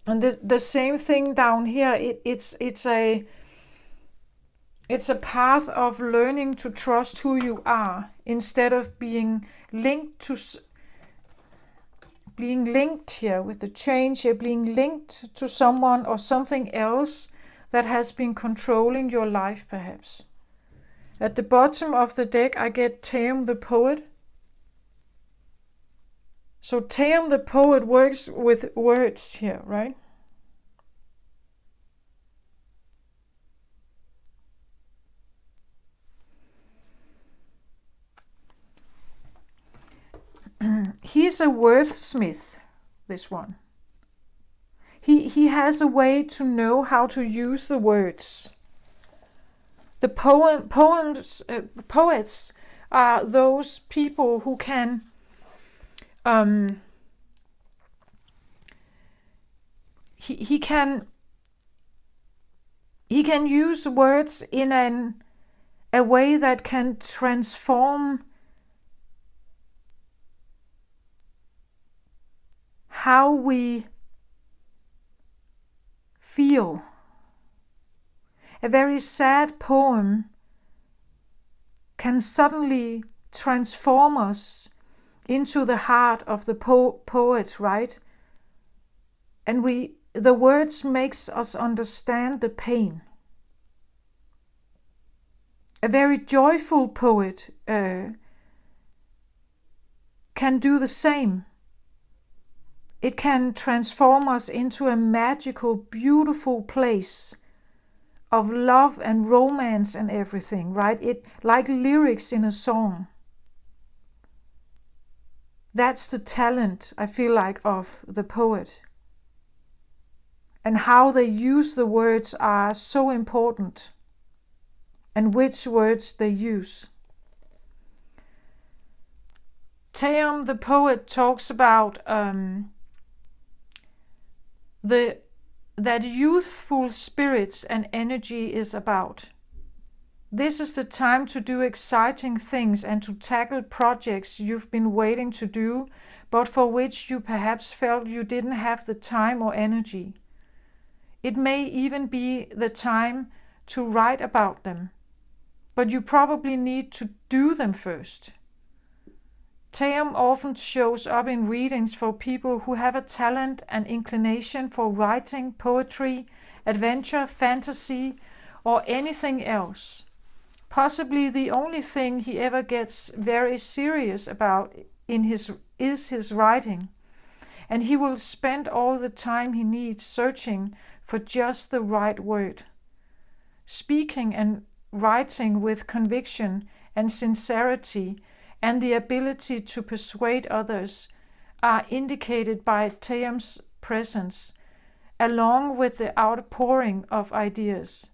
And the same thing down here. It's a path of learning to trust who you are instead of being linked here with the change here, being linked to someone or something else that has been controlling your life perhaps. At the bottom of the deck I get Taeum the poet. So Taeum the poet works with words here, right? He's a wordsmith, this one. He has a way to know how to use the words. The poets are those people who can he can use words in a way that can transform how we feel. A very sad poem can suddenly transform us into the heart of the poet, right? And the words makes us understand the pain. A very joyful poet can do the same. It can transform us into a magical, beautiful place of love and romance and everything, right? It like lyrics in a song. That's the talent, I feel like, of the poet. And how they use the words are so important. And which words they use. Theum, the poet, talks about that youthful spirits and energy is about. This is the time to do exciting things and to tackle projects you've been waiting to do, but for which you perhaps felt you didn't have the time or energy. It may even be the time to write about them, but you probably need to do them first. Theum often shows up in readings for people who have a talent and inclination for writing, poetry, adventure, fantasy, or anything else. Possibly the only thing he ever gets very serious about is his writing, and he will spend all the time he needs searching for just the right word. Speaking and writing with conviction and sincerity and the ability to persuade others are indicated by Theum's presence, along with the outpouring of ideas.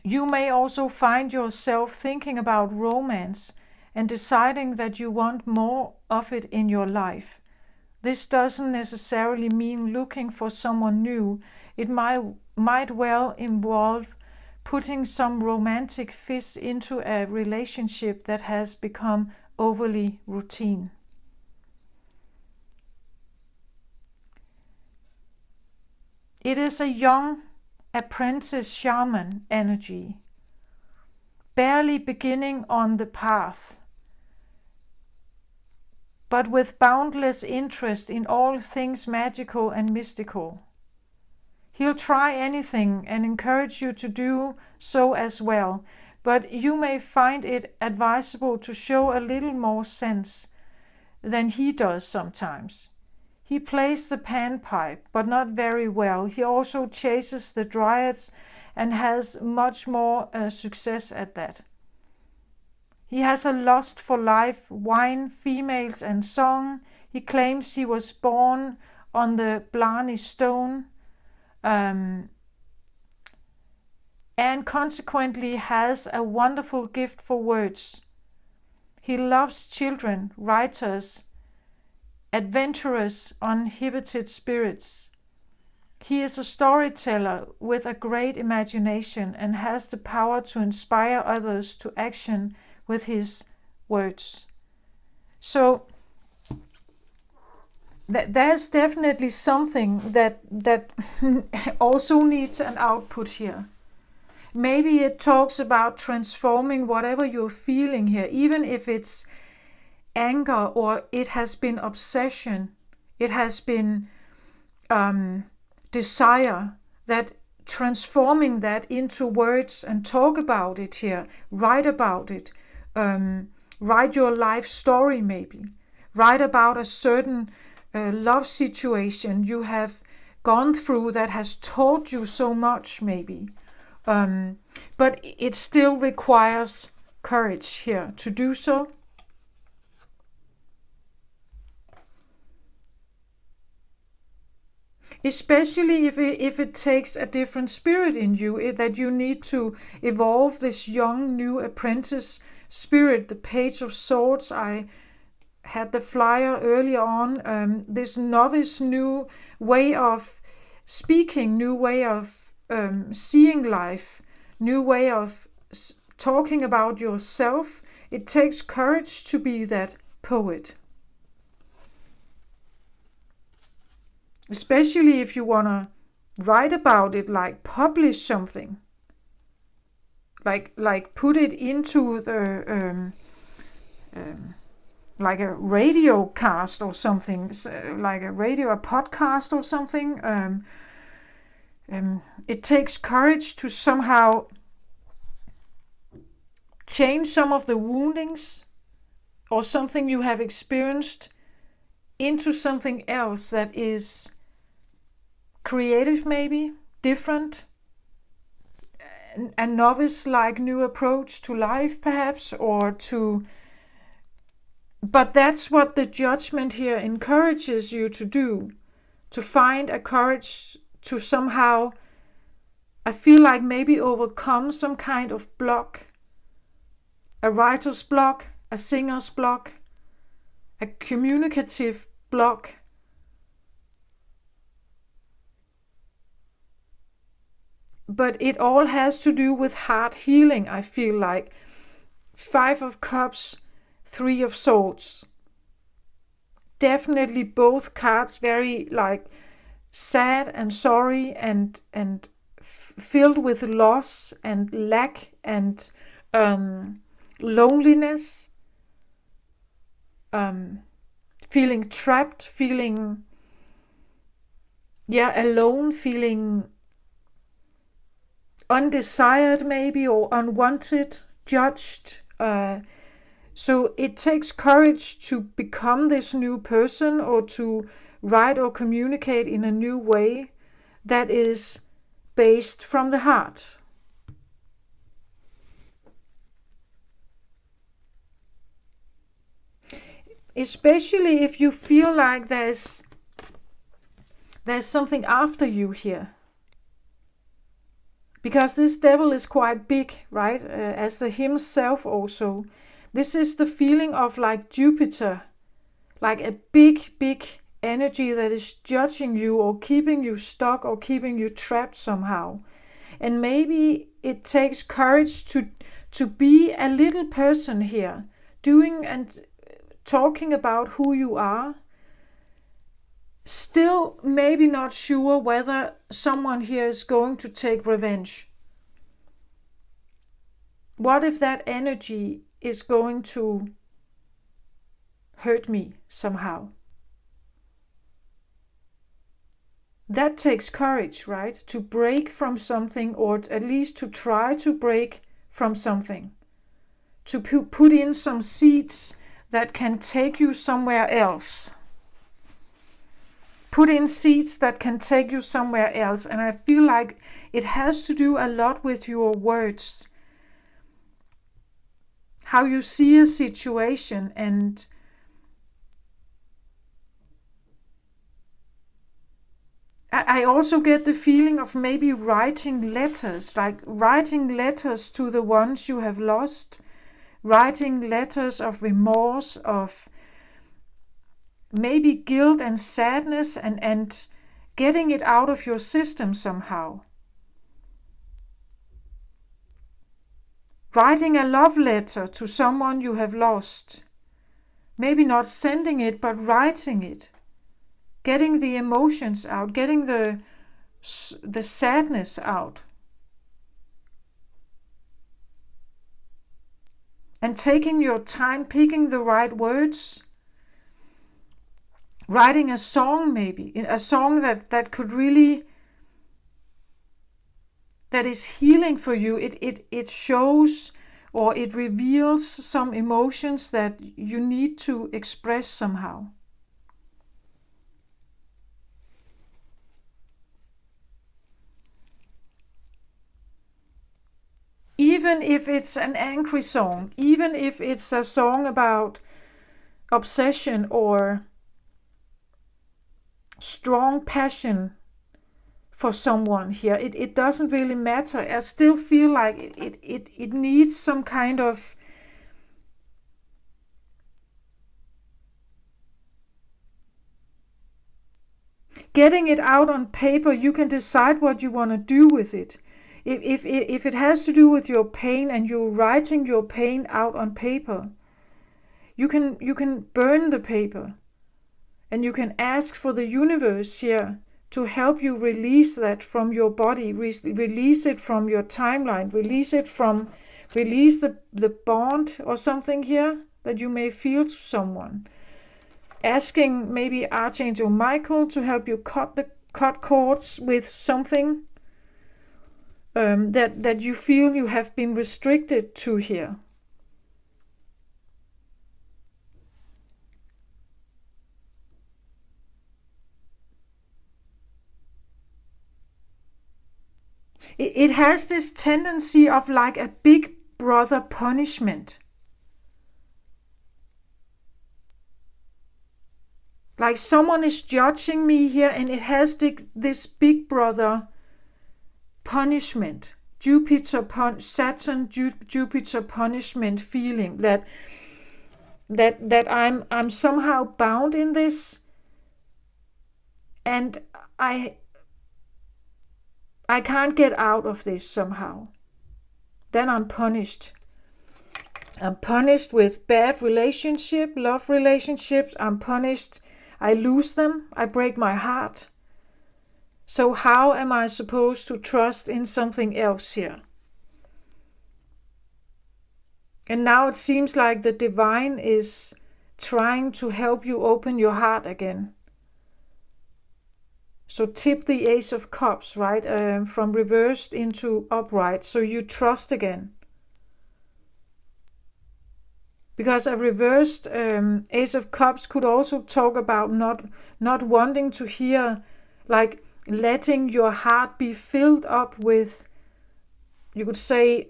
You may also find yourself thinking about romance and deciding that you want more of it in your life. This doesn't necessarily mean looking for someone new. It might well involve putting some romantic fizz into a relationship that has become overly routine. It is a young apprentice shaman energy, barely beginning on the path, but with boundless interest in all things magical and mystical. He'll try anything and encourage you to do so as well, but you may find it advisable to show a little more sense than he does sometimes. He plays the panpipe, but not very well. He also chases the dryads and has much more success at that. He has a lust for life, wine, females, and song. He claims he was born on the Blarney Stone, and consequently has a wonderful gift for words. He loves children, writers, adventurous, uninhibited spirits. He is a storyteller with a great imagination and has the power to inspire others to action with his words. So there's definitely something that also needs an output here. Maybe it talks about transforming whatever you're feeling here, even if it's anger or it has been obsession, it has been desire, that transforming that into words and talk about it here, write about it, write your life story maybe, write about a certain love situation you have gone through that has taught you so much maybe. But it still requires courage here to do so. Especially if it takes a different spirit in you, that you need to evolve this young new apprentice spirit, the Page of Swords. I had the flyer earlier on, this novice new way of speaking, new way of seeing life, new way of talking about yourself. It takes courage to be that poet. especially if you want to write about it, like publish something, like put it into the like a radio cast or something, like a podcast or something. It takes courage to somehow change some of the woundings or something you have experienced into something else that is creative, maybe different, a novice-like new approach to life, perhaps, or to. But that's what the judgment here encourages you to do, to find a courage to somehow, I feel like maybe overcome some kind of block, a writer's block, a singer's block, a communicative block. But it all has to do with heart healing, I feel like. 5 of Cups, 3 of Swords. Definitely both cards very like sad and sorry and filled with loss and lack and loneliness, feeling trapped, feeling alone, feeling undesired maybe, or unwanted, judged. So it takes courage to become this new person, or to write or communicate in a new way that is based from the heart. Especially if you feel like there's something after you here. Because this devil is quite big, right? As the himself also. This is the feeling of like Jupiter, like a big energy that is judging you or keeping you stuck or keeping you trapped somehow. And maybe it takes courage to be a little person here, doing and talking about who you are. Still maybe not sure whether someone here is going to take revenge. What if that energy is going to hurt me somehow? That takes courage, right? To break from something, or at least to try to break from something. To put in some seeds that can take you somewhere else. Put in seeds that can take you somewhere else. And I feel like it has to do a lot with your words. How you see a situation, and I also get the feeling of maybe writing letters, like writing letters to the ones you have lost, writing letters of remorse, of maybe guilt and sadness, and getting it out of your system somehow. Writing a love letter to someone you have lost. Maybe not sending it, but writing it. Getting the emotions out, getting the sadness out. And taking your time, picking the right words. Writing a song, maybe. A song that could really, that is healing for you. It shows, or it reveals some emotions that you need to express somehow. Even if it's an angry song, even if it's a song about obsession or strong passion for someone here, it doesn't really matter. I still feel like it needs some kind of getting it out on paper. You can decide what you want to do with it. If it has to do with your pain and you're writing your pain out on paper, you can burn the paper. And you can ask for the universe here to help you release that from your body, release it from your timeline, release the bond or something here that you may feel to someone. Asking maybe Archangel Michael to help you cut cords with something that you feel you have been restricted to here. It has this tendency of like a big brother punishment. Like someone is judging me here, and it has this big brother punishment. Saturn, Jupiter punishment feeling that I'm somehow bound in this, and I can't get out of this somehow. Then I'm punished. I'm punished with bad love relationships. I'm punished. I lose them. I break my heart. So how am I supposed to trust in something else here? And now it seems like the divine is trying to help you open your heart again. So tip the Ace of Cups, right? From reversed into upright. So you trust again. Because a reversed Ace of Cups could also talk about not wanting to hear, like letting your heart be filled up with, you could say,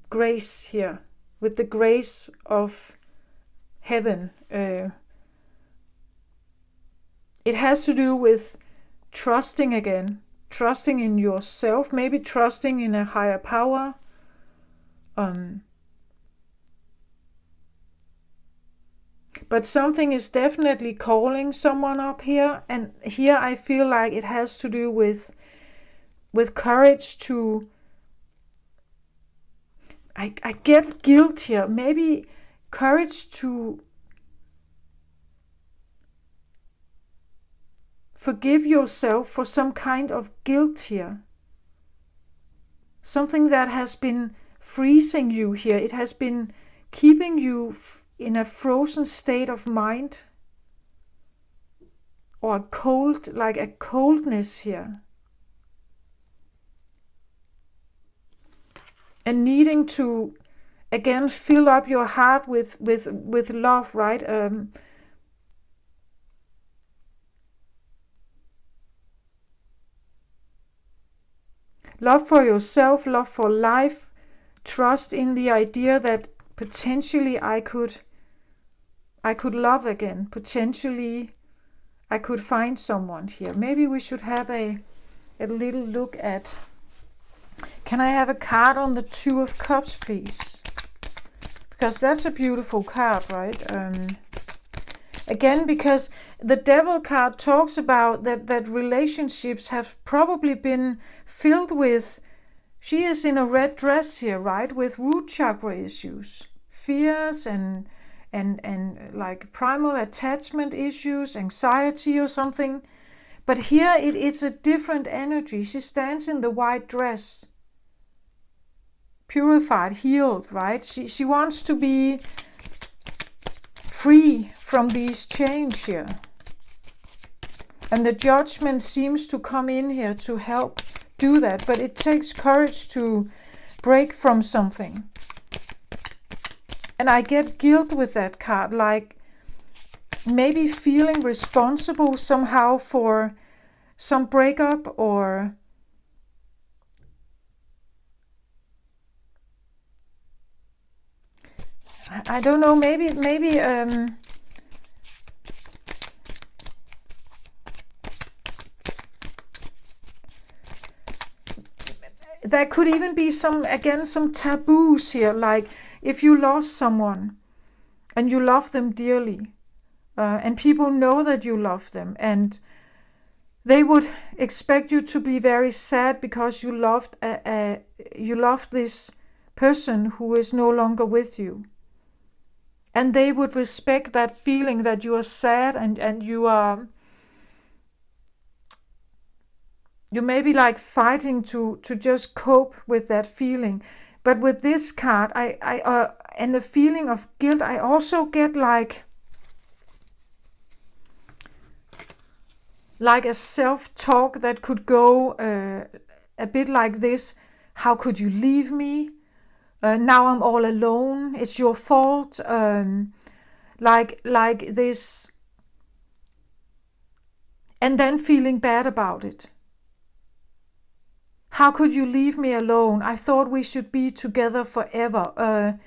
grace here. With the grace of heaven. It has to do with trusting again, trusting in yourself, maybe trusting in a higher power. But something is definitely calling someone up here, and here I feel like it has to do with courage to. I get guilt here, maybe courage to forgive yourself for some kind of guilt here. Something that has been freezing you here. It has been keeping you in a frozen state of mind. Or like a coldness here. And needing to, again, fill up your heart with love, right? Love for yourself, love for life, trust in the idea that potentially I could love again. Potentially I could find someone here. Maybe we should have a little look at. Can I have a card on the Two of Cups, please? Because that's a beautiful card, right? Again, because the Devil card talks about that relationships have probably been filled with, she is in a red dress here, right? With root chakra issues, fears and like primal attachment issues, anxiety or something. But here it's a different energy. She stands in the white dress, purified, healed, right? She wants to be free from these chains here. And the judgment seems to come in here to help do that. But it takes courage to break from something. And I get guilt with that card, like maybe feeling responsible somehow for some breakup, or I don't know, maybe there could even be some taboos here, like if you lost someone and you love them dearly, and people know that you love them, and they would expect you to be very sad because you loved this person who is no longer with you. And they would respect that feeling that you are sad and you may be like fighting to just cope with that feeling. But with this card, I and the feeling of guilt, I also get like a self-talk that could go a bit like this. How could you leave me? Now I'm all alone. It's your fault. Like this. And then feeling bad about it. How could you leave me alone? I thought we should be together forever.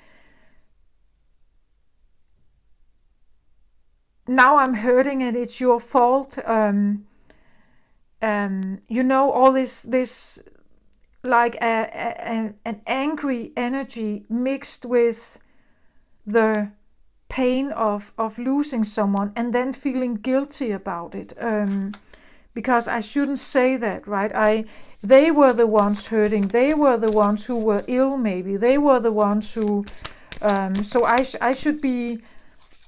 Now I'm hurting and it's your fault. All this like an angry energy mixed with the pain of losing someone, and then feeling guilty about it. Because I shouldn't say that, right? They were the ones hurting. They were the ones who were ill, maybe. They were the ones who... so I should be...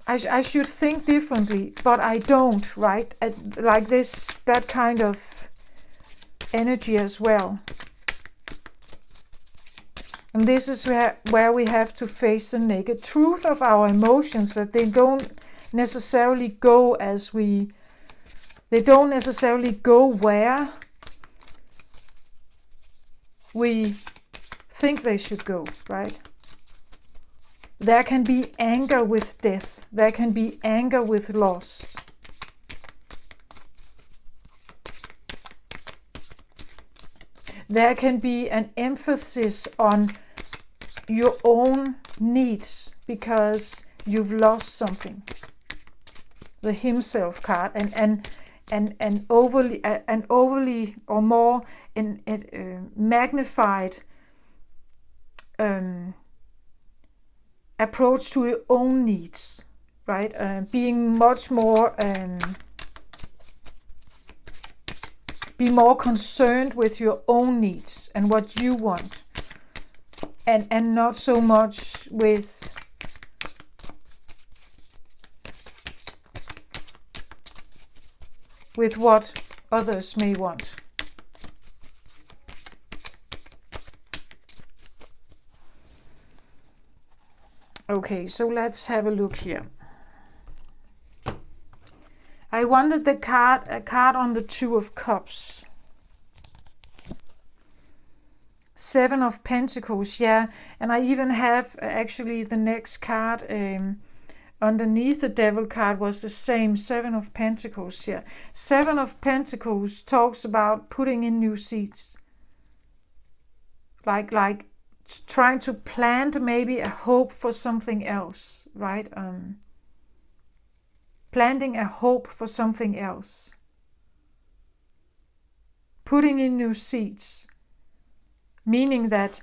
I should think differently, but I don't, right? Like that kind of energy as well. And this is where we have to face the naked truth of our emotions, that they don't necessarily go as we... They don't necessarily go where we think they should go, right? There can be anger with death. There can be anger with loss. There can be an emphasis on your own needs because you've lost something. The himself card and overly or more magnified approach to your own needs, right? Being much more... Be more concerned with your own needs and what you want, and not so much with what others may want. Okay, so let's have a look here. I wanted a card on the Two of Cups. 7 of Pentacles, yeah. And I even have actually the next card underneath the Devil card was the same, 7 of Pentacles, yeah. 7 of Pentacles talks about putting in new seeds. Like trying to plant maybe a hope for something else, right? Planting a hope for something else. Putting in new seeds. Meaning that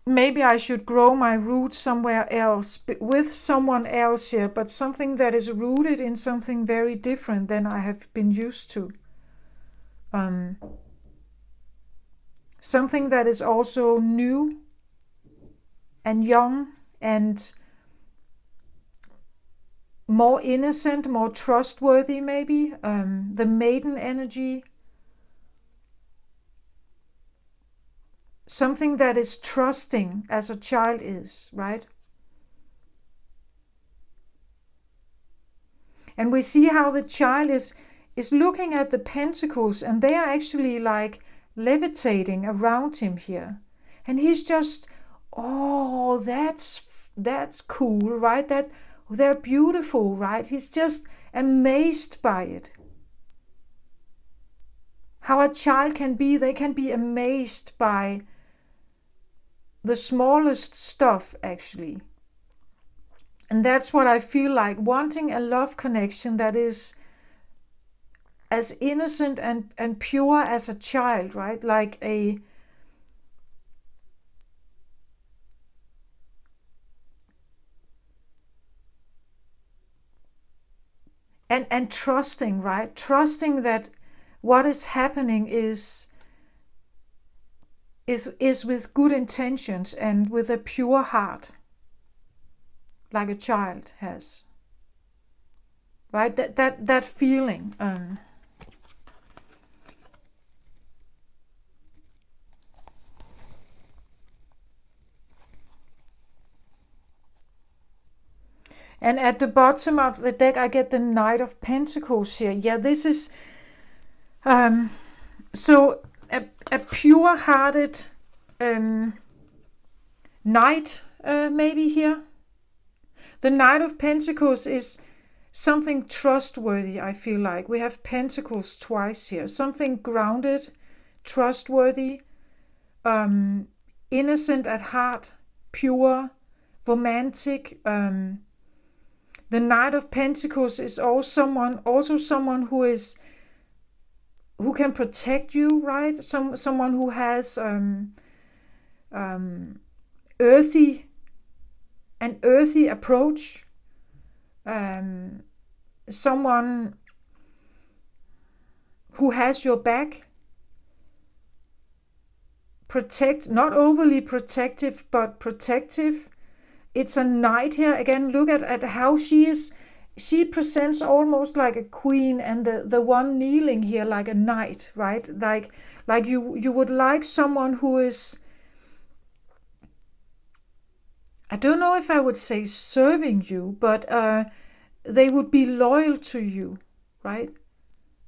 maybe I should grow my roots somewhere else, with someone else here, but something that is rooted in something very different than I have been used to. Something that is also new and young and more innocent, more trustworthy maybe. The maiden energy. Something that is trusting as a child is, right? And we see how the child is looking at the pentacles, and they are actually like levitating around him here. And he's just, oh, that's cool, right? They're beautiful, right? He's just amazed by it. How a child can be, they can be amazed by the smallest stuff, actually. And that's what I feel like, wanting a love connection that is as innocent and pure as a child, right? Like and trusting, right? Trusting that what is happening is with good intentions and with a pure heart. like a child has. Right? That feeling. And at the bottom of the deck, I get the Knight of Pentacles here. Yeah, this is so a pure-hearted knight, maybe here. The Knight of Pentacles is something trustworthy, I feel like. We have Pentacles twice here. Something grounded, trustworthy, innocent at heart, pure, romantic. The Knight of Pentacles is also someone who can protect you, right? Someone who has an earthy approach. Someone who has your back. Not overly protective, but protective. It's a knight here. Again, look at how she is. She presents almost like a queen, and the one kneeling here like a knight, right? Like you would like someone who is, I don't know if I would say serving you, but they would be loyal to you, right?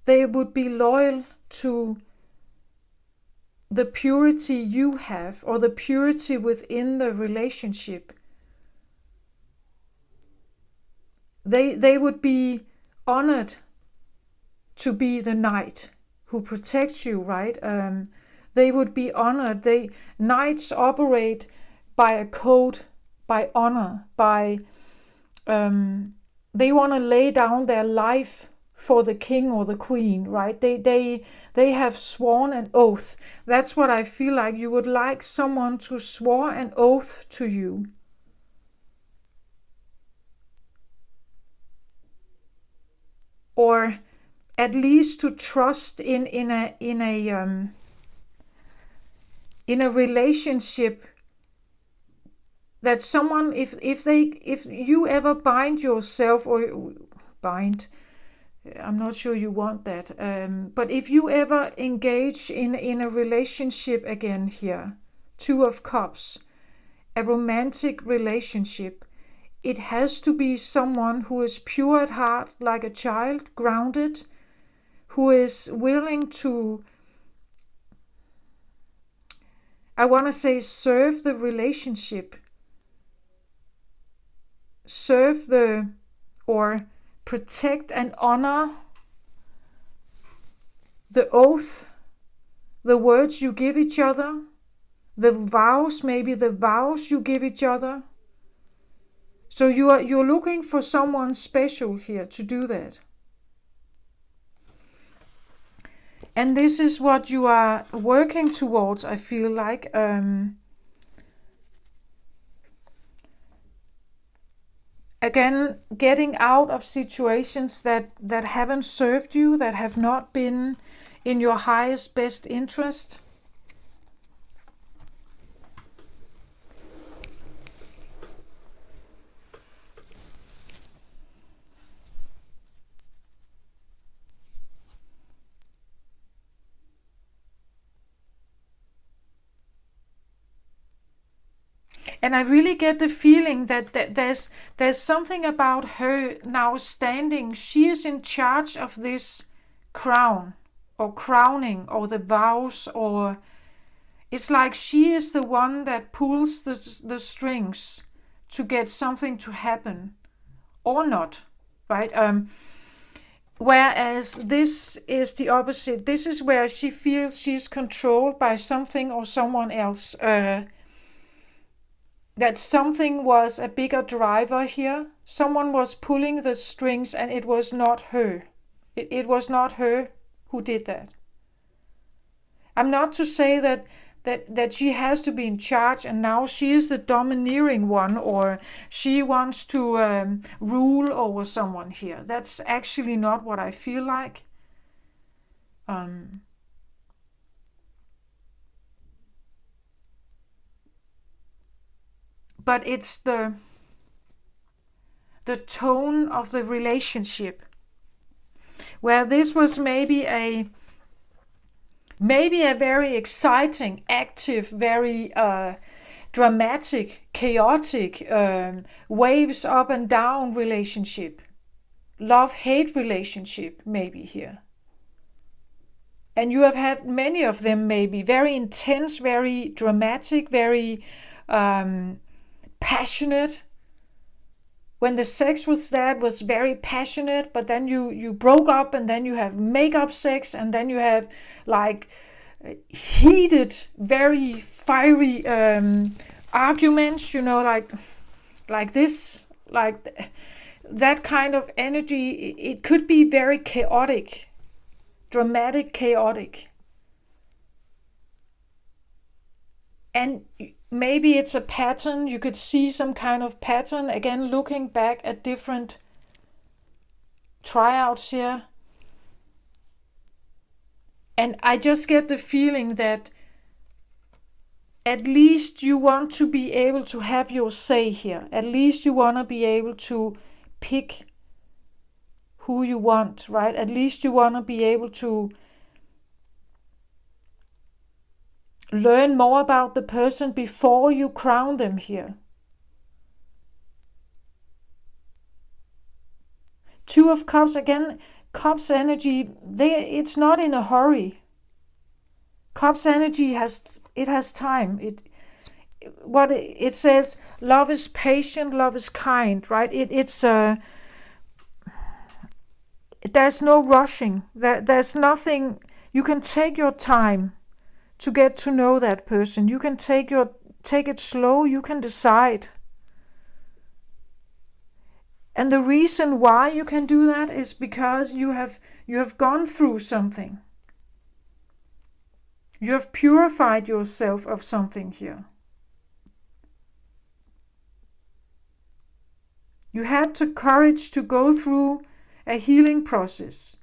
They would be loyal to the purity you have, or the purity within the relationship. They would be honored to be the knight who protects you, right? They would be honored. Knights operate by a code, by honor, by they want to lay down their life for the king or the queen, right? They have sworn an oath. That's what I feel like. You would like someone to swear an oath to you. Or at least to trust in a relationship, that someone, if you ever bind yourself, or bind, I'm not sure you want that, but if you ever engage in a relationship again here, Two of Cups, a romantic relationship, it has to be someone who is pure at heart, like a child, grounded, who is willing to, I want to say, serve the relationship, or protect and honor the oath, the words you give each other, the vows you give each other. So you're looking for someone special here to do that. And this is what you are working towards, I feel like. Again, getting out of situations that haven't served you, that have not been in your highest, best interest. And I really get the feeling that there's something about her now standing. She is in charge of this crown, or crowning, or the vows, or it's like she is the one that pulls the strings to get something to happen, or not, right? Whereas this is the opposite. This is where she feels she's controlled by something or someone else. That something was a bigger driver here. Someone was pulling the strings, and it was not her. It was not her who did that. I'm not to say that she has to be in charge and now she is the domineering one, or she wants to rule over someone here. That's actually not what I feel like. But it's the tone of the relationship. Where this was maybe a very exciting, active, very dramatic, chaotic, waves up and down relationship. Love-hate relationship maybe here. And you have had many of them maybe, very intense, very dramatic, very passionate. When the sex was very passionate, but then you broke up, and then you have make-up sex, and then you have like heated, very fiery arguments, like this, like that kind of energy. It could be very chaotic, dramatic, chaotic. And maybe it's a pattern. You could see some kind of pattern. Again, looking back at different tryouts here. And I just get the feeling that at least you want to be able to have your say here. At least you want to be able to pick who you want, right? At least you want to be able to learn more about the person before you crown them here. Two of Cups, again, Cups energy, it's not in a hurry. Cups energy has time. It says, love is patient, love is kind, right? There's no rushing. There's nothing. You can take your time to get to know that person. You can take it slow. You can decide. And the reason why you can do that is because you have gone through something. You have purified yourself of something here. You had the courage to go through a healing process.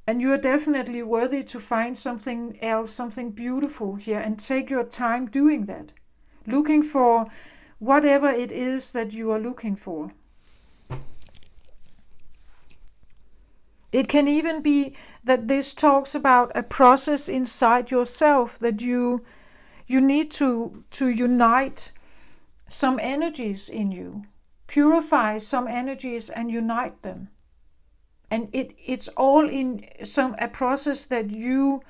And you are definitely worthy to find something else, something beautiful here, and take your time doing that. Looking for whatever it is that you are looking for. It can even be that this talks about a process inside yourself, that you need to unite some energies in you, purify some energies and unite them. And it's all in a process that you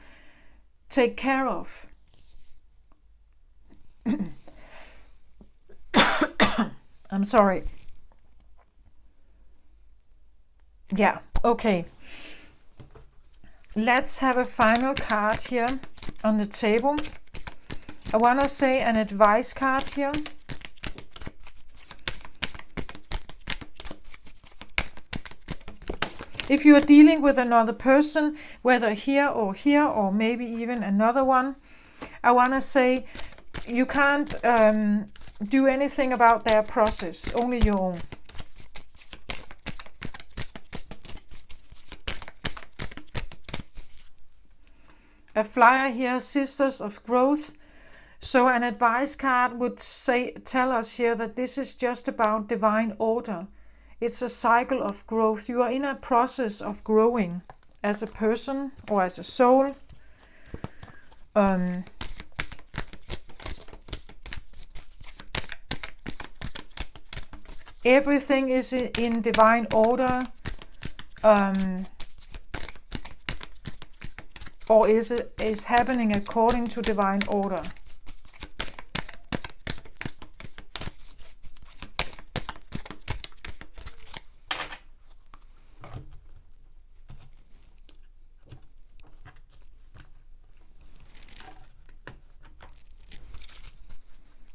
take care of. I'm sorry. Yeah, okay. Let's have a final card here on the table. I want to say an advice card here. If you are dealing with another person, whether here, or maybe even another one, I want to say you can't do anything about their process, only your own. A flyer here, Sisters of Growth. So an advice card would tell us here that this is just about divine order. It's a cycle of growth. You are in a process of growing as a person or as a soul. Everything is in divine order. Or is happening according to divine order.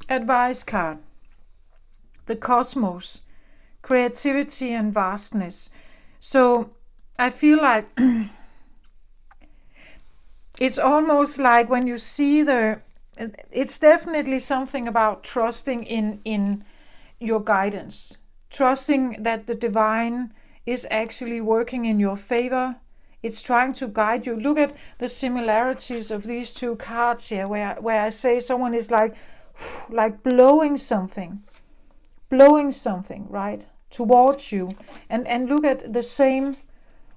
Advice card. The cosmos, creativity and vastness. So I feel like it's almost like when you see it's definitely something about trusting in your guidance, trusting that the divine is actually working in your favor. It's trying to guide you. Look at the similarities of these two cards here, where I say someone is like blowing something, blowing something, right, towards you. And look at the same,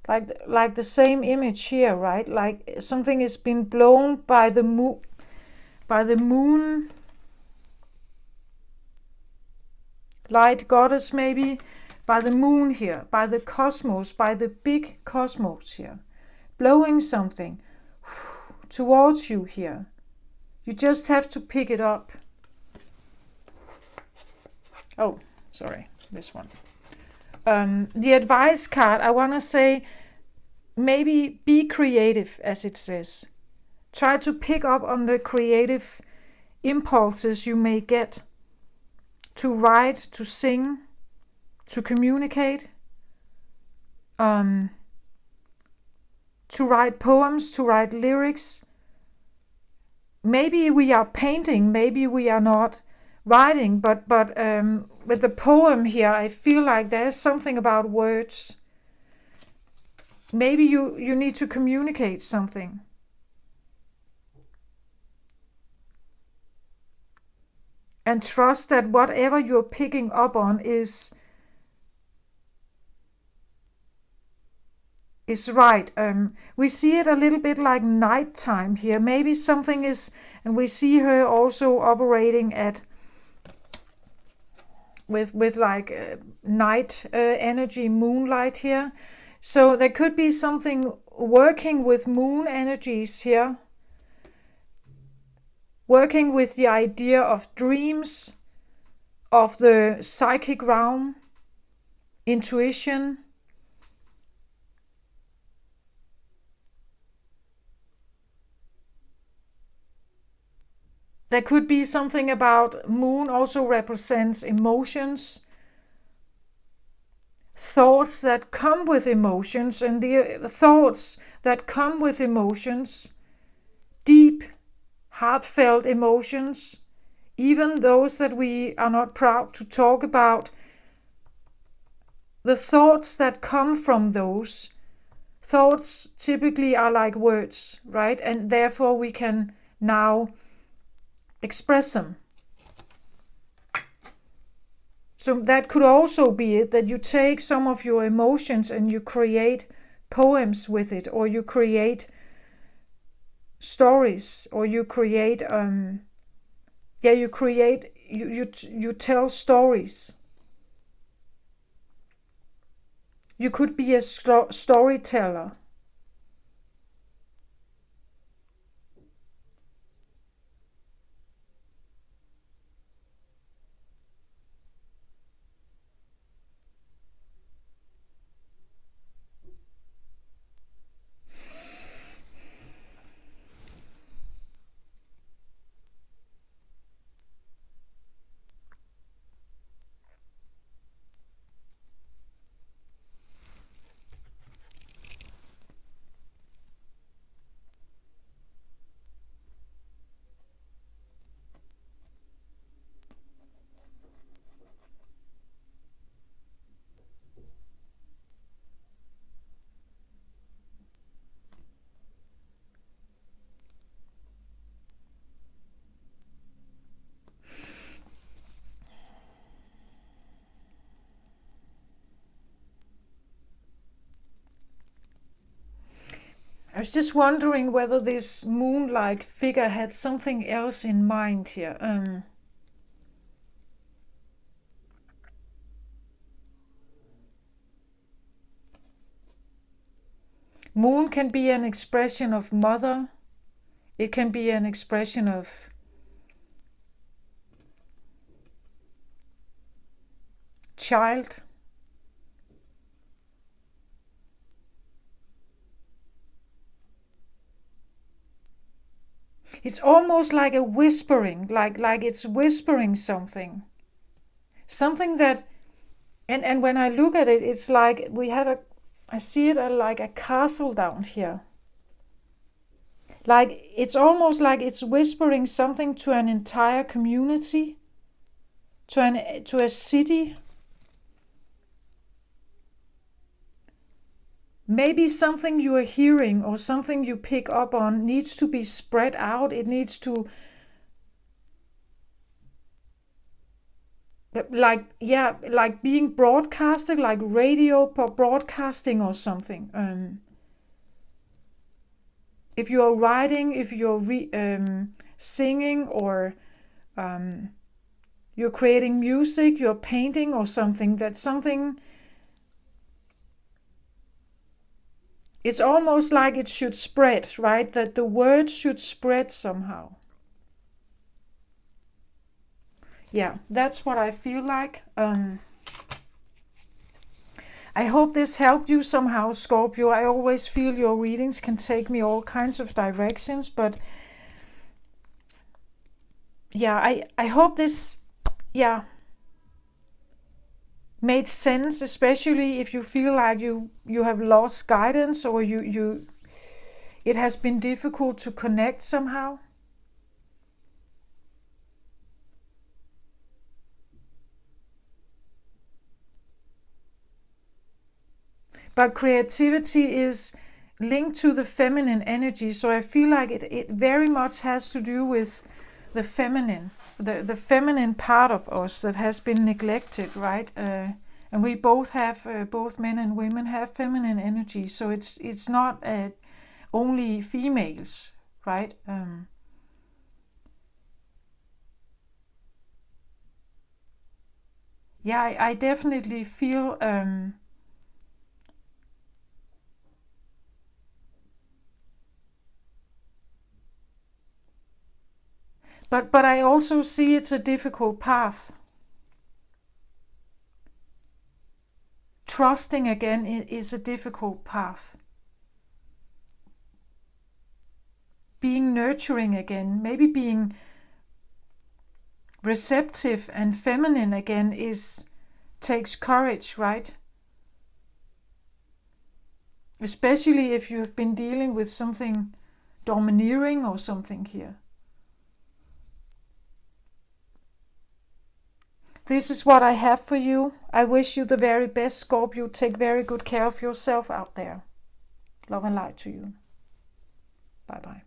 like the same image here, right? Like something is being blown by the moon, light goddess maybe, by the moon here, by the cosmos, by the big cosmos here, blowing something towards you here. You just have to pick it up. Oh, sorry, this one. The advice card, I want to say, maybe be creative, as it says. Try to pick up on the creative impulses you may get to write, to sing, to communicate, to write poems, to write lyrics. Maybe we are painting, maybe we are not writing, but with the poem here, I feel like there's something about words. Maybe you need to communicate something. And trust that whatever you're picking up on is right. We see it a little bit like nighttime here. Maybe something is, and we see her also operating at with like night energy, moonlight here. So there could be something working with moon energies here, working with the idea of dreams, of the psychic realm, intuition. There could be something about moon also represents emotions, thoughts that come with emotions, and the thoughts that come with emotions, deep, heartfelt emotions, even those that we are not proud to talk about, the thoughts that come from those thoughts typically are like words, right? And therefore we can now express them. So that could also be it, that you take some of your emotions and you create poems with it, or you create stories, or you create you tell stories. You could be a storyteller. I was just wondering whether this moon-like figure had something else in mind here. Moon can be an expression of mother. It can be an expression of child. It's almost like a whispering, like it's whispering something. Something that, and when I look at it, it's like we have I see it like a castle down here. Like it's almost like it's whispering something to an entire community, to a city. Maybe something you are hearing or something you pick up on needs to be spread out. It needs to, like being broadcasted, like radio broadcasting or something. If you're writing, if you're singing, or you're creating music, you're painting or something, that something, it's almost like it should spread, right? That the word should spread somehow. Yeah, that's what I feel like. I hope this helped you somehow, Scorpio. I always feel your readings can take me all kinds of directions, but yeah, I hope this, made sense, especially if you feel like you have lost guidance, or it has been difficult to connect somehow. But creativity is linked to the feminine energy, so I feel like it very much has to do with the feminine, the feminine part of us that has been neglected, right? And we both have, both men and women have feminine energy, so it's not only females, right? Yeah, I definitely feel but I also see it's a difficult path. Trusting again is a difficult path. Being nurturing again, maybe being receptive and feminine again, takes courage, right? Especially if you have been dealing with something domineering or something here. This is what I have for you. I wish you the very best, Scorpio. Take very good care of yourself out there. Love and light to you. Bye-bye.